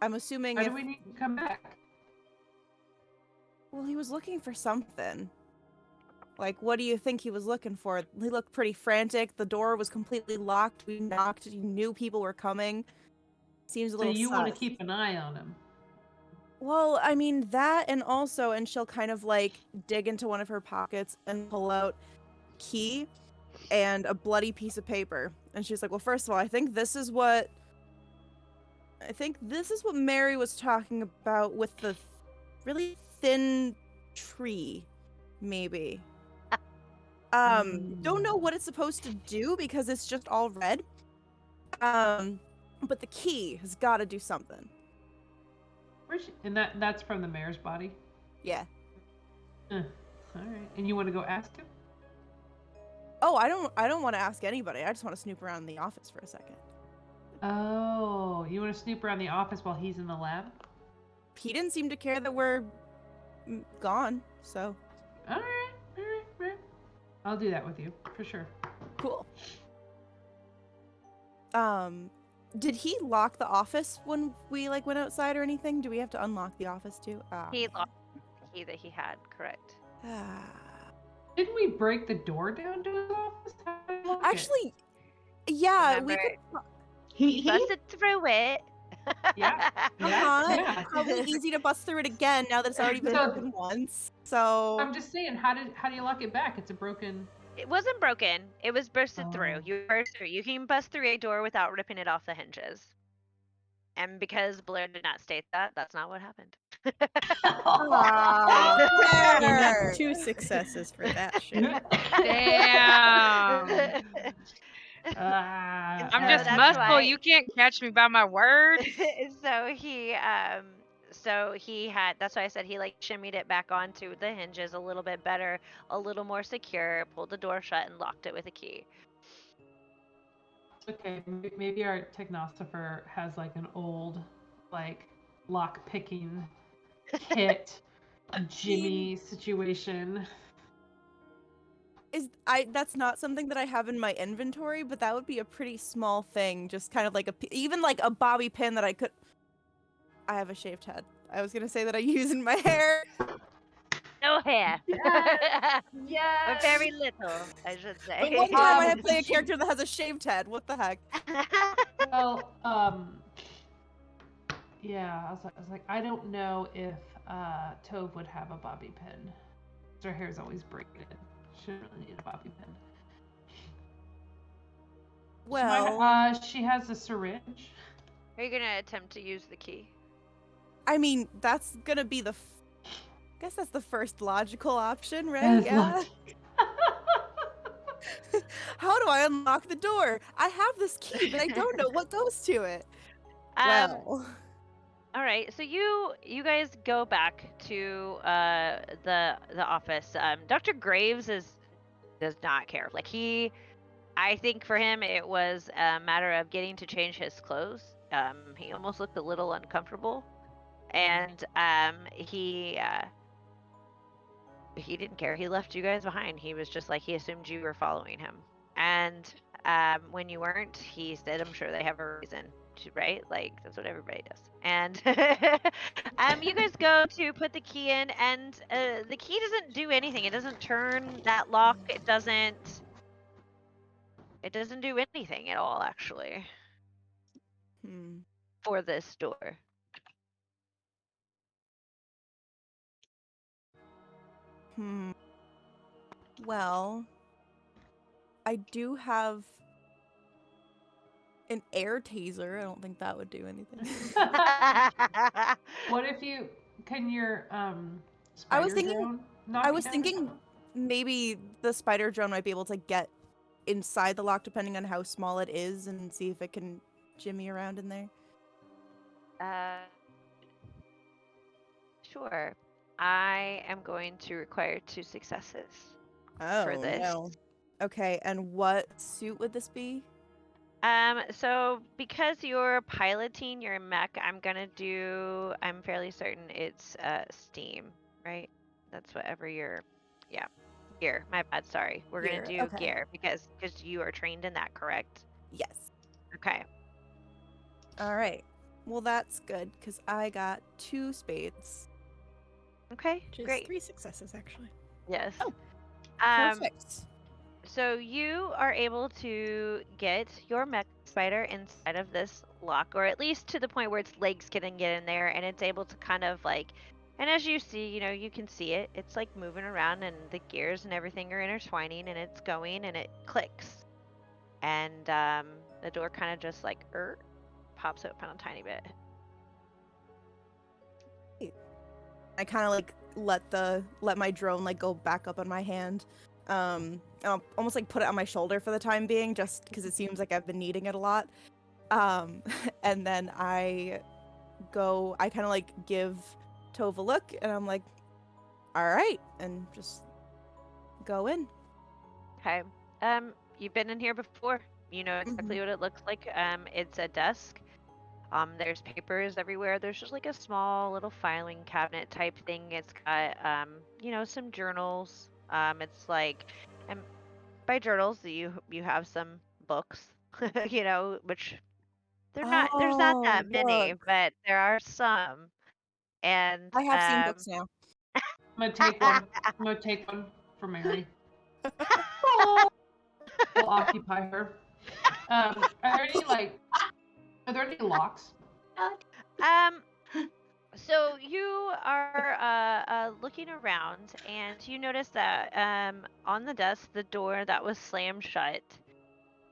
assuming Why if do we need to come back? well, he was looking for something. Like, what do you think he was looking for? He looked pretty frantic. The door was completely locked. We knocked. He knew people were coming. Seems a So little you want to sus. keep an eye on him? Well, I mean, that and also, and she'll kind of like dig into one of her pockets and pull out key and a bloody piece of paper. And she's like, well, first of all, I think this is what Mary was talking about with the really thin tree, maybe. Don't know what it's supposed to do because it's just all red. But the key has got to do something. Where's she? And that's from the mayor's body. Yeah. All right. And you want to go ask him? Oh, I don't want to ask anybody. I just want to snoop around in the office for a second. Oh, you want to snoop around the office while he's in the lab? He didn't seem to care that we're gone, so All right. I'll do that with you for sure. cool. Did he lock the office when we like went outside or anything? Do we have to unlock the office too? He lost the key that he had, correct. Didn't we break the door down to his office? How did we lock it? Actually, yeah, we Remember, could. he busted through it. Yeah. Yeah. Probably easy to bust through it again now that it's already been So- broken once. So I'm just saying, how do you lock it back? It's a broken. It wasn't broken. It was bursted through. Oh. You burst through. You can bust through a door without ripping it off the hinges. And because Blair did not state that, that's not what happened. You got Blair! 2 successes for that shit. Damn. I'm just that's muscle. why- You can't catch me by my words. so he had, that's why I said he like shimmied it back onto the hinges a little bit better, a little more secure, pulled the door shut and locked it with a key. Okay, maybe our technosopher has like an old, like lock picking kit, Jimmy situation. That's not something that I have in my inventory, but that would be a pretty small thing. Just kind of like even like a bobby pin that I could. I have a shaved head. I was gonna say that I use in my hair. No hair. Yeah. Or very little, I should But say. one time I had to play a character that has a shaved head. What the heck? Well, yeah, I was like, I don't know if Tove would have a bobby pin. Her hair's always braided. She doesn't really need a bobby pin. Well, She has a syringe. Are you gonna attempt to use the key? I mean, that's gonna be I guess that's the first logical option, right? Yeah. How do I unlock the door? I have this key, but I don't know what goes to it. Well, All right, so you guys go back to the office. Dr. Graves does not care. Like I think for him it was a matter of getting to change his clothes. He almost looked a little uncomfortable, and he didn't care. He left you guys behind. He was just like, he assumed you were following him, and when you weren't, he said, "I'm sure they have a reason." Right? Like that's what everybody does. And you guys go to put the key in, and the key doesn't do anything. It doesn't turn that lock. It doesn't do anything at all, actually. for this door? Well, I do have an air taser. I don't think that would do anything. What if can your I was spider thinking drone knock I it was down or thinking something? maybe the spider drone might be able to get inside the lock depending on how small it is and see if it can jimmy around in there. uh, sure. I am going to require 2 successes for Oh this. no. Okay, and what suit would this be? So because you're piloting your mech, I'm fairly certain it's steam, right? That's whatever yeah, gear. My bad, sorry. We're gonna Gear. do Okay. gear because you are trained in that, correct? Yes. Okay. All right. Well, that's good because I got 2 spades. Okay, Which is great. 3 successes, actually. Yes. Oh, Um, perfect. so you are able to get your mech spider inside of this lock, or at least to the point where its legs can get in there, and it's able to kind of like, and as you see, you can see it. It's like moving around, and the gears and everything are intertwining, and it's going, and it clicks, and the door kind of just like pops open a tiny bit. I kind of like let my drone like go back up on my hand. And I'll almost like put it on my shoulder for the time being, just because it seems like I've been needing it a lot. And then I kind of like give Tove a look, and I'm like, all right, and just go in. Okay. You've been in here before. You know exactly what it looks like. It's a desk. There's papers everywhere. There's just like a small little filing cabinet type thing. It's got some journals. It's like, and by journals you have some books, which there's not Oh, that many, look. but there are some. And I have seen books now. I'm gonna take one. I'm gonna take one for Mary. Oh, we'll occupy her. Are there any locks? um So you are looking around, and you notice that on the desk, the door that was slammed shut,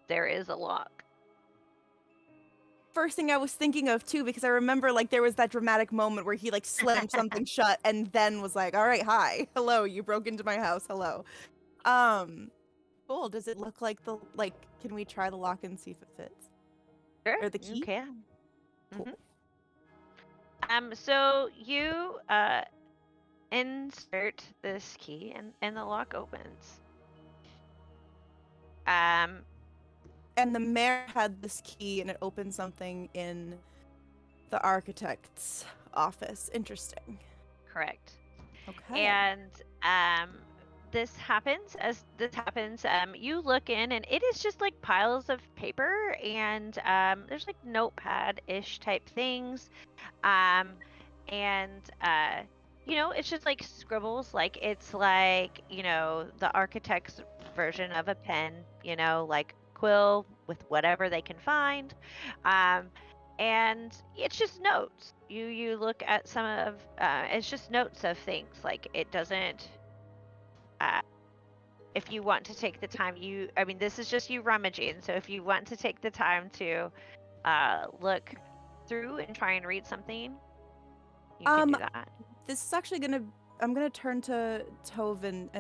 there is a lock. First thing I was thinking of too, because I remember like there was that dramatic moment where he like slammed something shut and then was like, all right, hi, hello, you broke into my house, hello. Cool. Does it look like can we try the lock and see if it fits? Sure, Or the you key? can. Cool. So you insert this key, and the lock opens. And the mayor had this key and it opened something in the architect's office. Interesting. Correct. Okay. And as this happens, you look in, and it is just like piles of paper, and there's like notepad-ish type things. And it's just like scribbles, like it's like, the architect's version of a pen, like quill with whatever they can find. um and it's just notes. You look at some of it's just notes of things, like it doesn't uh if you want to take the time, this is just you rummaging, so if you want to take the time to look through and try and read something, you can Um, do that. this is actually I'm gonna turn to Tove and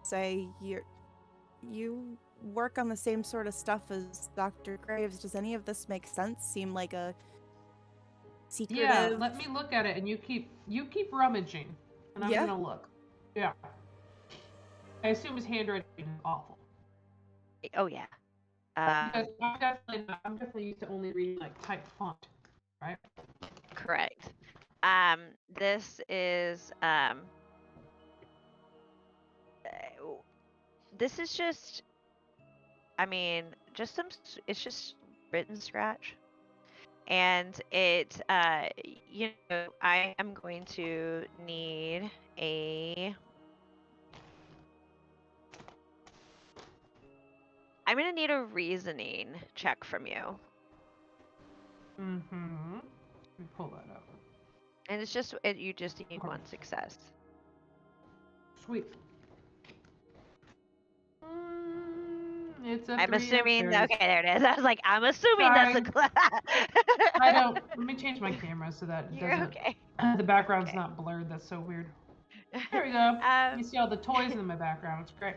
say you work on the same sort of stuff as Dr. Graves. Does any of this make sense? Seem like a Yeah, secretive? let me look at it, and you keep rummaging, and I'm Yeah. gonna look. Yeah. I assume his handwriting is awful. Oh yeah. Because I'm definitely used to only reading like typed font, right? Correct. This is this is just, just it's just written scratch, and I am going to need I'm gonna need a reasoning check from you. Mm-hmm. Let me pull that up. And it's just you just need one success. Sweet. It's a I'm 3 of assuming. berries. Okay, there it is. I was like, I'm assuming that's a Sorry. class. I don't. Let me change my camera so that it You're doesn't. okay. The background's Okay. not blurred. That's so weird. There we go. You see all the toys in my background. It's great.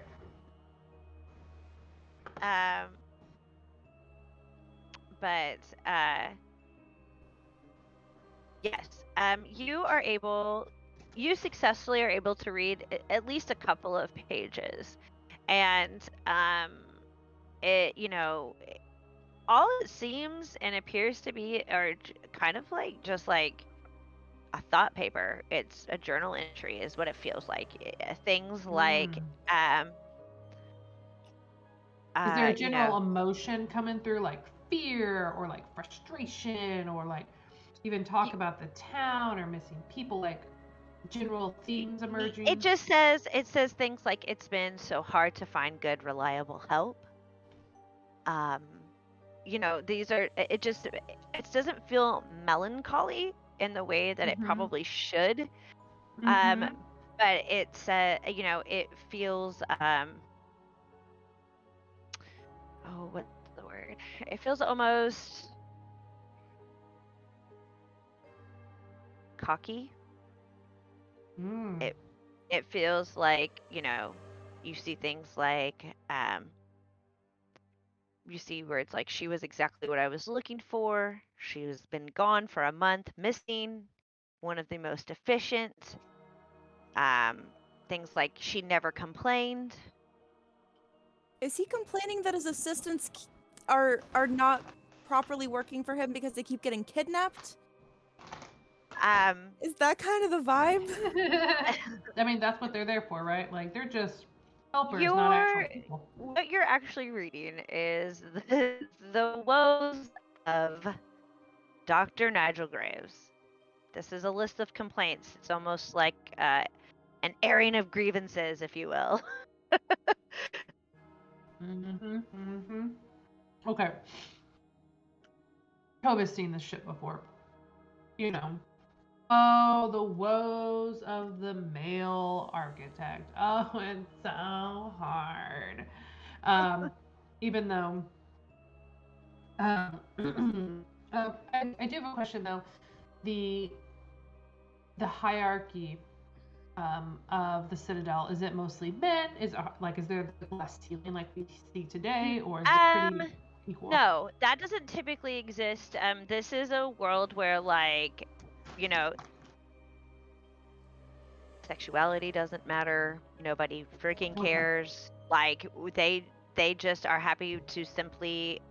But yes, you successfully are able to read at least a couple of pages, and all it seems and appears to be are kind of like just like a thought paper. It's a journal entry, is what it feels like. Things like Is there a you general know, emotion coming through, like fear or like frustration, or like even talk about the town or missing people, like general themes emerging? it says things like it's been so hard to find good, reliable help. These are it doesn't feel melancholy in the way that it probably should. But it's it feels oh, what's the word? It feels almost cocky. It feels like, you see things like you see words like she was exactly what I was looking for. She's been gone for a month, missing, one of the most efficient. Things like she never complained. Is he complaining that his assistants are not properly working for him because they keep getting kidnapped? Is that kind of the vibe? I mean, that's what they're there for, right? Like they're just helpers, not actual people. What you're actually reading is the woes of Dr. Nigel Graves. This is a list of complaints. It's almost like an airing of grievances, if you will. Okay. Toby's seen this shit before. You know. Oh, the woes of the male architect. Oh, it's so hard. Even though I do have a question though. The hierarchy of the Citadel, is it mostly men? Is there the glass ceiling like we see today, or is it pretty equal? No, that doesn't typically exist. This is a world where sexuality doesn't matter. Nobody freaking cares. Like they just are happy to simply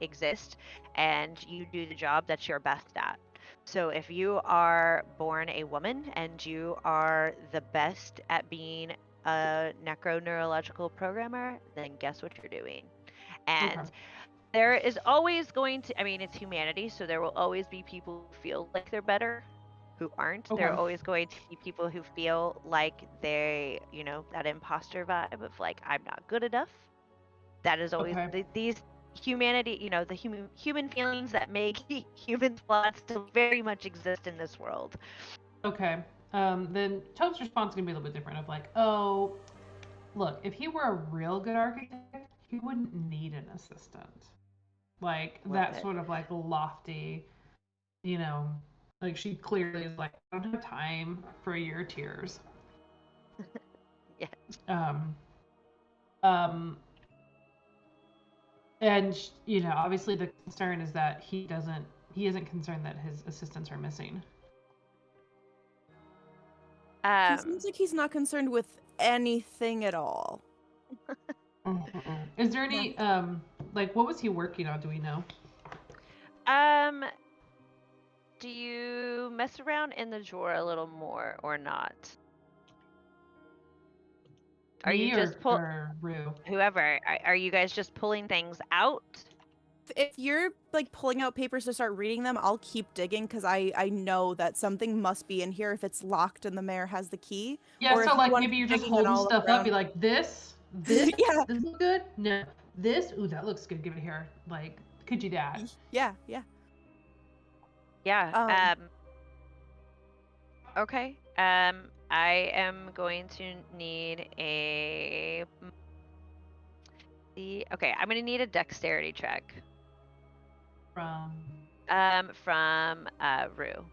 exist, and you do the job that you're best at. So if you are born a woman and you are the best at being a neurological programmer, then guess what you're doing. And there is always going to, I mean, it's humanity, so there will always be people who feel like they're better who aren't. There are always going to be people who feel like they, that imposter vibe of like, I'm not good enough. That is always these humanity, the human feelings that make humans flawed still very much exist in this world. Okay. Then Toad's response is gonna be a little bit different. Of like, oh, look, if he were a real good architect, he wouldn't need an assistant. Like that sort of like lofty, like she clearly is like, I don't have time for your tears. Yeah. And obviously the concern is that he isn't concerned that his assistants are missing. He seems like he's not concerned with anything at all. Is there any what was he working on? Do we know? Do you mess around in the drawer a little more or not? Are you just whoever? Are you guys just pulling things out? If you're like pulling out papers to start reading them, I'll keep digging because I know that something must be in here if it's locked and the mayor has the key. Yeah, or so like maybe you're just holding stuff up, be like this, yeah. This look good? No, this, ooh, that looks good. Give it here. Like, could you that? Yeah. Yeah. Um, Okay. I am going to need a. Okay, I'm gonna need a dexterity check. From From Rue.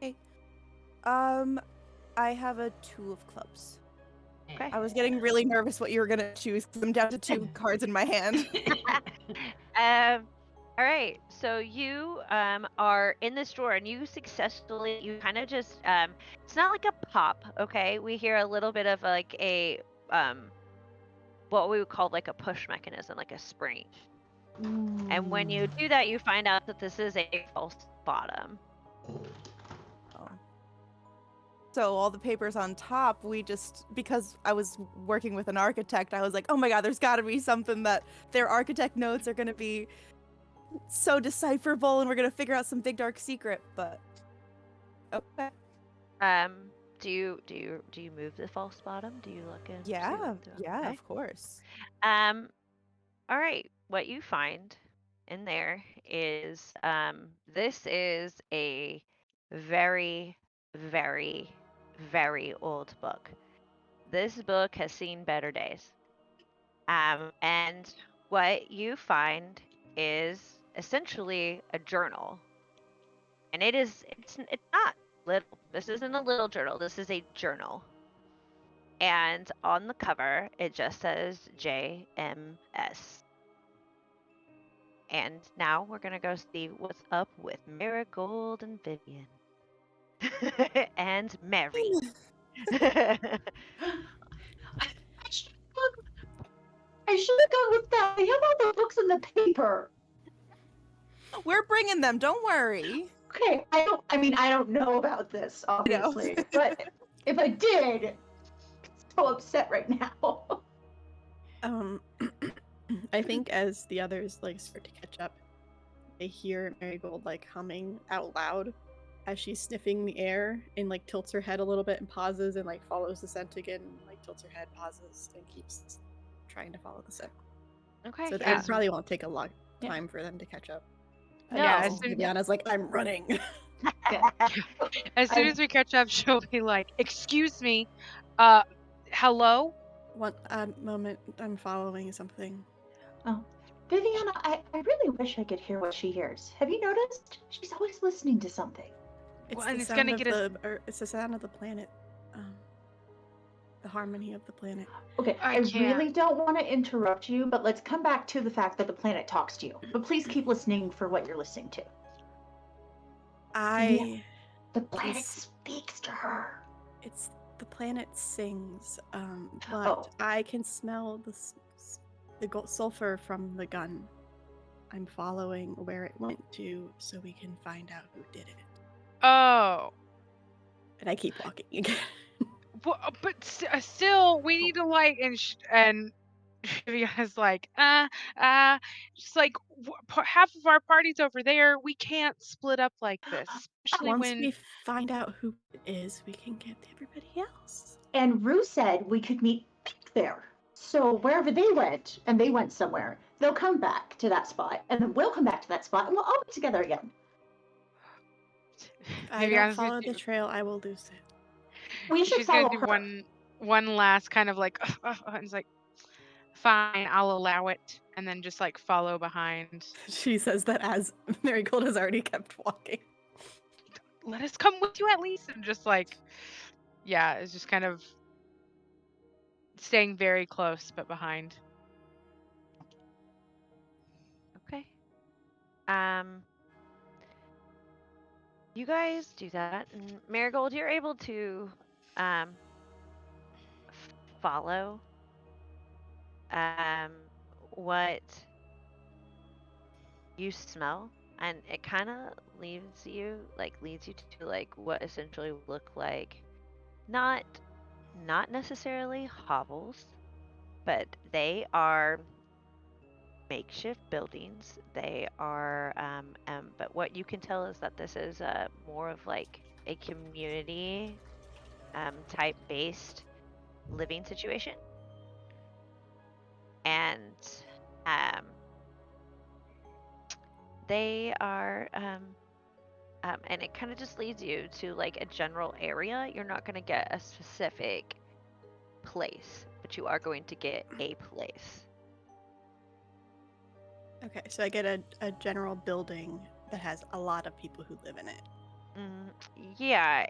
okay. Um, I have a 2 of clubs. Okay. I was getting really nervous what you were gonna choose because I'm down to 2 cards in my hand. Um. All right. So you are in this drawer and you kind of just it's not like a pop, okay? We hear a little bit of like a what we would call like a push mechanism, like a spring. And when you do that, you find out that this is a false bottom. Oh. So all the papers on top, we just, because I was working with an architect, I was like, oh my god, there's got to be something that their architect notes are going to be so decipherable and we're going to figure out some big dark secret. But okay. Do you move the false bottom? Do you look into Yeah, yeah, okay. of course. Um all right. What you find in there is this is a very very very old book. This book has seen better days. And what you find is essentially a journal. And it's not little. This isn't a little journal. This is a journal. And on the cover, it just says JMS. And now we're going to go see what's up with Marigold and Vivian. And Mary. I should have gone with that. I have all the books in the paper. We're bringing them, don't worry. Okay, I don't know about this, obviously, but if I did, I'm so upset right now. I think as the others like start to catch up, they hear Marigold like humming out loud as she's sniffing the air and like tilts her head a little bit and pauses and like follows the scent again, like tilts her head, pauses, and keeps trying to follow the scent. Okay, So yeah. it probably won't take a long Yeah. time for them to catch up. No. Yeah, Until Viviana's like, I'm running. as soon I- as we catch up, she'll be like, "Excuse me, hello." One moment, I'm following something. Oh, Viviana, I really wish I could hear what she hears. Have you noticed? She's always listening to something. It's Well, the and it's sound gonna of get us. it's the sound of the planet. The harmony of the planet. Okay, I I can't. really don't want to interrupt you, but let's come back to the fact that the planet talks to you. But please keep listening for what you're listening to. The planet It's- speaks to her. It's the planet sings, but Oh. I can smell the sulfur from the gun. I'm following where it went to so we can find out who did it. Oh, And I keep walking again. but still, we need to like and Viviana's like, just like half of our party's over there. We can't split up like this, especially Once when. we find out who it is, we can get everybody else. And Rue said we could meet Pink there. So wherever they went, and they went somewhere, they'll come back to that spot, and then we'll come back to that spot, and we'll all be together again. If I don't Viviana's follow gonna the do, trail, I will lose it. We should she's gonna follow do her. one last kind of like, and it's like, fine, I'll allow it, and then just like follow behind. She says that as Marigold has already kept walking. Let us come with you at least, and just like, yeah, it's just kind of staying very close but behind. Okay. You guys do that, and Marigold, you're able to follow um what you smell, and it kind of leads you to like what essentially would look like not not necessarily hovels, but they are makeshift buildings. They are, but what you can tell is that this is more of like a community type based living situation. And they are And it kind of just leads you to like a general area. You're not going to get a specific place, but you are going to get a place. Okay, so I get a general building that has a lot of people who live in it. Mm, yeah,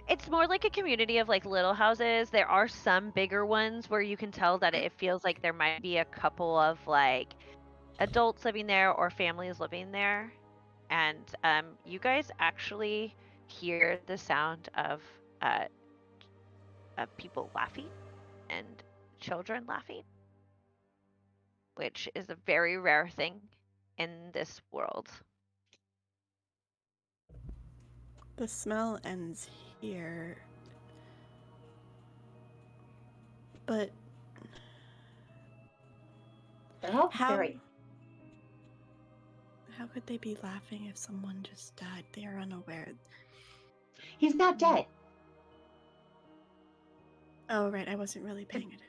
it's more like a community of like little houses. There are some bigger ones where you can tell that it feels like there might be a couple of like adults living there or families living there. And you guys actually hear the sound uh, of people laughing and children laughing, which is a very rare thing in this world. The smell ends here, but They're all how very. how could they be laughing if someone just died? They are unaware. He's not dead. Oh right, I wasn't really paying attention.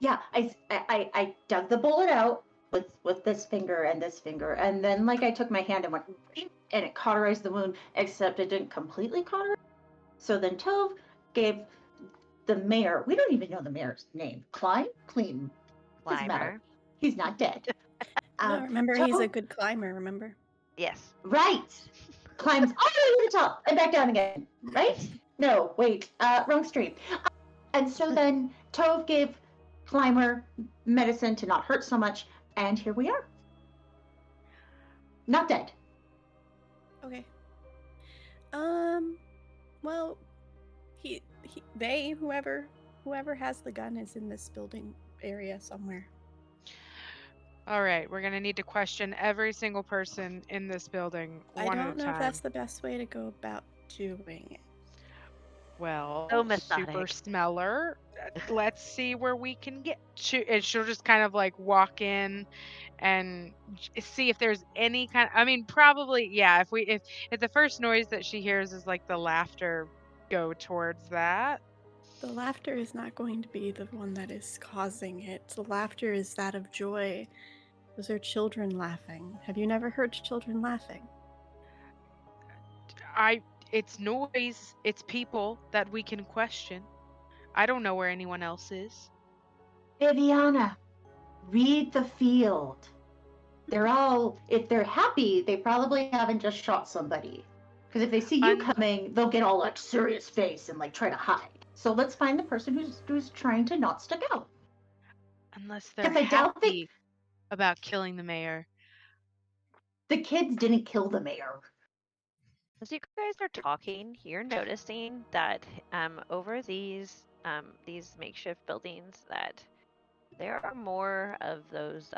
Yeah, I dug the bullet out with this finger, and then like I took my hand and went, and it cauterized the wound, except it didn't completely cauterize. So then Tove gave the mayor. We don't even know the mayor's name. Clean. Doesn't matter. Climber. He's not dead. No, remember he's a Tove, good climber. Remember? Yes. right, climbs all the way to the top and back down again. Right? No, wait, wrong stream. And so then Tove gave Climber medicine to not hurt so much, and here we are. Not dead. Okay. Well, whoever has the gun is in this building area somewhere. All right, we're gonna need to question every single person in this building I one at don't a know if time. that's the best way to go about doing it. Well, So super methodic. smeller. Let's see where we can get to. And she'll just kind of like walk in and see if there's any kind. I mean, probably yeah. If the first noise that she hears is like the laughter, go towards that. The laughter is not going to be the one that is causing it. The laughter is that of joy. Those are children laughing. Have you never heard children laughing? It's noise. It's people that we can question. I don't know where anyone else is. Viviana, read the field. They're all, if they're happy, they probably haven't just shot somebody. Because if they see you Un- coming, they'll get all like serious face and like try to hide. So let's find the person who's trying to not stick out. Unless they're Because I doubt happy about killing the mayor. the kids didn't kill the mayor. As you guys are talking, you're noticing that over these makeshift buildings that there are more of those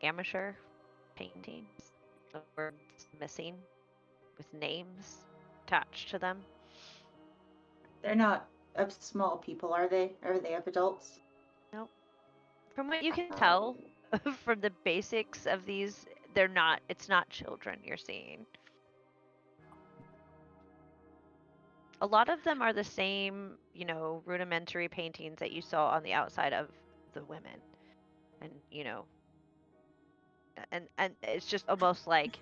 amateur paintings, the words missing with names attached to them. They're not of small people, are they? Are they of adults? Nope. From what you can tell from the basics of these, they're not. It's not children you're seeing. A lot of them are the same, rudimentary paintings that you saw on the outside of the women. And, and it's just almost like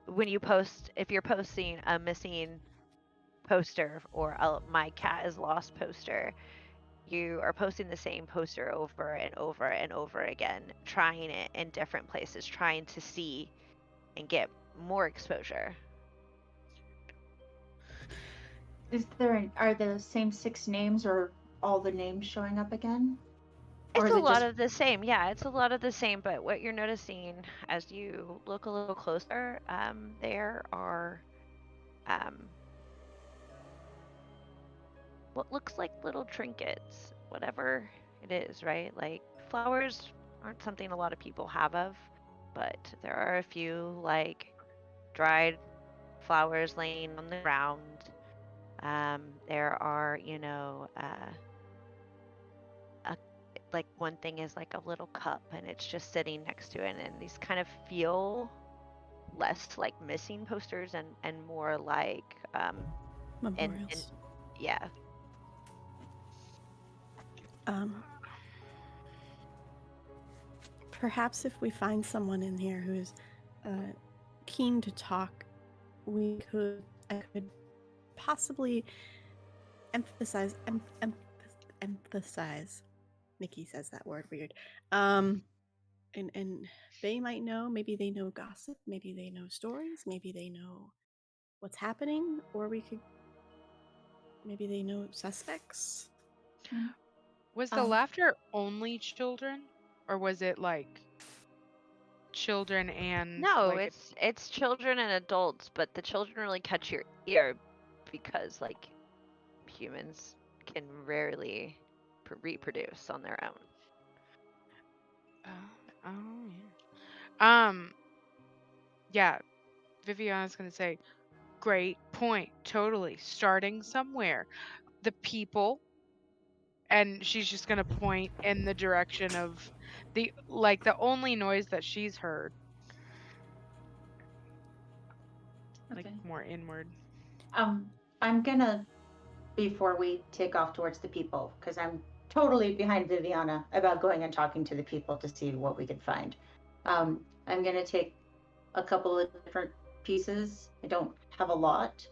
when you post if you're posting a missing poster or a my cat is lost poster, you are posting the same poster over and over and over again, trying it in different places, trying to see and get more exposure. Are the same 6 names or all the names showing up again? Or It's is a it lot just of the same. Yeah, it's a lot of the same. But what you're noticing as you look a little closer, there are um, what looks like little trinkets, whatever it is, right? Like flowers aren't something a lot of people have of, but there are a few like dried flowers laying on the ground. There are, a, like one thing is like a little cup and it's just sitting next to it, and these kind of feel less like missing posters and more like and Memorials. yeah. Um, Perhaps if we find someone in here who's keen to talk I could possibly emphasize. Nikki says that word weird. And they might know. Maybe they know gossip. Maybe they know stories. Maybe they know what's happening. Or maybe they know suspects. Was the Um, laughter only children, or was it like children and No, like it's children and adults, but the children really catch your ear because like humans can rarely reproduce on their own. oh yeah. Yeah, Viviana's gonna say, great point, totally. Starting somewhere. The people, and she's just gonna point in the direction of the only noise that she's heard, like okay. more inward. I'm gonna, before we take off towards the people, because I'm totally behind Viviana about going and talking to the people to see what we could find. I'm gonna take a couple of different pieces. I don't have a lot,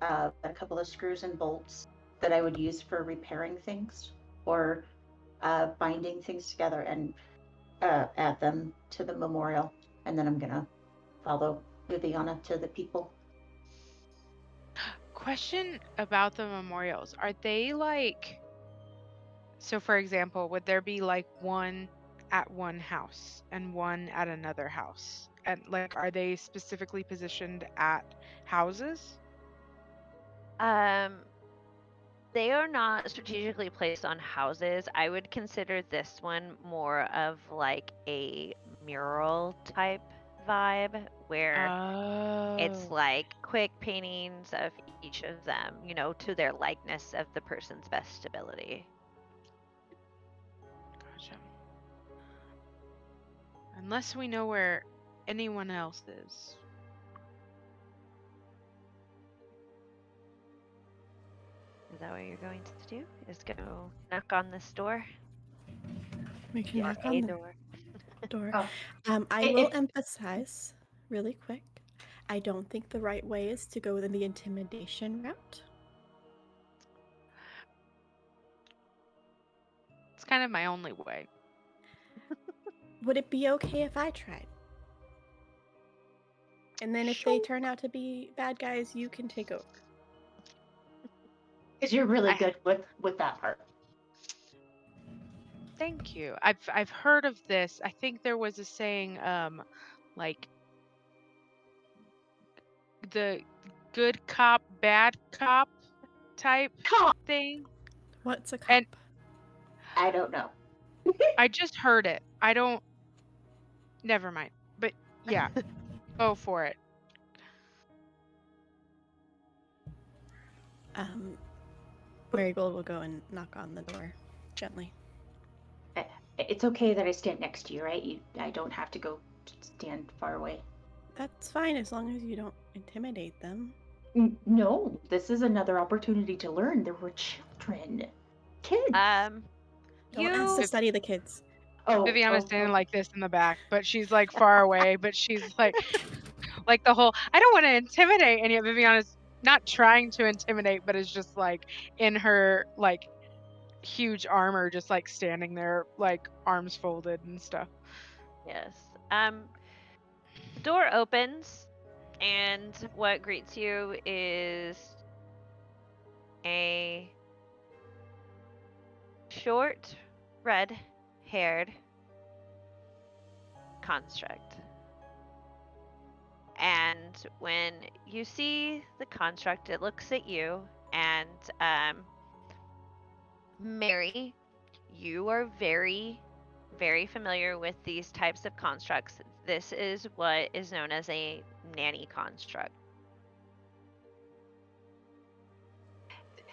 a couple of screws and bolts that I would use for repairing things or binding things together and add them to the memorial. And then I'm gonna follow Viviana to the people. Question about the memorials. Are they like, so for example, would there be like one at one house and one at another house? And like, are they specifically positioned at houses? Um, they are not strategically placed on houses. I would consider this one more of like a mural type vibe where it's Oh, like quick paintings of each of them, to their likeness of the person's best ability. gotcha. Unless we know where anyone else is. Is that what you're going to do? Is go knock on this door We can or knock a on the door? door. Oh, I will if emphasize really quick. I don't think the right way is to go the intimidation route. It's kind of my only way. Would it be okay if I tried? And then if they turn out to be bad guys, you can take over. because you're really I good with that part. Thank you. I've heard of this. I think there was a saying, like the good cop, bad cop type Come on. thing. What's a And cop? I don't know. I just heard it. I don't, never mind. But yeah, go for it. Marigold will go and knock on the door gently. It's okay that I stand next to you, right? I don't have to go stand far away. That's fine as long as you don't intimidate them. No, this is another opportunity to learn. There were children, kids. Um, Don't ask to you study the kids. Viviana's standing Oh. like this in the back, but she's like far away, but she's like the whole, I don't want to intimidate. And yet Viviana's not trying to intimidate, but is just like in her like huge armor, just like standing there, like arms folded and stuff. yes. The door opens, and what greets you is a short, red-haired construct. And when you see the construct, it looks at you, and Mary, you are very, very familiar with these types of constructs. This is what is known as a nanny construct.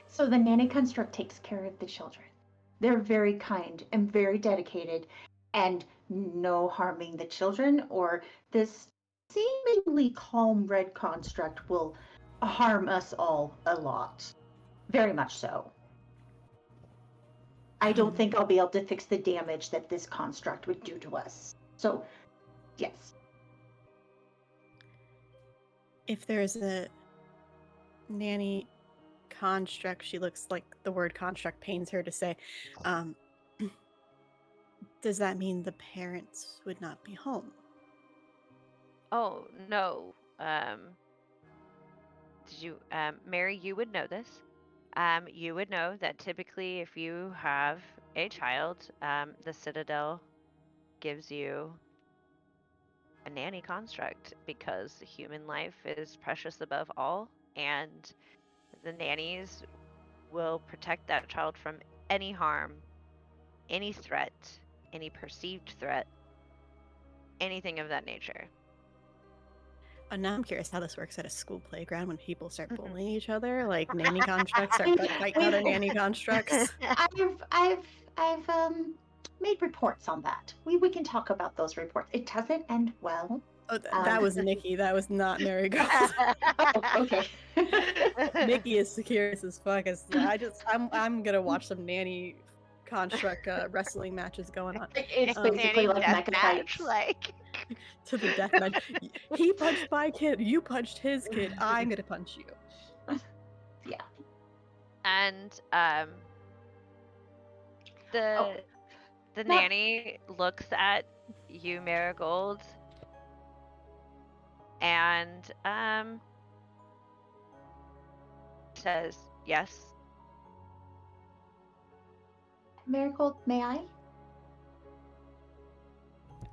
So the nanny construct takes care of the children. They're very kind and very dedicated, and no harming the children, or this seemingly calm red construct will harm us all a lot. Very much so. I don't think I'll be able to fix the damage that this construct would do to us. So, yes. if there's a nanny construct, she looks like the word construct pains her to say, um, does that mean the parents would not be home? Oh, no. Did you, Mary, you would know this. You would know that typically if you have a child, the Citadel gives you a nanny construct because human life is precious above all, and the nannies will protect that child from any harm, any threat, any perceived threat, anything of that nature. Now I'm curious how this works at a school playground when people start Mhm. bullying each other, like nanny constructs start fighting We've other nanny constructs. I've made reports on that. We can talk about those reports. It doesn't end well. Oh, that was Nikki. That was not Marigold. Oh, okay. Nikki is curious as fuck. I'm gonna watch some nanny construct wrestling matches going on. It's Um, basically Nanny like death mega match, fights. like. to the death match. He punched my kid. You punched his kid. I'm gonna punch you. Yeah. And Oh, the that nanny looks at you, Marigold, and says, "Yes." Marigold, may I?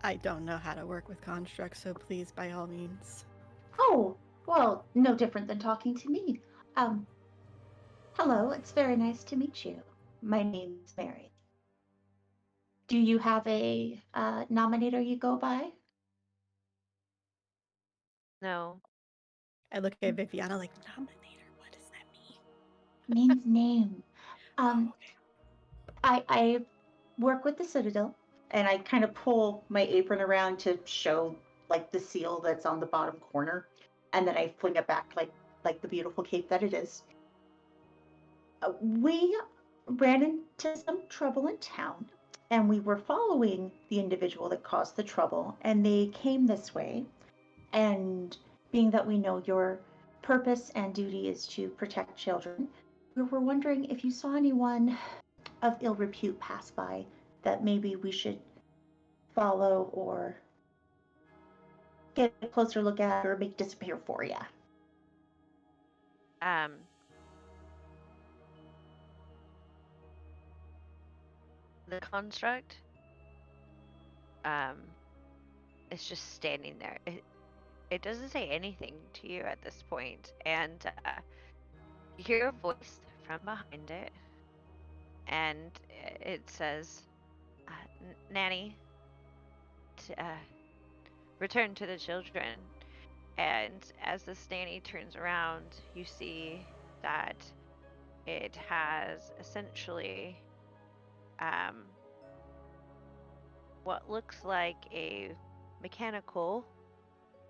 I don't know how to work with constructs, so please, by all means. Oh, well, no different than talking to me. Um, Hello, it's very nice to meet you. My name's Mary. Do you have a nominator you go by? No. I look at Viviana like, nominator, what does that mean? Means name. Oh, Um, I work with the Citadel, and I kind of pull my apron around to show like the seal that's on the bottom corner, and then I fling it back like the beautiful cape that it is. We ran into some trouble in town, and we were following the individual that caused the trouble, and they came this way. And being that we know your purpose and duty is to protect children, we were wondering if you saw anyone of ill repute pass by that maybe we should follow or get a closer look at or make disappear for you. Um, the construct um is just standing there. It doesn't say anything to you at this point, and you hear a voice from behind it, and it says, "Nanny, return to the children." And as this nanny turns around, you see that it has essentially um, what looks like a mechanical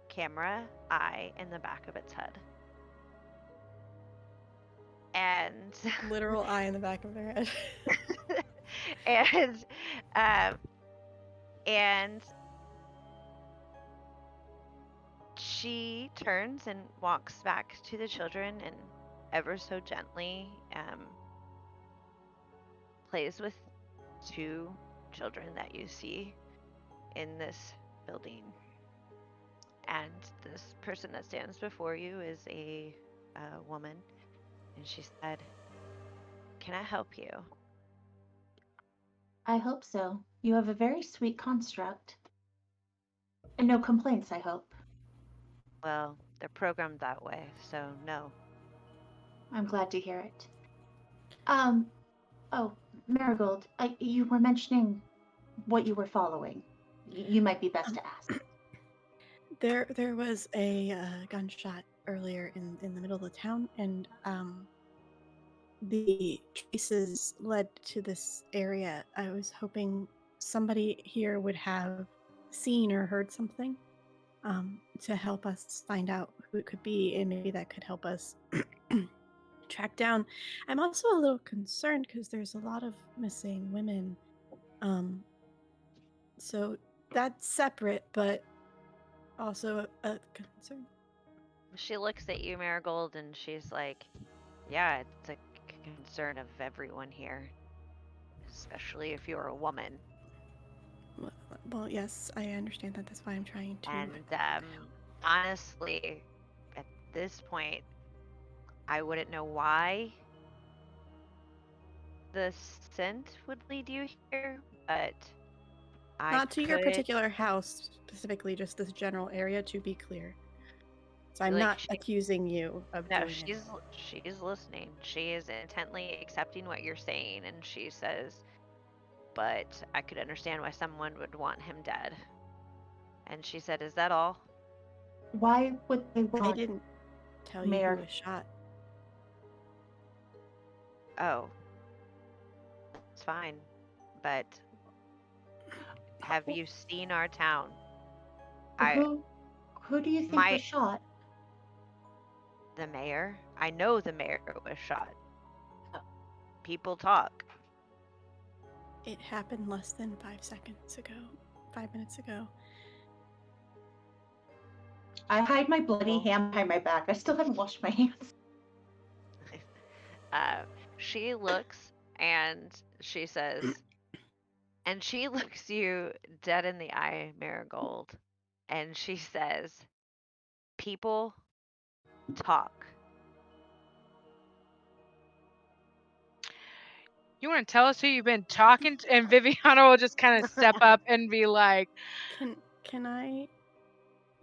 camera eye in the back of its head. And literal eye in the back of their head. and um, and she turns and walks back to the children and ever so gently plays with two children that you see in this building. And this person that stands before you is a woman, and she said, "Can I help you?" I hope so. You have a very sweet construct. And no complaints, I hope. Well, they're programmed that way, so no. I'm glad to hear it. Um, oh, Marigold, you were mentioning what you were following. You might be best to ask. There was a gunshot earlier in the middle of the town, and the traces led to this area. I was hoping somebody here would have seen or heard something to help us find out who it could be, and maybe that could help us track down. I'm also a little concerned because there's a lot of missing women. So that's separate, but also a concern. She looks at you, Marigold, and she's like, "Yeah, it's a concern of everyone here, especially if you're a woman." Well, yes, I understand that. That's why I'm trying to. And honestly, at this point, I wouldn't know why the scent would lead you here, but I Not to your could, particular house specifically, just this general area, to be clear. So I'm like, not accusing you of no, doing it. she's listening. She is intently accepting what you're saying, and she says, "But I could understand why someone would want him dead." And she said, "Is that all?" Why would they I want didn't tell you who Mayor? was shot. Oh, it's fine. But have you seen our town? I Who do you think my was shot? the mayor. I know the mayor was shot. People talk. It happened less than 5 seconds ago. 5 minutes ago. I hide my bloody Well, hand behind my back. I still haven't washed my hands. uh, she looks and she says, and she looks you dead in the eye, Marigold, and she says, "People talk." You want to tell us who you've been talking to? And Viviana will just kind of step up and be like, Can I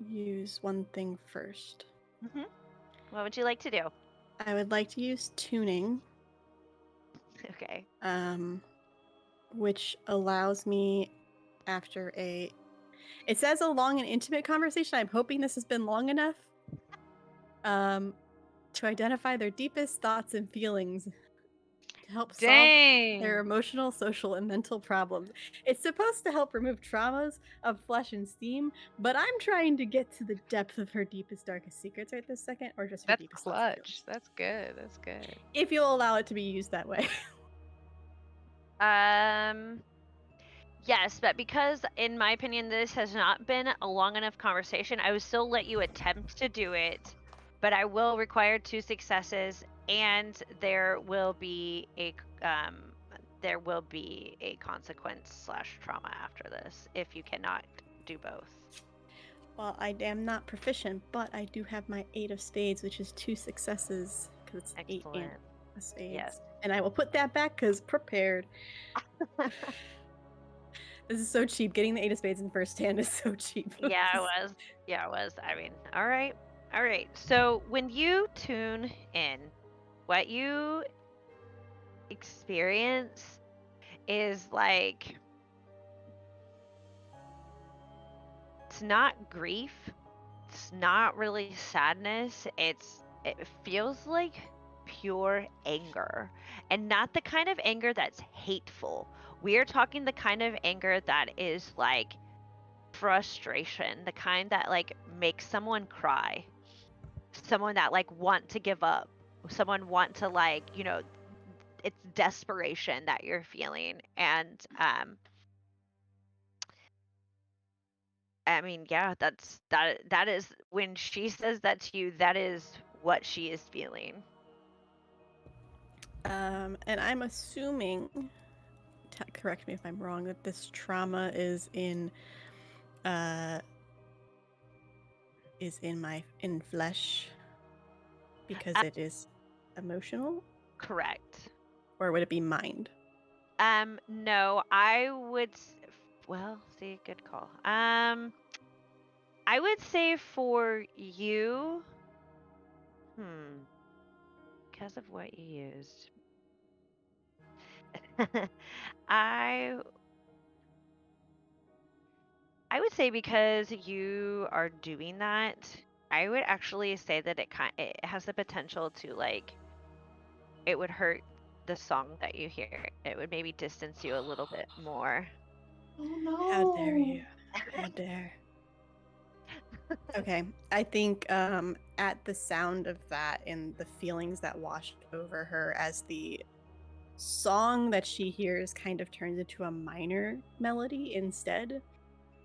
use one thing first? Hmm. What would you like to do? I would like to use tuning, Okay. which allows me after a. It says a long and intimate conversation. I'm hoping this has been long enough. To identify their deepest thoughts and feelings to help solve their dang. emotional, social, and mental problems. It's supposed to help remove traumas of flesh and steam, but I'm trying to get to the depth of her deepest, darkest secrets right this second, or just her That's deepest thoughts and clutch. feelings. That's good. That's good. If you'll allow it to be used that way. Um, yes, but because in my opinion this has not been a long enough conversation, I would still let you attempt to do it, but I will require 2 successes and there will be a consequence slash trauma after this if you cannot do both. Well, I am not proficient, but I do have my 8 of spades, which is 2 successes, because it's 8 and Excellent. a spades. Yes. And I will put that back because prepared. This is so cheap. Getting the 8 of spades in first hand is so cheap. Yeah, it was. Yeah, it was. I mean, all right. All right. So when you tune in, what you experience is like it's not grief, it's not really sadness, it feels like pure anger. And not the kind of anger that's hateful. We are talking the kind of anger that is like frustration, the kind that like makes someone cry. Someone that like want to give up. Someone want to like, it's desperation that you're feeling. And I mean, yeah, that is when she says that to you, that is what she is feeling. And I'm assuming, correct me if I'm wrong, that this trauma is in in flesh because Uh, it is emotional, Correct. or would it be mind? No, I would well, see, good call. I would say for you, hmm, because of what you used. I I would say because you are doing that, I would actually say that it has the potential to like it would hurt the song that you hear. It would maybe distance you a little bit more. Oh How dare no. you? How dare? Okay, I think at the sound of that and the feelings that washed over her as the song that she hears kind of turns into a minor melody instead,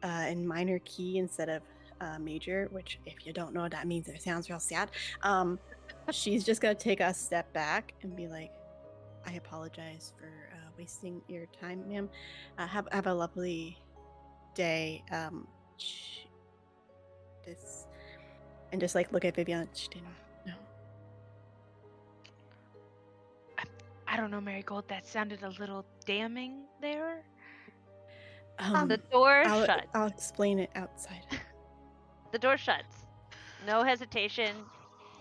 in minor key instead of major, which if you don't know what that means, it sounds real sad. She's just gonna take a step back and be like, I apologize for wasting your time, ma'am. Have a lovely day. This and just like look at Vivian. She didn't know. I don't know, Marigold. That sounded a little damning there. The door I'll shuts. explain it outside. The door shuts. No hesitation.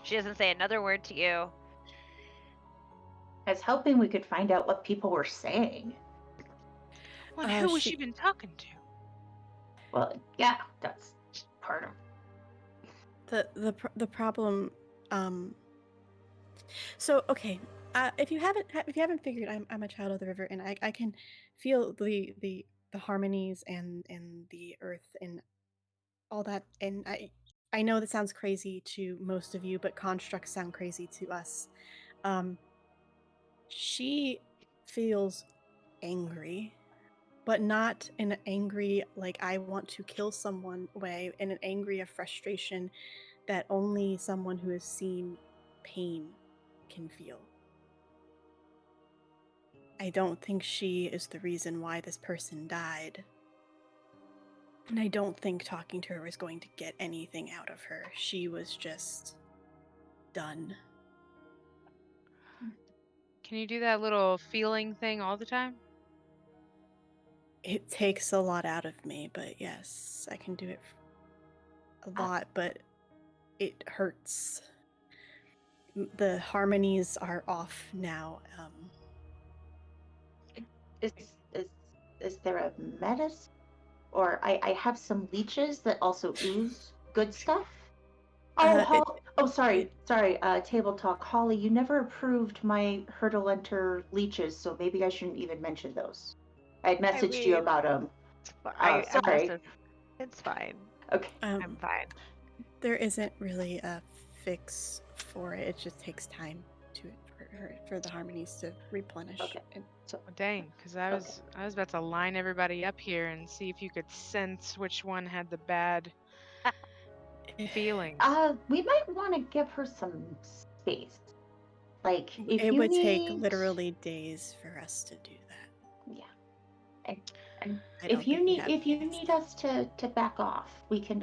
She doesn't say another word to you. I was hoping we could find out what people were saying. Well, who was she been talking to? Well, yeah, that's part of the problem. So okay, if you haven't figured, I'm a child of the river, and I can feel the harmonies and the earth and all that, and I know that sounds crazy to most of you, but constructs sound crazy to us. She feels angry, but not in an angry like I want to kill someone way, in an angry of frustration that only someone who has seen pain can feel. I don't think she is the reason why this person died. And I don't think talking to her is going to get anything out of her. She was just done. Can you do that little feeling thing all the time? It takes a lot out of me, but yes, I can do it a lot, but it hurts. The harmonies are off now. Is there a medicine? Or I have some leeches that also ooze good stuff. Oh, sorry. Table talk. Holly, you never approved my Hurdle Enter leeches, so maybe I shouldn't even mention those. I'd messaged you about them. Sorry. It's fine. Okay. I'm fine. There isn't really a fix for it. It just takes time for the harmonies to replenish. Okay. Well, dang, because I was about to line everybody up here and see if you could sense which one had the bad feeling. We might want to give her some space. Like, if it you would need... take literally days for us to do that. Yeah. And if you need us to back off, we can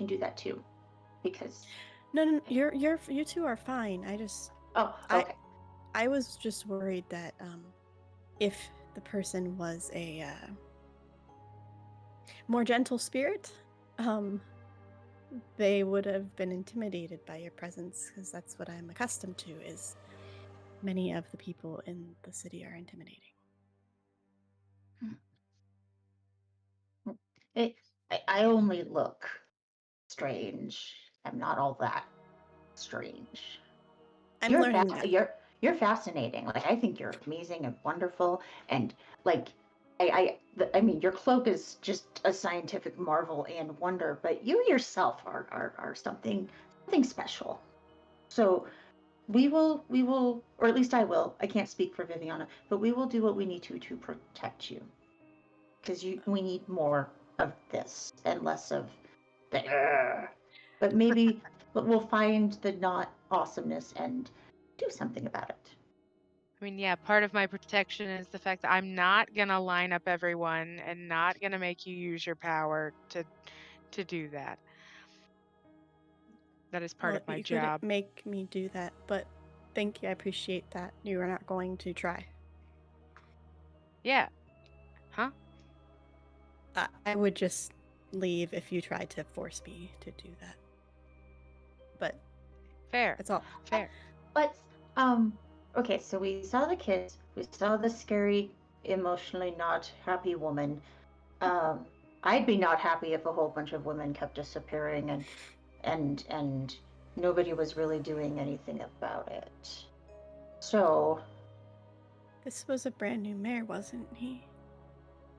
do that too, because no, you two are fine. okay. I was just worried that if the person was a more gentle spirit, they would have been intimidated by your presence, because that's what I'm accustomed to. Is many of the people in the city are intimidating. I only look strange. I'm not all that strange. I'm learning that. You're fascinating. Like, I think you're amazing and wonderful, and like I mean, your cloak is just a scientific marvel and wonder, but you yourself are something special. So we will, or at least I will. I can't speak for Viviana, but we will do what we need to protect you, because we need more of this and less of the. But maybe we'll find the not awesomeness and do something about it. I mean, yeah, part of my protection is the fact that I'm not gonna line up everyone and not gonna make you use your power to do that. That is part of my you job. couldn't make me do that, but thank you. I appreciate that. You are not going to try. Yeah. Huh? I would just leave if you tried to force me to do that. But fair. That's all. Fair. But okay, so we saw the kids, we saw the scary, emotionally not happy woman. I'd be not happy if a whole bunch of women kept disappearing and nobody was really doing anything about it. So this was a brand new mayor, wasn't he?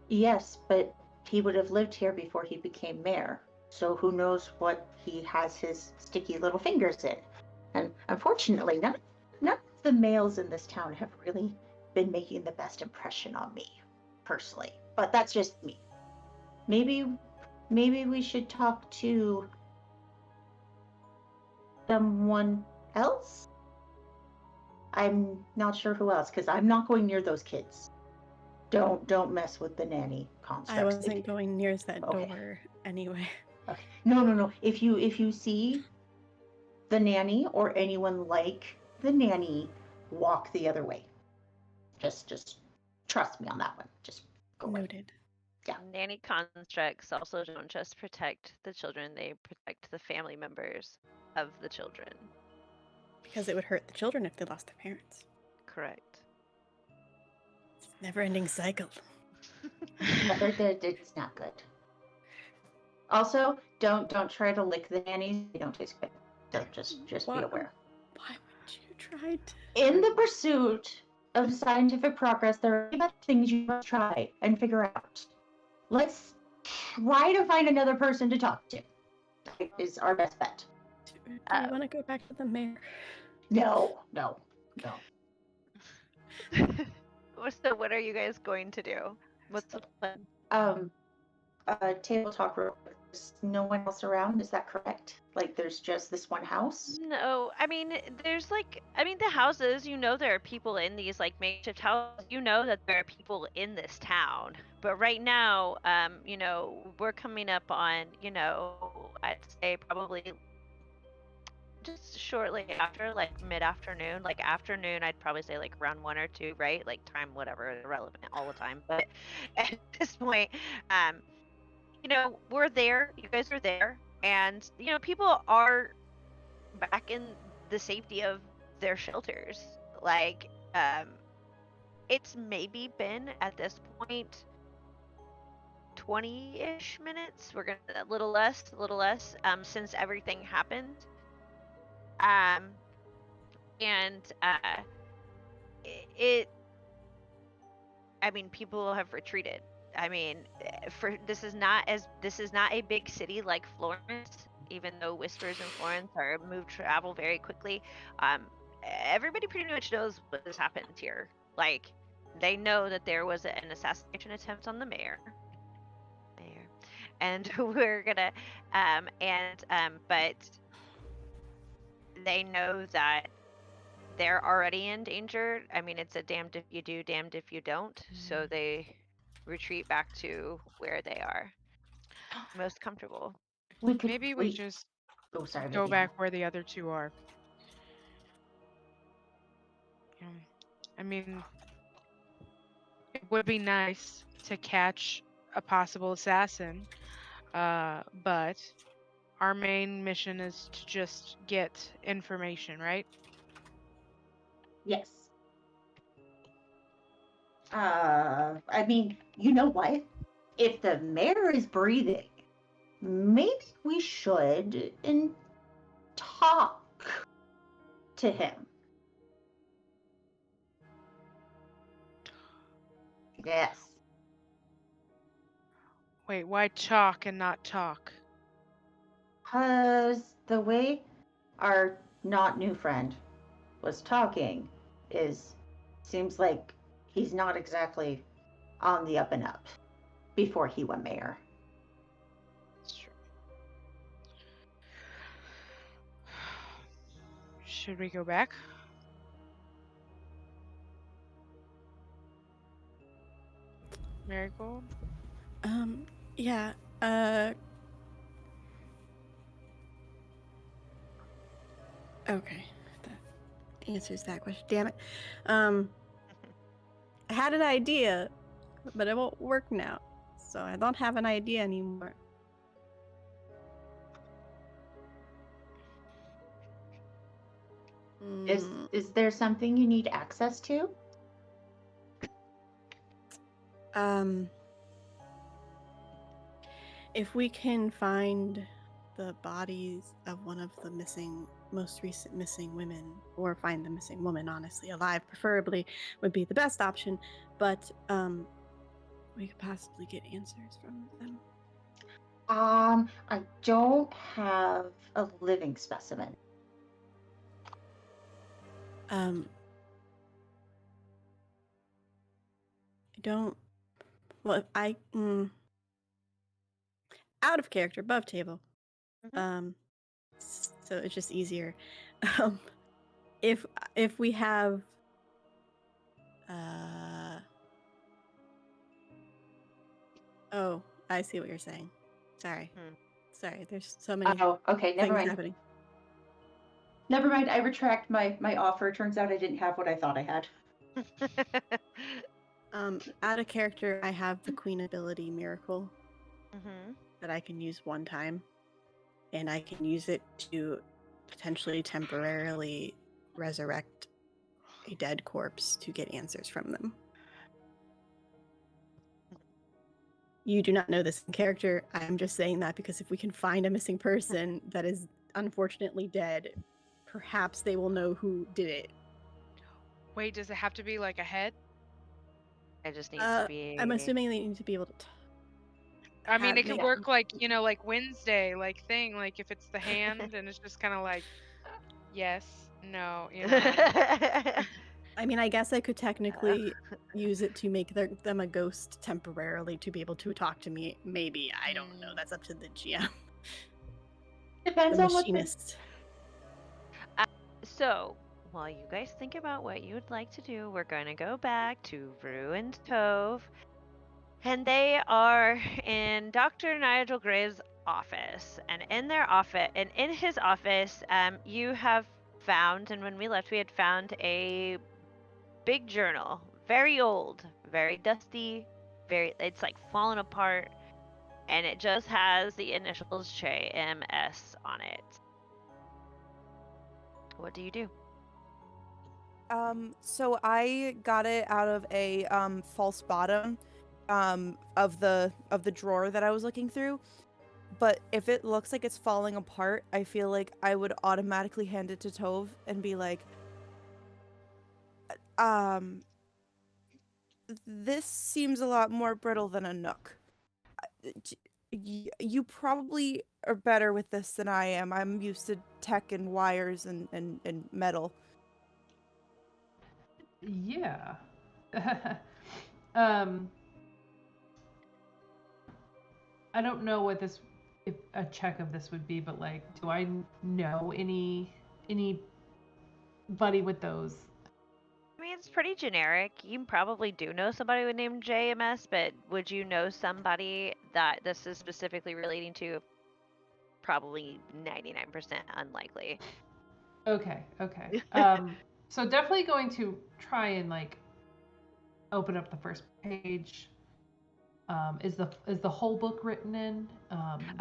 Yes, but he would have lived here before he became mayor. So who knows what he has his sticky little fingers in. And unfortunately, none of the males in this town have really been making the best impression on me, personally. But that's just me. Maybe maybe we should talk to someone else? I'm not sure who else, because I'm not going near those kids. Don't mess with the nanny constructs. I wasn't going near that Okay. door anyway. Okay. No. If you see the nanny or anyone like the nanny, walk the other way. Just trust me on that one. Just go away. Noted. Yeah. Nanny constructs also don't just protect the children, they protect the family members of the children. Because it would hurt the children if they lost their parents. Correct. It's a never-ending cycle. It's not good. Also, don't try to lick the nannies. They don't taste good. So just be aware. Why would you try to? In the pursuit of scientific progress, there are things you must try and figure out. Let's try to find another person to talk to. That is our best bet. Do you want to go back to the mayor? No. So what are you guys going to do? What's the plan? Table talk real quick. There's no one else around, is that correct? Like there's just this one house? No, I mean, there's the houses, there are people in these makeshift houses. You know that there are people in this town. But right now, we're coming up on, I'd say probably just shortly after, mid-afternoon. Afternoon, I'd probably say around 1 or 2, right? Time, whatever, irrelevant all the time. But at this point, we're there. You guys are there. And, people are back in the safety of their shelters. It's maybe been at this point 20-ish minutes. We're gonna a little less, since everything happened. And it I mean, people have retreated. I mean, this is not a big city like Florence, even though whispers in Florence are travel very quickly. Everybody pretty much knows what has happened here. They know that there was an assassination attempt on the mayor, and we're gonna, but they know that they're already in danger. I mean, it's a damned if you do, damned if you don't. So they retreat back to where they are most comfortable. Maybe we just go back where the other two are. I mean, it would be nice to catch a possible assassin, but our main mission is to just get information, right? Yes. I mean, you know what? If the mayor is breathing, maybe we should talk to him. Yes. Wait, why talk and not talk? Because the way our not new friend was talking seems like he's not exactly on the up and up before he went mayor. That's true. Should we go back? Marigold? Yeah. Okay. That answers that question. Damn it. I had an idea, but it won't work now. So I don't have an idea anymore. Is there something you need access to? If we can find the bodies of one of the most recent missing women, or find the missing woman, honestly, alive, preferably, would be the best option. But we could possibly get answers from them. I don't have a living specimen. I don't. Well, out of character, above table. Mhm. So it's just easier. Um, if we have oh, I see what you're saying. Sorry. Hmm. Sorry, there's so many Oh, okay, never things mind. happening. Never mind, I retract my offer. Turns out I didn't have what I thought I had. Out of character, I have the Queen ability Miracle Mhm. that I can use one time, and I can use it to potentially temporarily resurrect a dead corpse to get answers from them. You do not know this in character. I'm just saying that because if we can find a missing person that is unfortunately dead, perhaps they will know who did it. Wait, does it have to be like a head? It just needs to be. I'm assuming they need to be able to I mean, have it could make work like, like Wednesday, like thing, like if it's the hand and it's just kind of like, yes, no, I mean, I guess I could technically use it to make them a ghost temporarily to be able to talk to me. Maybe. I don't know. That's up to the GM. Depends The on what the machinist. So, while you guys think about what you would like to do, we're going to go back to Ruined Cove. And they are in Dr. Nigel Gray's office. And in his office, you have found, and when we left, we had found a big journal, very old, very dusty, it's like fallen apart, and it just has the initials JMS on it. What do you do? So I got it out of a false bottom of the drawer that I was looking through. But if it looks like it's falling apart, I feel like I would automatically hand it to Tove and be like, um, this seems a lot more brittle than a Nook. You probably are better with this than I am. I'm used to tech and wires and metal. Yeah. um, I don't know what this, if a check of this would be, but like, do I know anybody with those? I mean, it's pretty generic. You probably do know somebody with name JMS, but would you know somebody that this is specifically relating to? Probably 99% unlikely. Okay. So definitely going to try and like open up the first page. Is the whole book written in?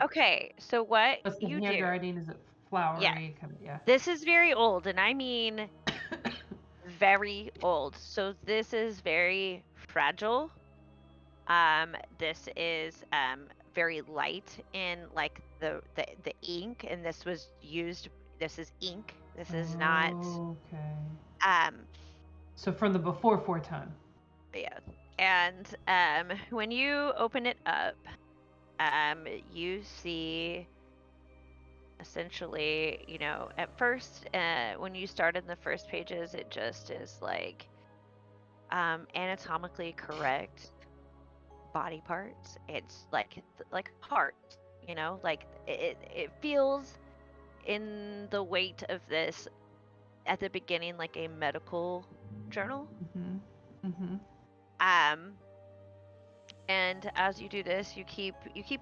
Okay, so what What's the you do? handwriting? Is it Yes, flowery? Kind of, yeah. this is very old, and I mean very old. So this is very fragile. This is very light in like the ink, and this was used. This is ink. This is not. Okay. Um, So from the before 4 ton. yeah. And when you open it up, you see essentially, at first, when you start in the first pages, it just is like anatomically correct body parts. It's like heart, like it feels in the weight of this at the beginning like a medical journal. Mm-hmm. Mm-hmm. Um, and as you do this, you keep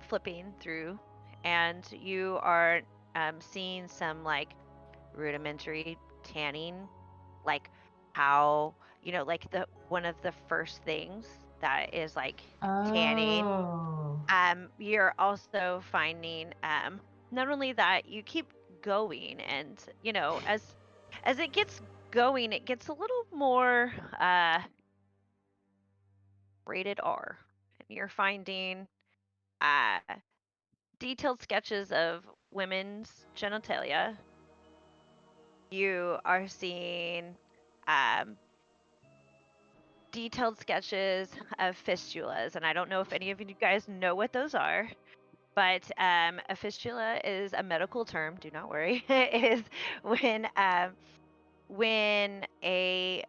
flipping through, and you are seeing some like rudimentary tanning, like how like the one of the first things that is like tanning. Oh. You're also finding not only that you keep going, and as it gets going, it gets a little more rated R, and you're finding uh detailed sketches of women's genitalia. You are seeing um, detailed sketches of fistulas, and I don't know if any of you guys know what those are, but a fistula is a medical term. Do not worry. It is when a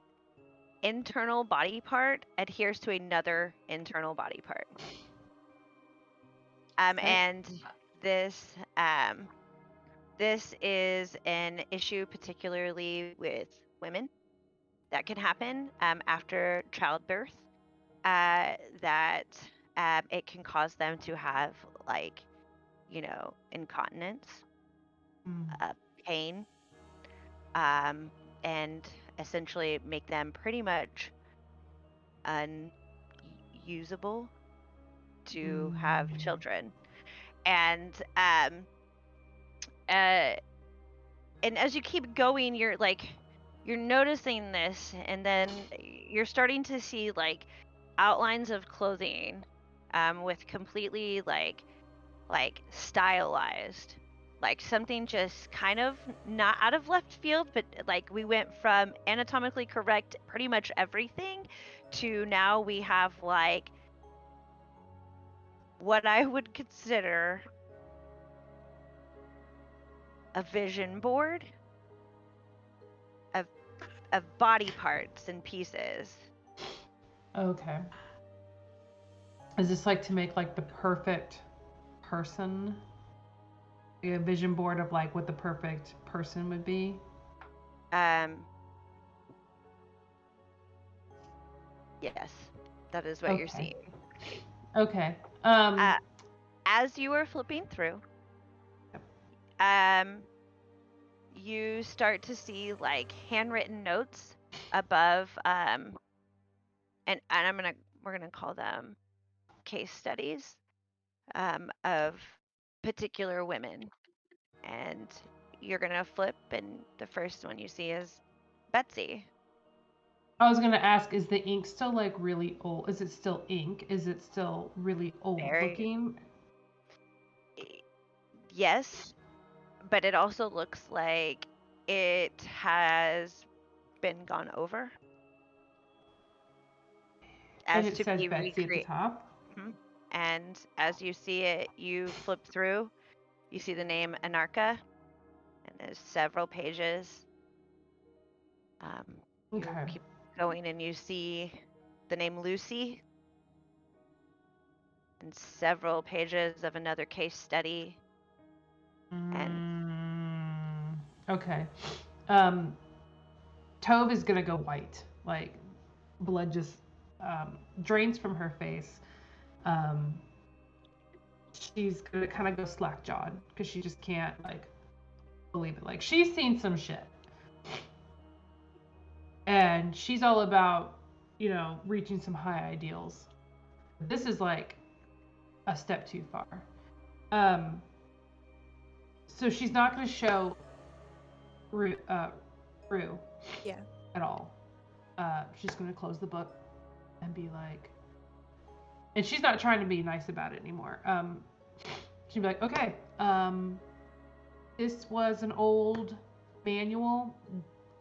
internal body part adheres to another internal body part. Okay. And this this is an issue particularly with women that can happen after childbirth. That it can cause them to have like incontinence, Mm. uh, pain, um, and essentially make them pretty much unusable to have Mm. children. And uh, and as you keep going, you're noticing this, and then you're starting to see like outlines of clothing, with completely like stylized, like something just kind of not out of left field, but like we went from anatomically correct pretty much everything to now we have like what I would consider a vision board of body parts and pieces. Okay. Is this like to make like the perfect person? Like a vision board of like what the perfect person would be? Um, yes, that is what you're Okay. seeing. Okay. Uh, as you are flipping through, um, you start to see like handwritten notes above, and we're gonna call them case studies, of particular women, and you're gonna flip, and the first one you see is Betsy. I was gonna ask, is the ink still like really old? Is it still ink? Is it still really old Very looking? yes, but it also looks like it has been gone over And as it to says be Betsy at the recreated. top. And as you see it, you flip through, you see the name Anarcha, and there's several pages. You Okay. keep going, and you see the name Lucy, and several pages of another case study. And Okay. Tove is gonna go white. Like blood just drains from her face. Um, she's gonna kind of go slack jawed because she just can't like believe it. Like she's seen some shit, and she's all about reaching some high ideals. This is like a step too far. Um, so she's not gonna show Rue, Rue Yeah. at all. She's gonna close the book and be like, and she's not trying to be nice about it anymore. She'd be like, okay, this was an old manual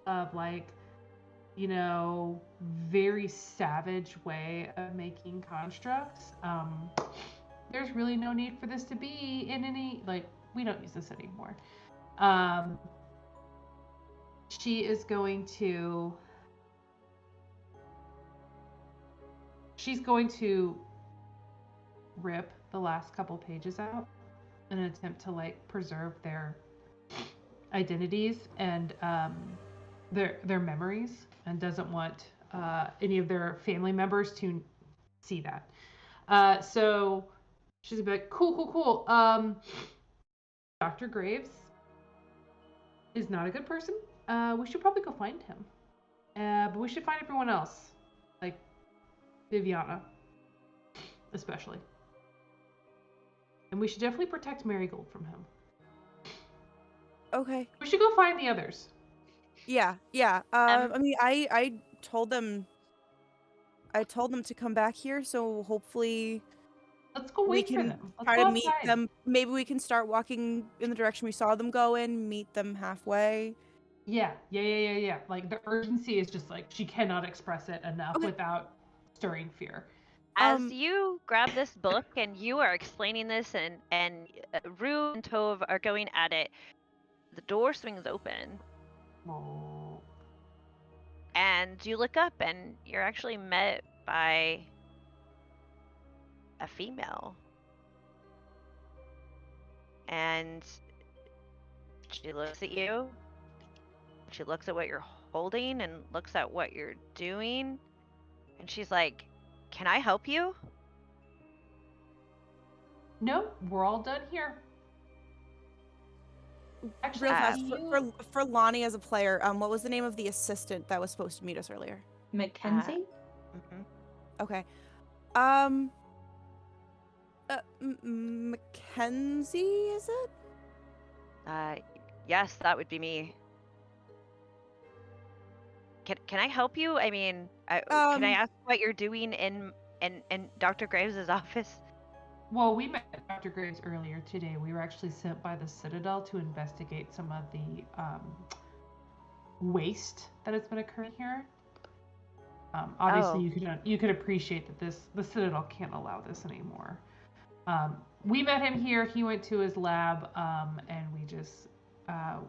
of like, very savage way of making constructs. There's really no need for this to be in any, like, we don't use this anymore. Um, she is going to, she's going to rip the last couple pages out in an attempt to like preserve their identities and their memories, and doesn't want any of their family members to see that. So she's gonna be like, cool, cool, cool. Dr. Graves is not a good person. We should probably go find him. But we should find everyone else, like Viviana, especially. And we should definitely protect Marigold from him. Okay. We should go find the others. Yeah. Yeah. Um, I mean, I told them. I told them to come back here, so hopefully Let's go we wait for can them. Let's try go to meet outside. them. Maybe we can start walking in the direction we saw them go in, meet them halfway. Yeah. Like the urgency is just like she cannot express it enough Okay. without stirring fear. as you grab this book and you are explaining this, and Rue and Tove are going at it, the door swings open, Oh. and you look up, and you're actually met by a female. and she looks at you. She looks at what you're holding and looks at what you're doing, and she's like, "Can I help you?" No, we're all done here. Actually, Real fast, can you? for Lonnie as a player, what was the name of the assistant that was supposed to meet us earlier? Mackenzie? Mhm. Okay. Mackenzie, is it? Uh, yes, that would be me. Can I help you? I mean, can I Um, ask what you're doing in Dr. Graves' office? Well, we met Dr. Graves earlier today. We were actually sent by the Citadel to investigate some of the waste that has been occurring here. Obviously, Oh, you could appreciate that the Citadel can't allow this anymore. We met him here. He went to his lab, and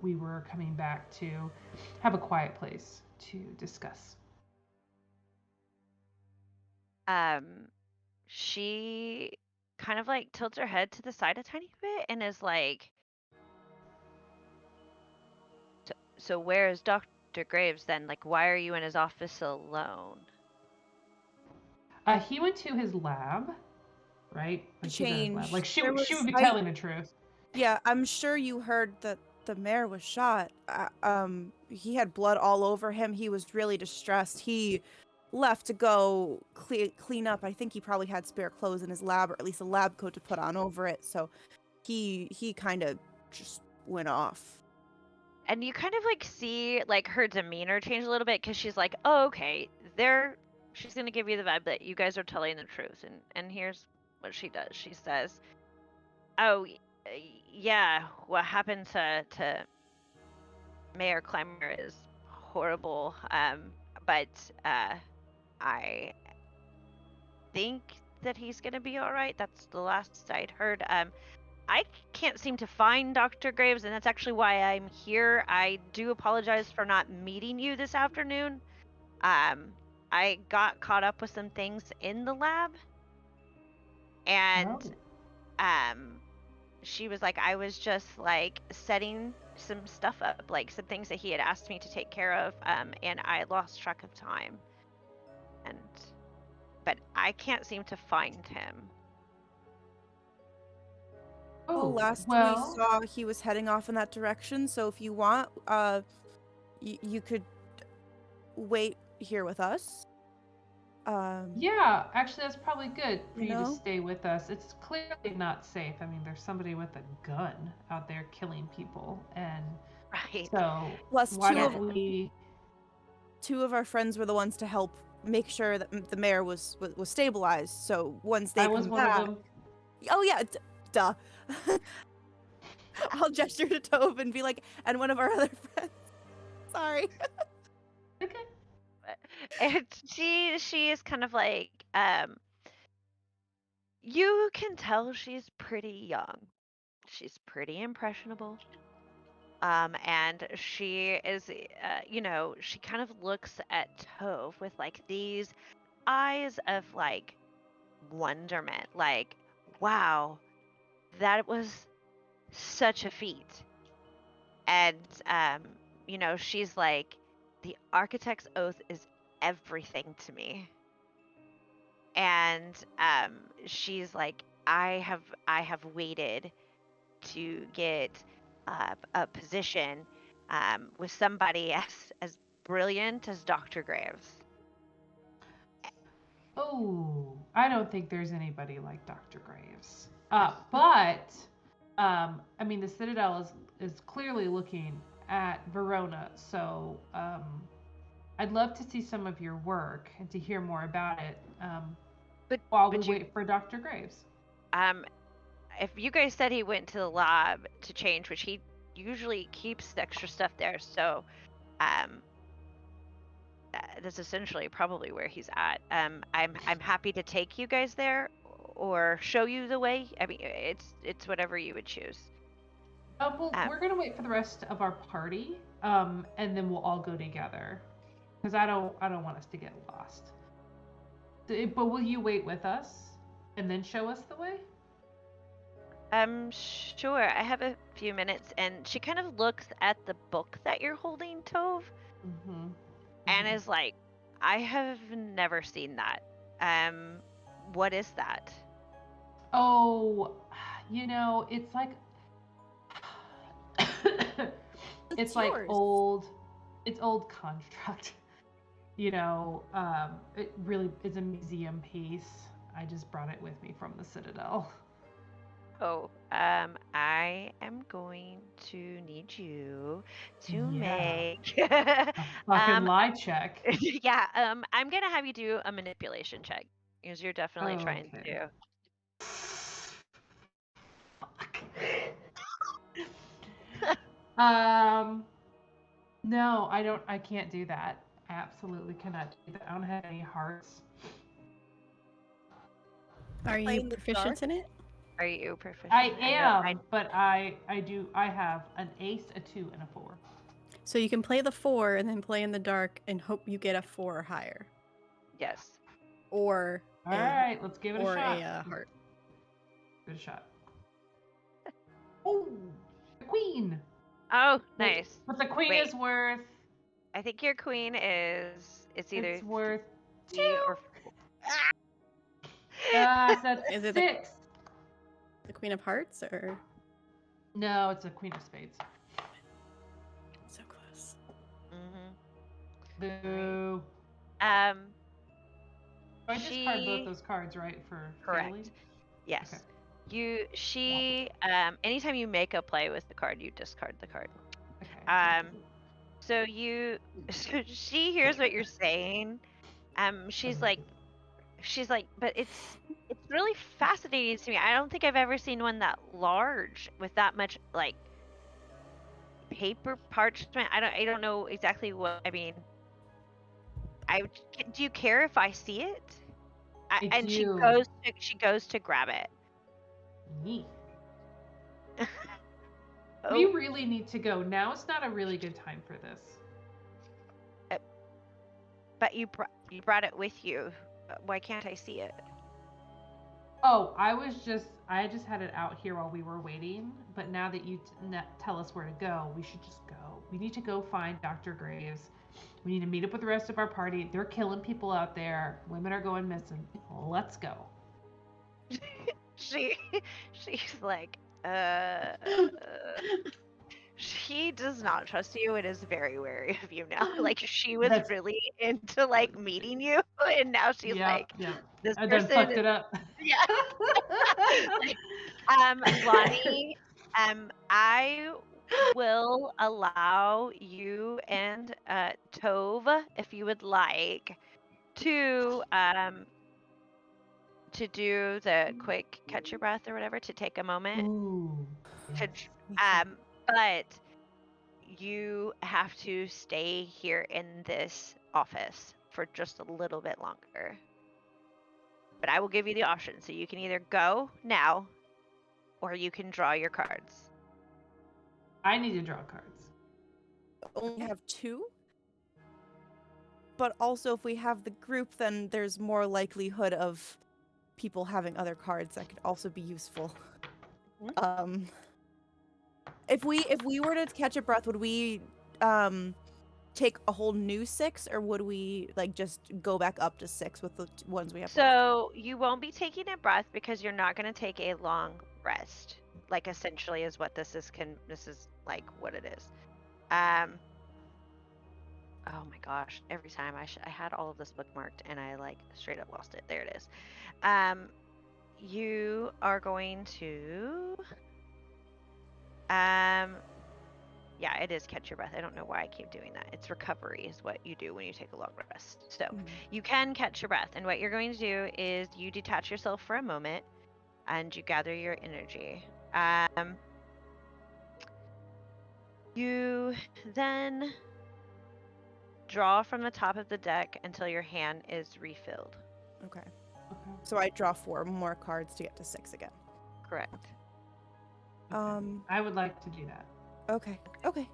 we were coming back to have a quiet place to discuss. um, she kind of like tilts her head to the side a tiny bit and is like, so where is Dr. Graves then? Like, why are you in his office alone? He went to his lab, right? Like he's in his lab. change. Like There she would was be telling the truth. Yeah, I'm sure you heard that the mayor was shot. He had blood all over him. He was really distressed. He left to go clean up. I think he probably had spare clothes in his lab, or at least a lab coat to put on over it. So he kind of just went off. And you kind of like see like her demeanor change a little bit because she's like, oh, okay, there. She's gonna give you the vibe that you guys are telling the truth, and here's what she does. She says, "Oh, yeah, what happened to Mayor Clymer is horrible. But I think that he's gonna be all right. That's the last I'd heard. I can't seem to find Dr. Graves, and that's actually why I'm here. I do apologize for not meeting you this afternoon. Um, I got caught up with some things in the lab, and Oh. um, she was like, I was just like setting some stuff up, like some things that he had asked me to take care of, and I lost track of time. And but I can't seem to find him. Well, Oh, last we well, saw, he was heading off in that direction. So if you want, you could wait here with us. yeah, actually, that's probably good for You you to know. stay with us. It's clearly not safe. I mean, there's somebody with a gun out there killing people. And Right. so, Plus, why Yeah. don't we? two of our friends were the ones to help make sure that the mayor was stabilized. So once they I was come one of back, them. oh yeah, duh. I'll gesture to Tove and be like, and one of our other friends. Sorry. Okay. And she is kind of like, you can tell she's pretty young. She's pretty impressionable. And she is, she kind of looks at Tove with like these eyes of like wonderment, like, wow, that was such a feat. And, she's like, the architect's oath is everything to me. And she's like, I have waited to get a position with somebody as brilliant as Dr. Graves. Oh, I don't think there's anybody like Dr. Graves. But I mean, the Citadel is clearly looking at Verona, so I'd love to see some of your work and to hear more about it But while we but you wait for Dr. Graves. um if you guys said he went to the lab to change, which he usually keeps the extra stuff there, so um that's essentially probably where he's at. I'm happy to take you guys there or show you the way. I mean, it's whatever you would choose. Well, Um, we're gonna wait for the rest of our party, and then we'll all go together, because I don't want us to get lost. But will you wait with us and then show us the way? Sure. I have a few minutes, and she kind of looks at the book that you're holding, Tove, Mm-hmm. and is like, I have never seen that. Um, what is that? Oh, it's like It's it's like yours. old, it's old construct. It really is a museum piece. I just brought it with me from the Citadel. Oh, I am going to need you to Yeah, make, a fucking um, lie check. yeah, I'm gonna have you do a manipulation check because you're definitely trying Okay. to. Fuck. Um, no, I don't. I can't do that. I absolutely cannot do that. I don't have any hearts. Are Play you in the dark. proficient in it? Are you proficient? I I know. I am, but I have an ace, a 2, and a 4. So you can play the 4 and then play in the dark and hope you get a 4 or higher, yes. or All a right, let's give it a or shot. a heart. Good shot. Oh, the queen. Oh, But, nice. but the queen Wait, is worth. I think your queen is it's either It's worth 3 or 2. 4. So that's Is it 6. the Queen of Hearts or No, it's a queen of spades. so close? Mhm. Boo. Um, I discard both she those cards, right, for Kaylee? correct. Okay. Yes. Anytime you make a play with the card, you discard the card. Okay. So you so she hears what you're saying. She's like, but it's really fascinating to me. I don't think I've ever seen one that large with that much like paper parchment. I don't know exactly what I mean. Do you care if I see it? I And do. she goes to grab it. Neat. We Oh, really need to go. Now is not a really good time for this. uh, but you brought it with you. Why can't I see it? Oh, I just had it out here while we were waiting, but now that you tell us where to go, we should just go. We need to go find Dr. Graves. We need to meet up with the rest of our party. They're killing people out there. Women are going missing. Let's go. She she's like, uh, she does not trust you and is very wary of you now. Like she was That's really into like meeting you, and now she's yeah, like, yeah. this I done person fucked is it up. yeah. Lonnie, I will allow you and Tove, if you would like, to do the quick catch your breath or whatever, to take a moment Ooh. to Yes. but you have to stay here in this office for just a little bit longer. But I will give you the option, so you can either go now or you can draw your cards. I need to draw cards. Only have 2. But also, if we have the group, then there's more likelihood of people having other cards that could also be useful. Mhm. If we were to catch a breath, would we take a whole new 6, or would we like just go back up to 6 with the ones we have left? So you won't be taking a breath because you're not going to take a long rest. Like essentially is what this is like what it is. Um oh my gosh, every time I had all of this bookmarked and I like straight up lost it. There it is. Um you are going to um yeah, it is catch your breath. I don't know why I keep doing that. It's recovery is what you do when you take a long rest. So you can catch your breath. And what you're going to do is you detach yourself for a moment and you gather your energy. You then draw from the top of the deck until your hand is refilled. Okay. Okay. So I draw 4 more cards to get to 6 again. Correct. Okay. I would like to do that. Okay. Okay.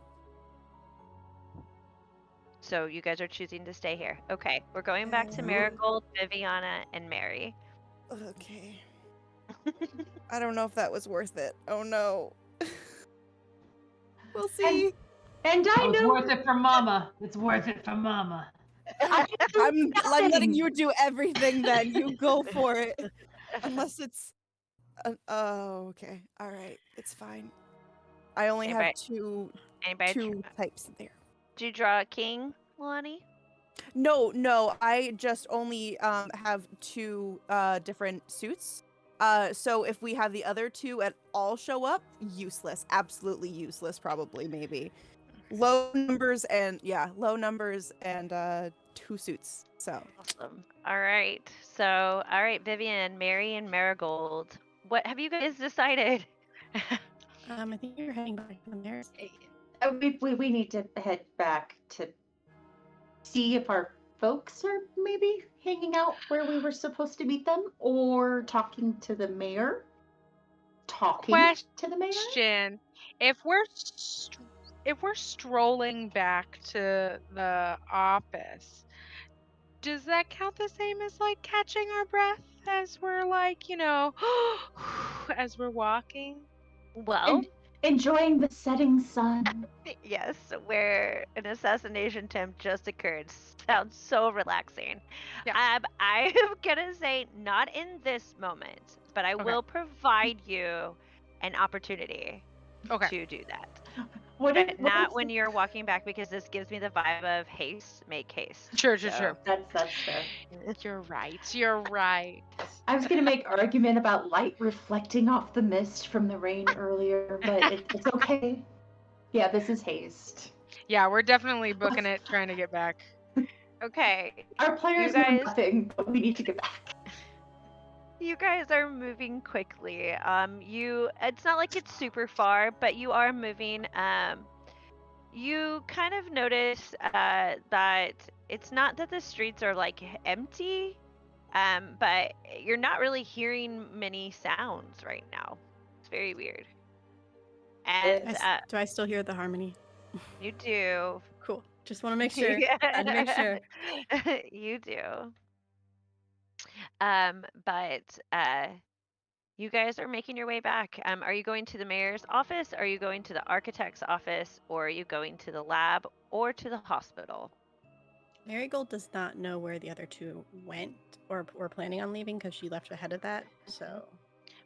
So you guys are choosing to stay here. Okay, we're going back to Marigold, Viviana, and Mary. Okay. I don't know if that was worth it. Oh no. We'll And, see. and I Oh, it's know worth it for Mama. It's worth it for Mama. I know I'm letting nothing. you do everything then. You go for it. Unless it's oh, okay. All right. It's fine. I only have Anybody, two types there. did you draw a king, Lonnie? No, I just only have two different suits. So if we have the other two at all show up, useless. Absolutely useless, probably, maybe. Low numbers and two suits. So Awesome. All right. So, all right, Vivian, Mary, and Marigold. What have you guys decided? I think you're heading back to the mayor's. We need to head back to see if our folks are maybe hanging out where we were supposed to meet them, or talking to the mayor. Talking to the mayor? Question: If if we're strolling back to the office, does that count the same as like catching our breath as we're like, as we're walking? Well, And enjoying the setting sun. yes, where an assassination attempt just occurred. Sounds so relaxing. Yeah. I'm gonna say not in this moment, but I Okay. will provide you an opportunity Okay. to do that. What if, But what not if when you're walking back because this gives me the vibe of haste, make haste. Sure. So, that's fair. You're right. You're right. I was gonna make argument about light reflecting off the mist from the rain earlier, but it's okay. Yeah, this is haste. Yeah, we're definitely booking it, trying to get back. okay, Our you players know guys, nothing, but we need to get back. you guys are moving quickly. It's not like it's super far, but you are moving. You kind of notice that it's not that the streets are like empty, but you're not really hearing many sounds right now. It's very weird. And Do I still hear the harmony? you do. Cool. Just want to make sure. Had to make sure. You do. But you guys are making your way back. Are you going to the mayor's office? Are you going to the architect's office? Or are you going to the lab or to the hospital? Marigold does not know where the other two went or were planning on leaving because she left ahead of that. So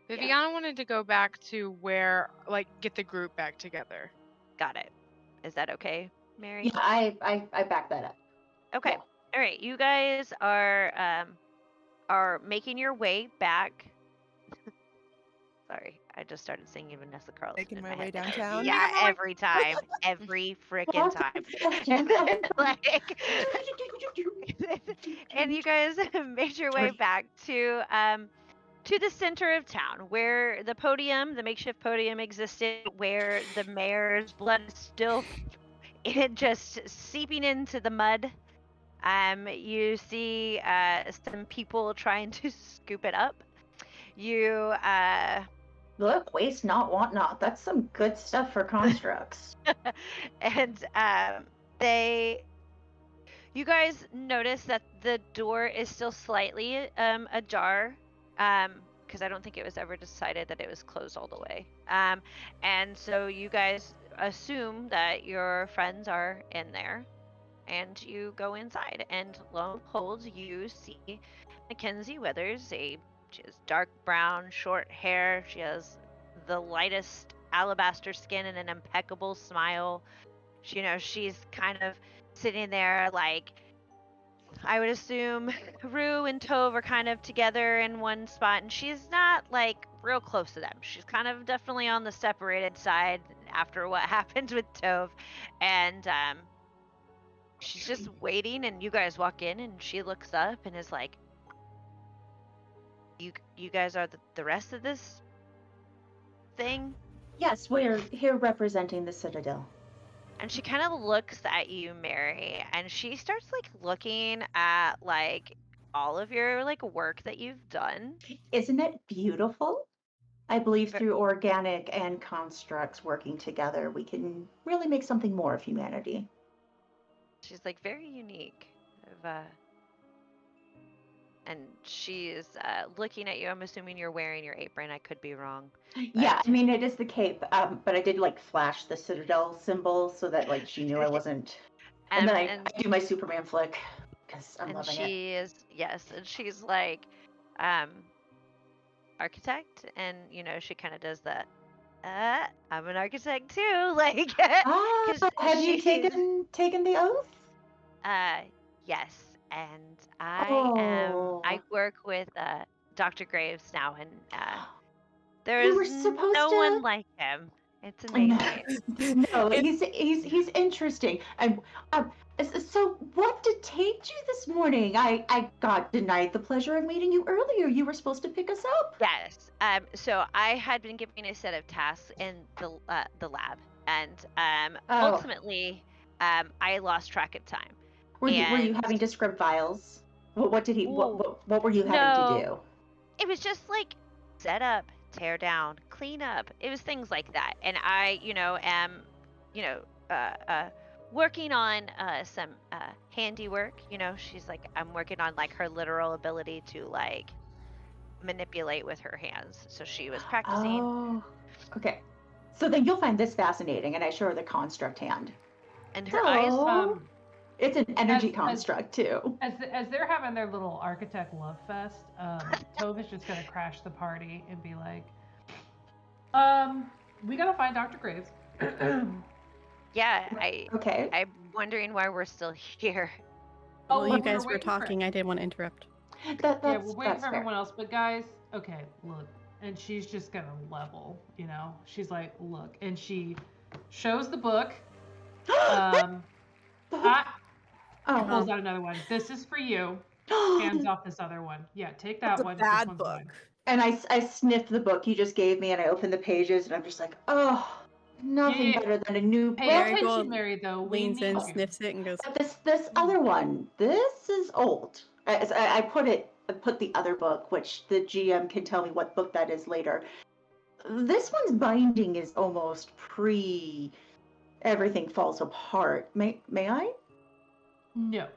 Viviana wanted to go back to where, like, get the group back together. Got it. Is that okay, Mary? Yeah, I back that up. Okay. Yeah. All right. You guys are making your way back. Sorry, I just started singing Vanessa Carlton Making in my my way head. downtown. Yeah, every time, every freaking time. Like, and you guys made your way back to the center of town where the podium, the makeshift podium existed, where the mayor's blood is still just seeping into the mud. You see some people trying to scoop it up. You Look, waste not, want not. That's some good stuff for constructs. and you guys notice that the door is still slightly ajar, because I don't think it was ever decided that it was closed all the way. And so you guys assume that your friends are in there, and you go inside, and lo and behold, you see Mackenzie Withers. She has dark brown, short hair. She has the lightest alabaster skin and an impeccable smile. She's kind of sitting there like, I would assume Rue and Tove are kind of together in one spot, and she's not like real close to them. She's kind of definitely on the separated side after what happened with Tove, and she's just waiting. And you guys walk in, and she looks up and is like, "You guys are the rest of this thing?" Yes, we're here representing the Citadel. And she kind of looks at you, Mary, and she starts like looking at like all of your like work that you've done. Isn't it beautiful? I believe Ve- through organic and constructs working together, we can really make something more of humanity. She's like very unique. Of, and she's looking at you. I'm assuming you're wearing your apron. I could be wrong, Yeah, but I mean it is the cape, but I did like flash the Citadel symbol so that like she knew I wasn't. And then I and do my Superman flick because I'm and loving it. she is yes, and she's like, um, architect, and she kind of does that. I'm an architect too, like, Ah, because have you she's taken the oath? uh, yes, and I Oh, work with Dr. Graves now, and we there's were supposed no to. one like him. It's No, amazing. no, It, he's interesting. And so what detained you this morning? I got denied the pleasure of meeting you earlier. You were supposed to pick us up. Yes. So I had been given a set of tasks in the lab, and Oh, ultimately, I lost track of time. were you And having to scrub files? What did he ooh, what were you having to no, do? it was just like set up, tear down, clean up. It was things like that. And I, am, you know, uh, uh, working on some handiwork. She's like, I'm working on like her literal ability to like manipulate with her hands. So she was practicing. Oh, okay. So then you'll find this fascinating, and I show her the construct hand. And her eyes, So it's an As energy as construct too. as they're having their little architect love fest, Tove is just gonna crash the party and be like, we gotta find Dr. Graves. yeah, Okay. I'm wondering why we're still here. Well, well, you we were guys were waiting for talking. I didn't want to interrupt. yeah, we're waiting That's for fair. everyone else. But guys, okay, look, and she's just gonna level. She's like, look, and she shows the book. Ah, pulls Oh. out another one. This is for you. Hands off this other one. Yeah, take that's that a one. This bad one's book. mine. And I sniffed the book you just gave me and I opened the pages and I'm just like, oh, nothing Yeah, better than a new pay book. attention, Marigold Mary. Though we leans need in, you. sniffs it, and goes, But this other one, this is old. I put the other book, which the GM can tell me what book that is later. This one's binding is almost pre everything falls apart. May I? No.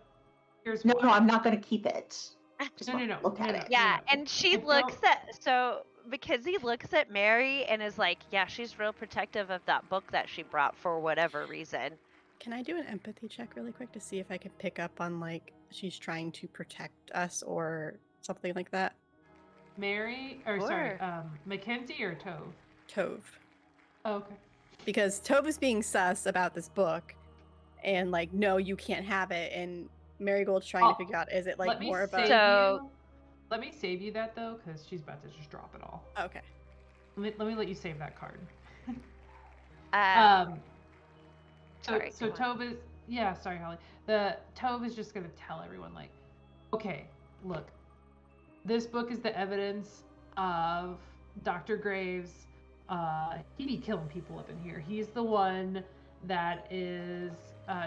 Here's No, why. no, I'm not going to keep it. Just No, want no, to no, look no, at no, it. no, Yeah, no. and she I looks don't. at so Mackenzie looks at Mary and is like, yeah, she's real protective of that book that she brought for whatever reason. "Can I do an empathy check really quick to see if I can pick up on like she's trying to protect us or something like that?" Mary, or sorry, Sure. Mackenzie or Tove? Tove, Oh, okay. because Tove is being sus about this book, and like, no, you can't have it. And Marigold's trying to Oh, figure out, is it like let me more of a save So you. Let me save you that though, because she's about to just drop it all. okay? Let me let you save that card. um Um. So sorry, so go on. Tove is yeah. Sorry, Holly. The Tove is just gonna tell everyone like, okay, look, this book is the evidence of Dr. Graves. He be killing people up in here. He's the one that is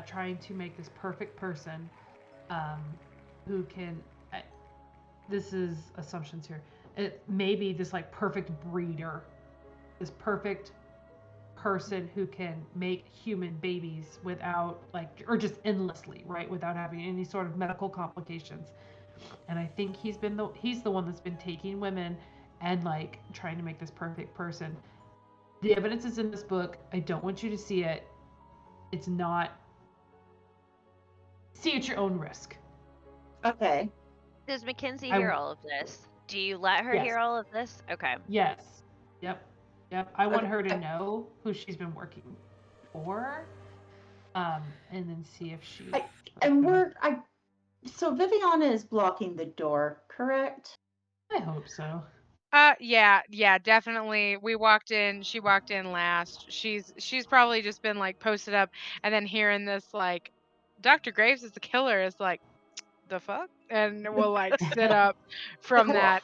trying to make this perfect person um, who can. This is assumptions here. It may be this like perfect breeder, this perfect person who can make human babies without like or just endlessly, right, without having any sort of medical complications. And I think he's the one that's been taking women and like trying to make this perfect person. The evidence is in this book. I don't want you to see it. It's not see at your own risk. Okay. Does Mackenzie I hear all of this? Do you let her yes. hear all of this? Okay. Yes. Yep. Yep. I want Okay. her to know who she's been working for. And then see if she And so Viviana is blocking the door, correct? I hope so. Yeah, definitely. We walked in, she walked in last. She's probably just been like posted up and then hearing this like Dr. Graves is the killer is like the fuck? And we'll like sit up from Okay. that.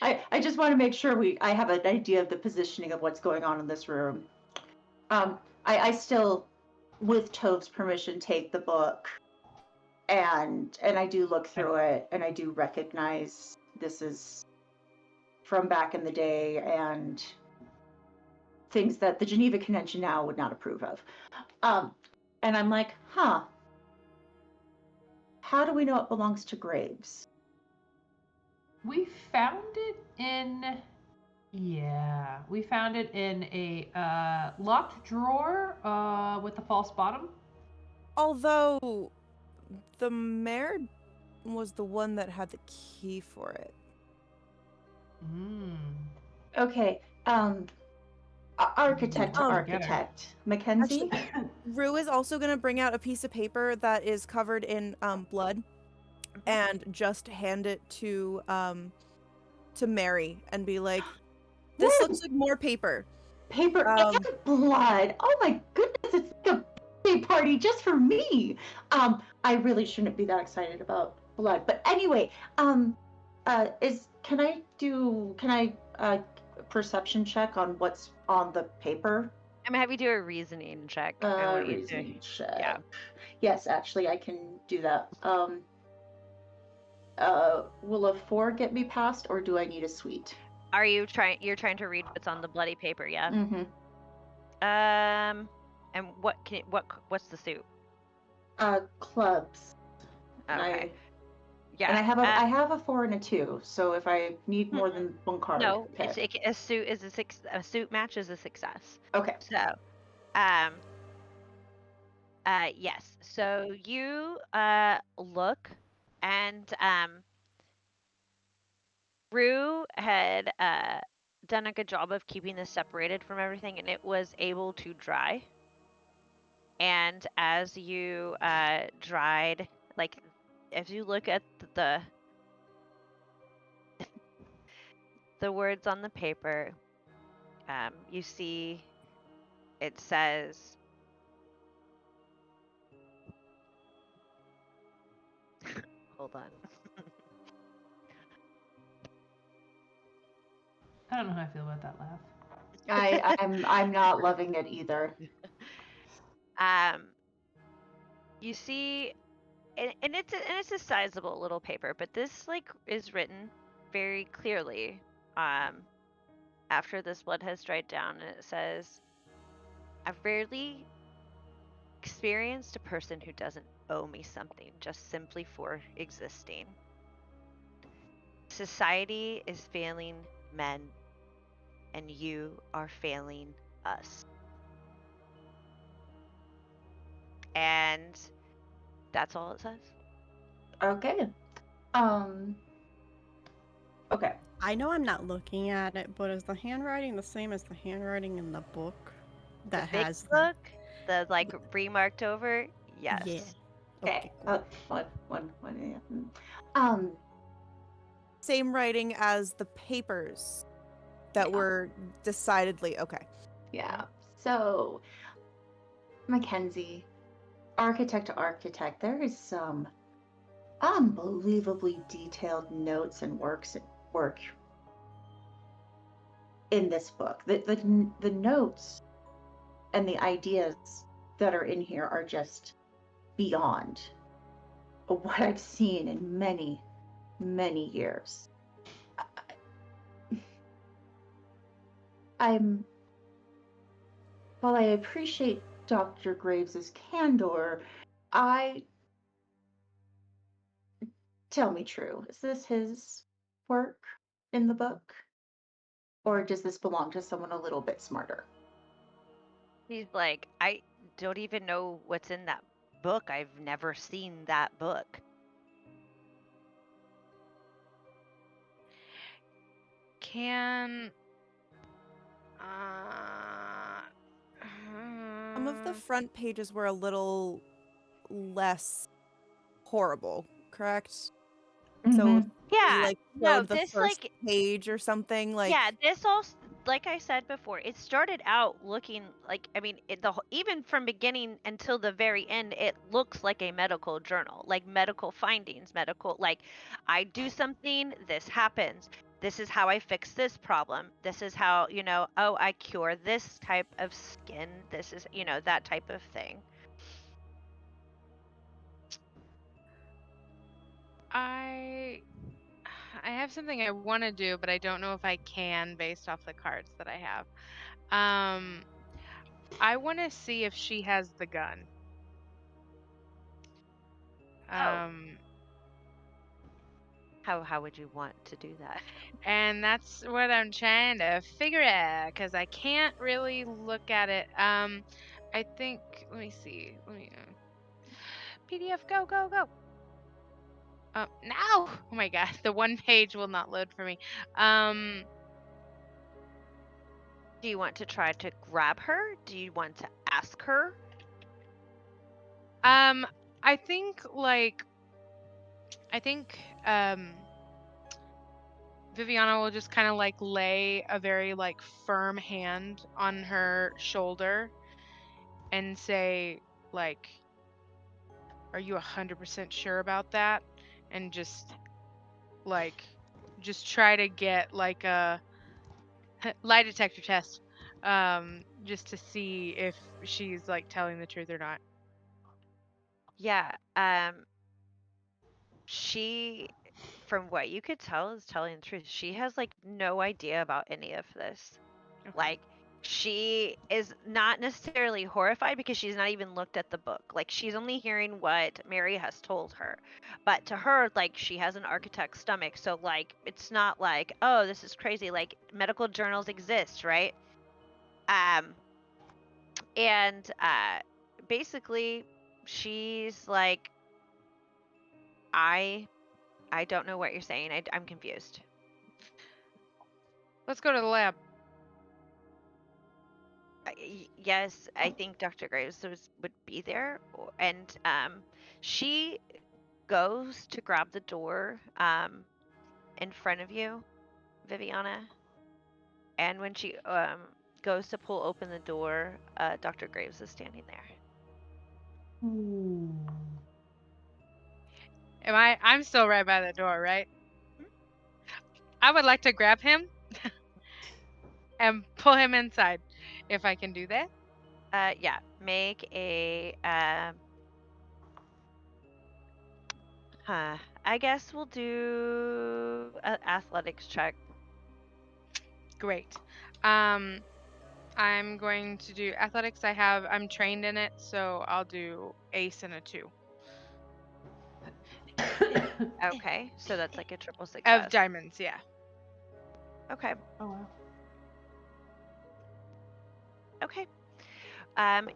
I just want to make sure I have an idea of the positioning of what's going on in this room. I still, with Tove's permission, take the book and I do look through it and I do recognize this is from back in the day and things that the Geneva Convention now would not approve of. And I'm like, huh, how do we know it belongs to Graves? We found it in. Yeah, we found it in a locked drawer with a false bottom. Although the mayor was the one that had the key for it. Mm. Okay. Architect to Together. architect. Mackenzie? Actually, Rue is also going to bring out a piece of paper that is covered in blood and just hand it to Mary and be like, this What? looks like more paper. Paper Um, and blood. Oh my goodness, it's like a birthday party just for me. I really shouldn't be that excited about blood. But anyway, can I perception check on what's on the paper? I'm gonna have you do a reasoning check. I want you to. Reasoning check. Yeah. Yes, actually I can do that. Will a 4 get me past or do I need a suite? Are you trying? You're trying to read what's on the bloody paper, yeah. Mm-hmm. And what's the suit? Clubs. And Okay. And I Yeah. have a 4 and a 2, so if I need more than one card, No, okay. a suit is a suit match is a success. Okay. So, yes. So you look, and Rue had done a good job of keeping this separated from everything, and it was able to dry. And as you dried, like if you look at the words on the paper, you see it says hold on. I don't know how I feel about that laugh. I'm not loving it either. You see, and it's a sizable little paper, but this like is written very clearly. After this blood has dried down, and it says, "I've rarely experienced a person who doesn't owe me something just simply for existing. Society is failing men, and you are failing us." And that's all it says. Okay. Okay. I know I'm not looking at it, but is the handwriting the same as the handwriting in the book that The big has book, the like remarked over, Yeah. yes. Okay. Cool. One. Yeah. Um. same writing as the papers that Yeah. were decidedly okay. Yeah. So, Mackenzie, architect to architect, there is some unbelievably detailed notes and work in this book. The notes and the ideas that are in here are just beyond what I've seen in many, many years. I'm, while I appreciate Dr. Graves's candor, tell me true, is this his work in the book? Or does this belong to someone a little bit smarter? He's like, I don't even know what's in that book. I've never seen that book. Can Some of the front pages were a little less horrible, correct? So if Yeah. we like No, showed the this first like page or something, like yeah, this all like I said before, it started out looking like I mean, even from beginning until the very end, it looks like a medical journal, like medical findings, medical like I do something, this happens. This is how I fix this problem. This is how, oh, I cure this type of skin. This is, that type of thing. I have something I want to do, but I don't know if I can based off the cards that I have. I want to see if she has the gun. Oh. How would you want to do that? And that's what I'm trying to figure out because I can't really look at it. I think. Let me see. Let me. PDF, go, go, go. No! Oh my god, the one page will not load for me. Um, Do you want to try to grab her? Do you want to ask her? um, I think I think Viviana will just kind of like lay a very like firm hand on her shoulder and say like, "Are you 100% sure about that?" And like just try to get like a lie detector test just to see if she's like telling the truth or not. Yeah. She, from what you could tell, is telling the truth. She has like no idea about any of this. Okay. Like, she is not necessarily horrified because she's not even looked at the book. Like, she's only hearing what Mary has told her. But to her, like, she has an architect's stomach. So, like, it's not like, oh, this is crazy. Like, medical journals exist, right? Um, and basically, she's like, I I don't know what you're saying. I'm confused. Let's go to the lab. Yes, I think Dr. Graves would be there, and she goes to grab the door in front of you, Viviana, and when she goes to pull open the door, Dr. Graves is standing there. Ooh. I'm still right by the door, right? I would like to grab him and pull him inside if I can do that. Yeah, make a I guess we'll do an athletics check. Great. I'm going to do athletics. I'm trained in it, so I'll do ace and a 2 Okay, so that's like a triple of success. diamonds. Yeah. Okay, Oh wow. okay.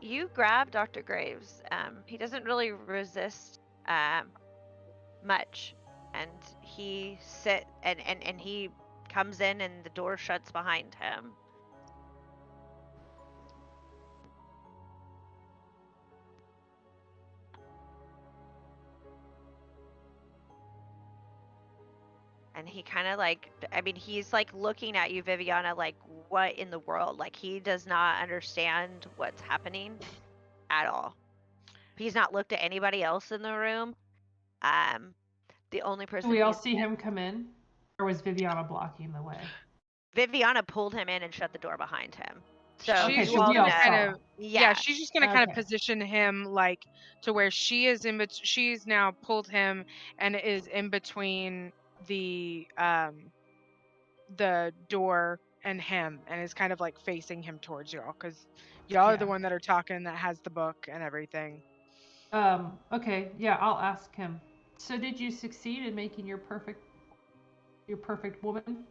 You grab Dr. Graves. He doesn't really resist much, and and he comes in, and the door shuts behind him. And he kind of like, I mean, he's like looking at you, Viviana, like, what in the world? Like, he does not understand what's happening at all. He's not looked at anybody else in the room. Um, the only Do person we all he's see him come in, or was Viviana blocking the way? Viviana pulled him in and shut the door behind him. So Okay, She's you so just all we all gonna kind saw. know. of yeah, Yeah. she's just gonna kind of Okay. position him like to where she is she's now pulled him and is in between the door and him and is kind of like facing him towards y'all because y'all are the Yeah. one that are talking that has the book and everything. Okay, yeah, I'll ask him. So did you succeed in making your perfect woman?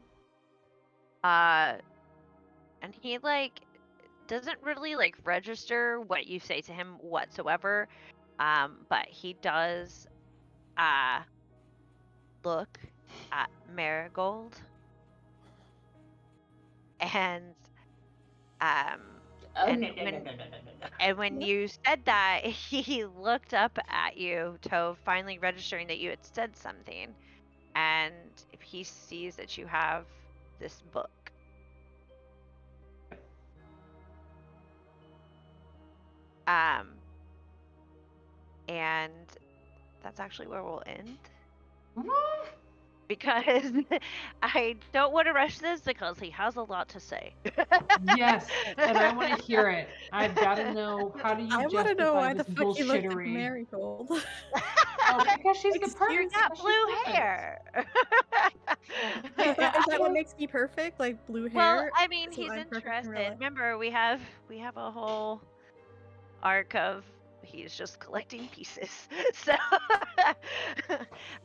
Uh, and he like doesn't really like register what you say to him whatsoever. But he does uh look at Marigold, and um Oh, and no, no, no, when no, no, no, no. and when you said that, he looked up at you, Tove, finally registering that you had said something. And if he sees that you have this book, um, and that's actually where we'll end because I don't want to rush this because he has a lot to say. Yes, and I want to hear it. I've got to know, how do you I want to know justify why this the fuck you looked at bullshittery? Marigold. Oh, because she's the You perfect. Excuse got Because she's blue perfect. hair. is that what makes me perfect? Like blue Well, hair? I mean, So he's I'm perfect in real interested. life. Remember, we have a whole arc of he's just collecting pieces. So,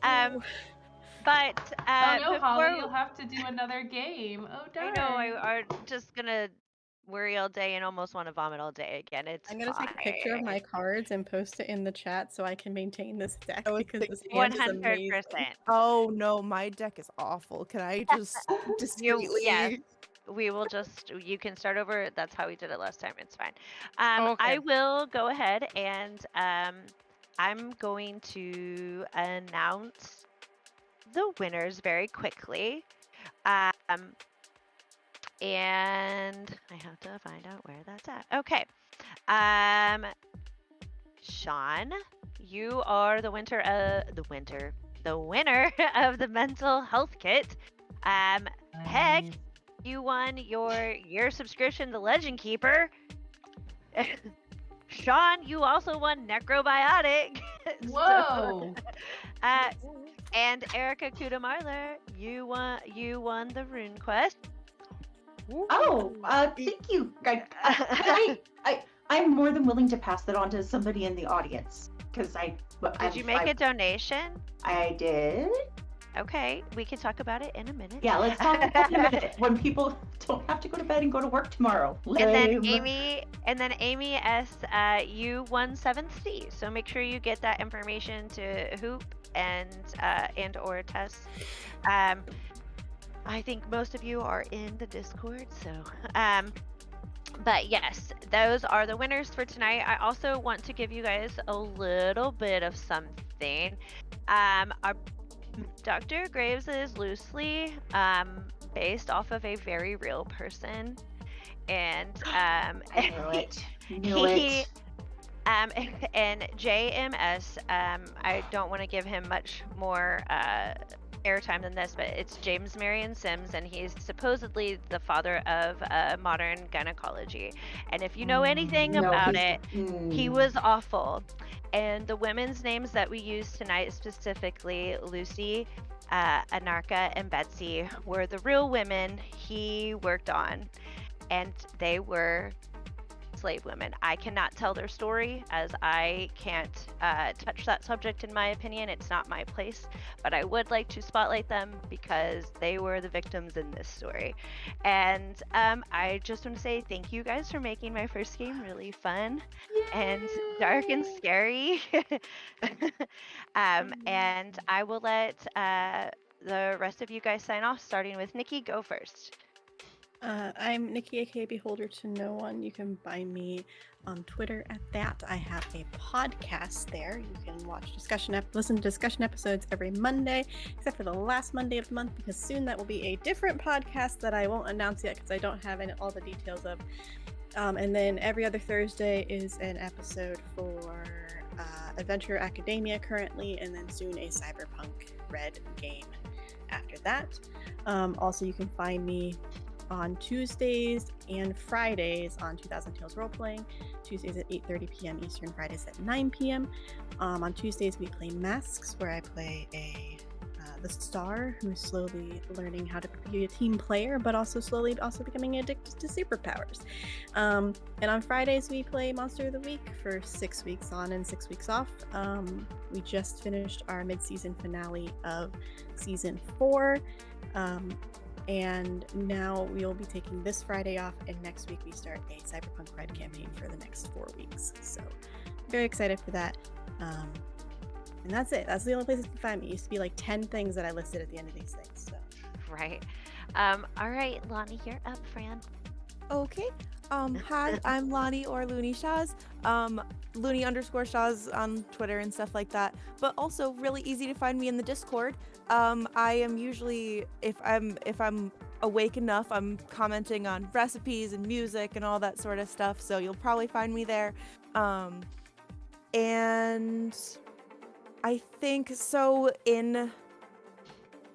um, Ooh. But Oh no, Holly, before you'll have to do another game. Oh I know darn. I'm just gonna worry all day and almost want to vomit all day again. It's I'm gonna take a picture of fine. my cards and post it in the chat so I can maintain this deck I was because this thinking, hand is amazing. 100%. oh no, my deck is awful. Can I just Yes. discreetly? We will just you can start over. That's how we did it last time. It's fine. Okay. I will go ahead and I'm going to announce the winners very quickly. Um, and I have to find out where that's at. Okay. Um, Sean, you are the winner of the mental health kit. Peg, Nice. you won your year subscription to Legend Keeper. Sean, you also won Necrobiotic. So, Whoa. uh, and Erica Kudamarler, you won the Rune Quest. Oh, thank you. I'm more than willing to pass that on to somebody in the audience because Did you make a donation? I did. Okay, we can talk about it in a minute. Yeah, let's talk about it in a minute when people don't have to go to bed and go to work tomorrow. And then Lame. Amy S, you won 7th C. So make sure you get that information to Hoop and or Tess. I think most of you are in the Discord, so but yes, those are the winners for tonight. I also want to give you guys a little bit of something. Our Dr. Graves is loosely based off of a very real person, and I knew it. Knew he it. and JMS, I don't want to give him much more airtime than this, but it's James Marion Sims, and he's supposedly the father of modern gynecology. And if you know anything No, about he's. it, he was awful. And the women's names that we used tonight, specifically Lucy, Anarka, and Betsy, were the real women he worked on, and they were slave women. I cannot tell their story as I can't touch that subject in my opinion. It's not my place, but I would like to spotlight them because they were the victims in this story. And I just want to say thank you guys for making my first game really fun and dark and Yay. scary. And I will let the rest of you guys sign off, starting with Nikki. Go first. I'm Nikki, aka Beholder to No One. You can find me on Twitter at that. I have a podcast there. You can watch listen to discussion episodes every Monday, except for the last Monday of the month, because soon that will be a different podcast that I won't announce yet because I don't have all the details of. And then every other Thursday is an episode for Adventure Academia currently, and then soon a Cyberpunk Red game after that. Also, you can find me on Tuesdays and Fridays on 2000 Tales Roleplaying. Tuesdays at 8:30 p.m. Eastern, Fridays at 9 p.m. On Tuesdays we play Masks, where I play the star who's slowly learning how to be a team player, but also slowly becoming addicted to superpowers. And on Fridays we play Monster of the Week for 6 weeks on and 6 weeks off. We just finished our mid-season finale of season 4. And now we'll be taking this Friday off, and next week we start a Cyberpunk Red campaign for the next 4 weeks. So very excited for that. And that's it. That's the only place you can find me. It used to be like 10 things that I listed at the end of these things. So Right. All right, Lonnie, you're up, Fran. Okay. Hi, I'm Lonnie or Looney Shaz. Looney_Shaz on Twitter and stuff like that. But also really easy to find me in the Discord. I am usually, if I'm awake enough, I'm commenting on recipes and music and all that sort of stuff. So you'll probably find me there. And I think so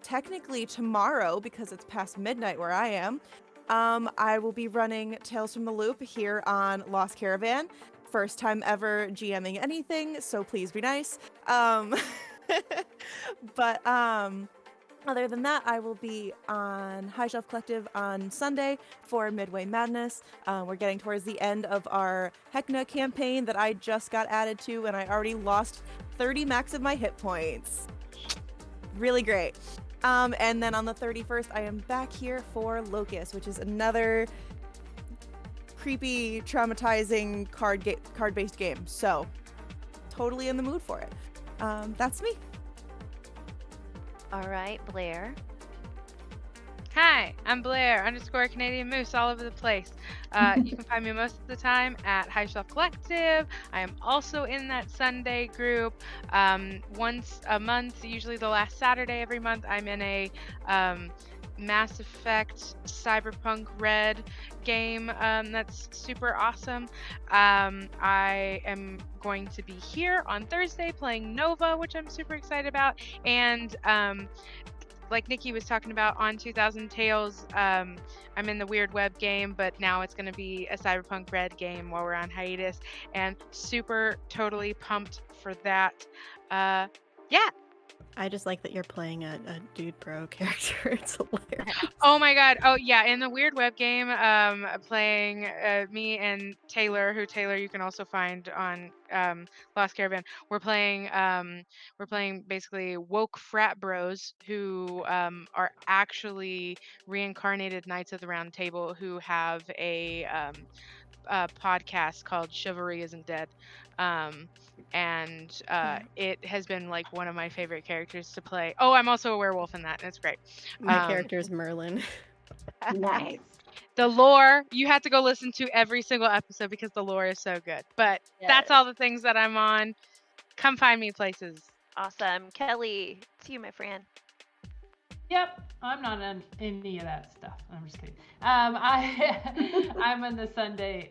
technically tomorrow, because it's past midnight where I am, I will be running Tales from the Loop here on Lost Caravan. First time ever GMing anything, so please be nice. But other than that, I will be on High Shelf Collective on Sunday for Midway Madness. We're getting towards the end of our Hecna campaign that I just got added to, and I already lost 30 max of my hit points. really great. And then on the 31st, I am back here for Locust, which is another creepy, traumatizing card-based game. So, totally in the mood for it. That's me. All right, Blair. Hi, I'm Blair _ Canadian Moose all over the place. You can find me most of the time at High Shelf Collective. I am also in that Sunday group. Once a month, usually the last Saturday every month, I'm in a Mass Effect Cyberpunk Red game that's super awesome. I am going to be here on Thursday playing Nova, which I'm super excited about. And like Nikki was talking about on 2000 Tales, I'm in the Weird Web game, but now it's going to be a Cyberpunk Red game while we're on hiatus, and super totally pumped for that. Yeah. I just like that you're playing a dude bro character. It's hilarious. Oh my god. Oh yeah, in the Weird Web game, playing me and Taylor, who Taylor you can also find on Lost Caravan. We're playing basically woke frat bros who are actually reincarnated Knights of the Round Table who have a podcast called Chivalry Isn't Dead. And it has been like one of my favorite characters to play. Oh, I'm also a werewolf in that, and it's great. My character is Merlin. Nice. The lore, you have to go listen to every single episode because the lore is so good. But that's all the things that I'm on. Come find me places. Awesome. Kelly, it's you, my friend. Yep, I'm not on any of that stuff. I'm just kidding. I'm in the Sunday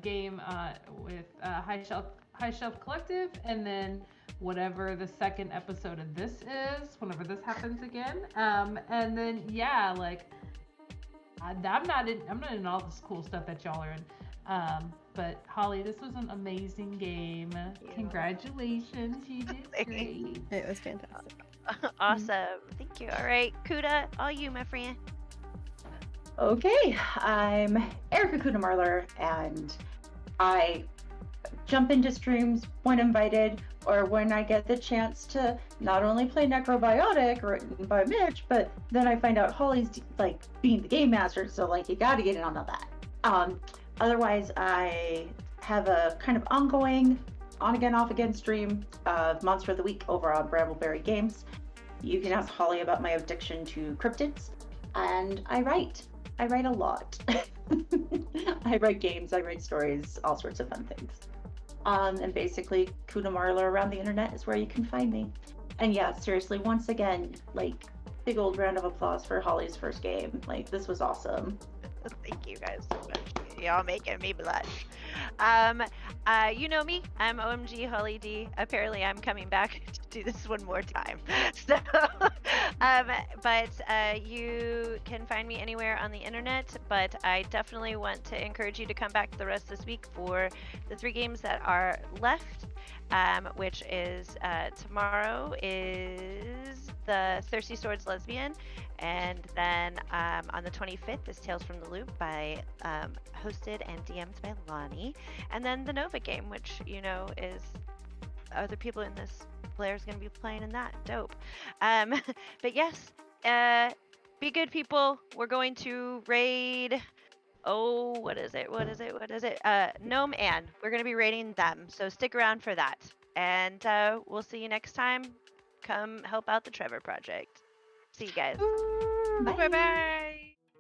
game with High Shelf Collective, and then whatever the second episode of this is, whenever this happens again. And then yeah, like I'm not in all this cool stuff that y'all are in. But Holly, this was an amazing game. Congratulations, you did great. It was fantastic. Awesome. Thank you. All right, Kuda, all you, my friend. Okay, I'm Erica Kudamarler, and I jump into streams when invited or when I get the chance to not only play Necrobiotic written by Mitch, but then I find out Holly's like being the game master, so like you gotta get in on all that. Otherwise, I have a kind of ongoing on again, off again stream of Monster of the Week over on Brambleberry Games. You can ask Holly about my addiction to cryptids, and I write a lot. I write games, I write stories, all sorts of fun things. And basically, Kuda Marler around the internet is where you can find me. And yeah, seriously, once again, like, big old round of applause for Holly's first game. Like, this was awesome. Thank you guys so much. Y'all making me blush. You know me. I'm OMG Holly D. Apparently, I'm coming back to do this one more time. So, but you can find me anywhere on the internet. But I definitely want to encourage you to come back the rest of this week for the 3 games that are left. Which is tomorrow is the Thirsty Swords Lesbian, and then on the 25th is Tales from the Loop by hosted and DM'd by Lonnie, and then the Nova game, which you know is other people in this. Blair's gonna be playing in that. Dope. But yes, be good people. We're going to raid. Oh, what is it? Gnome Ann. We're going to be rating them, so stick around for that. And we'll see you next time. Come help out the Trevor Project. See you guys. Bye bye.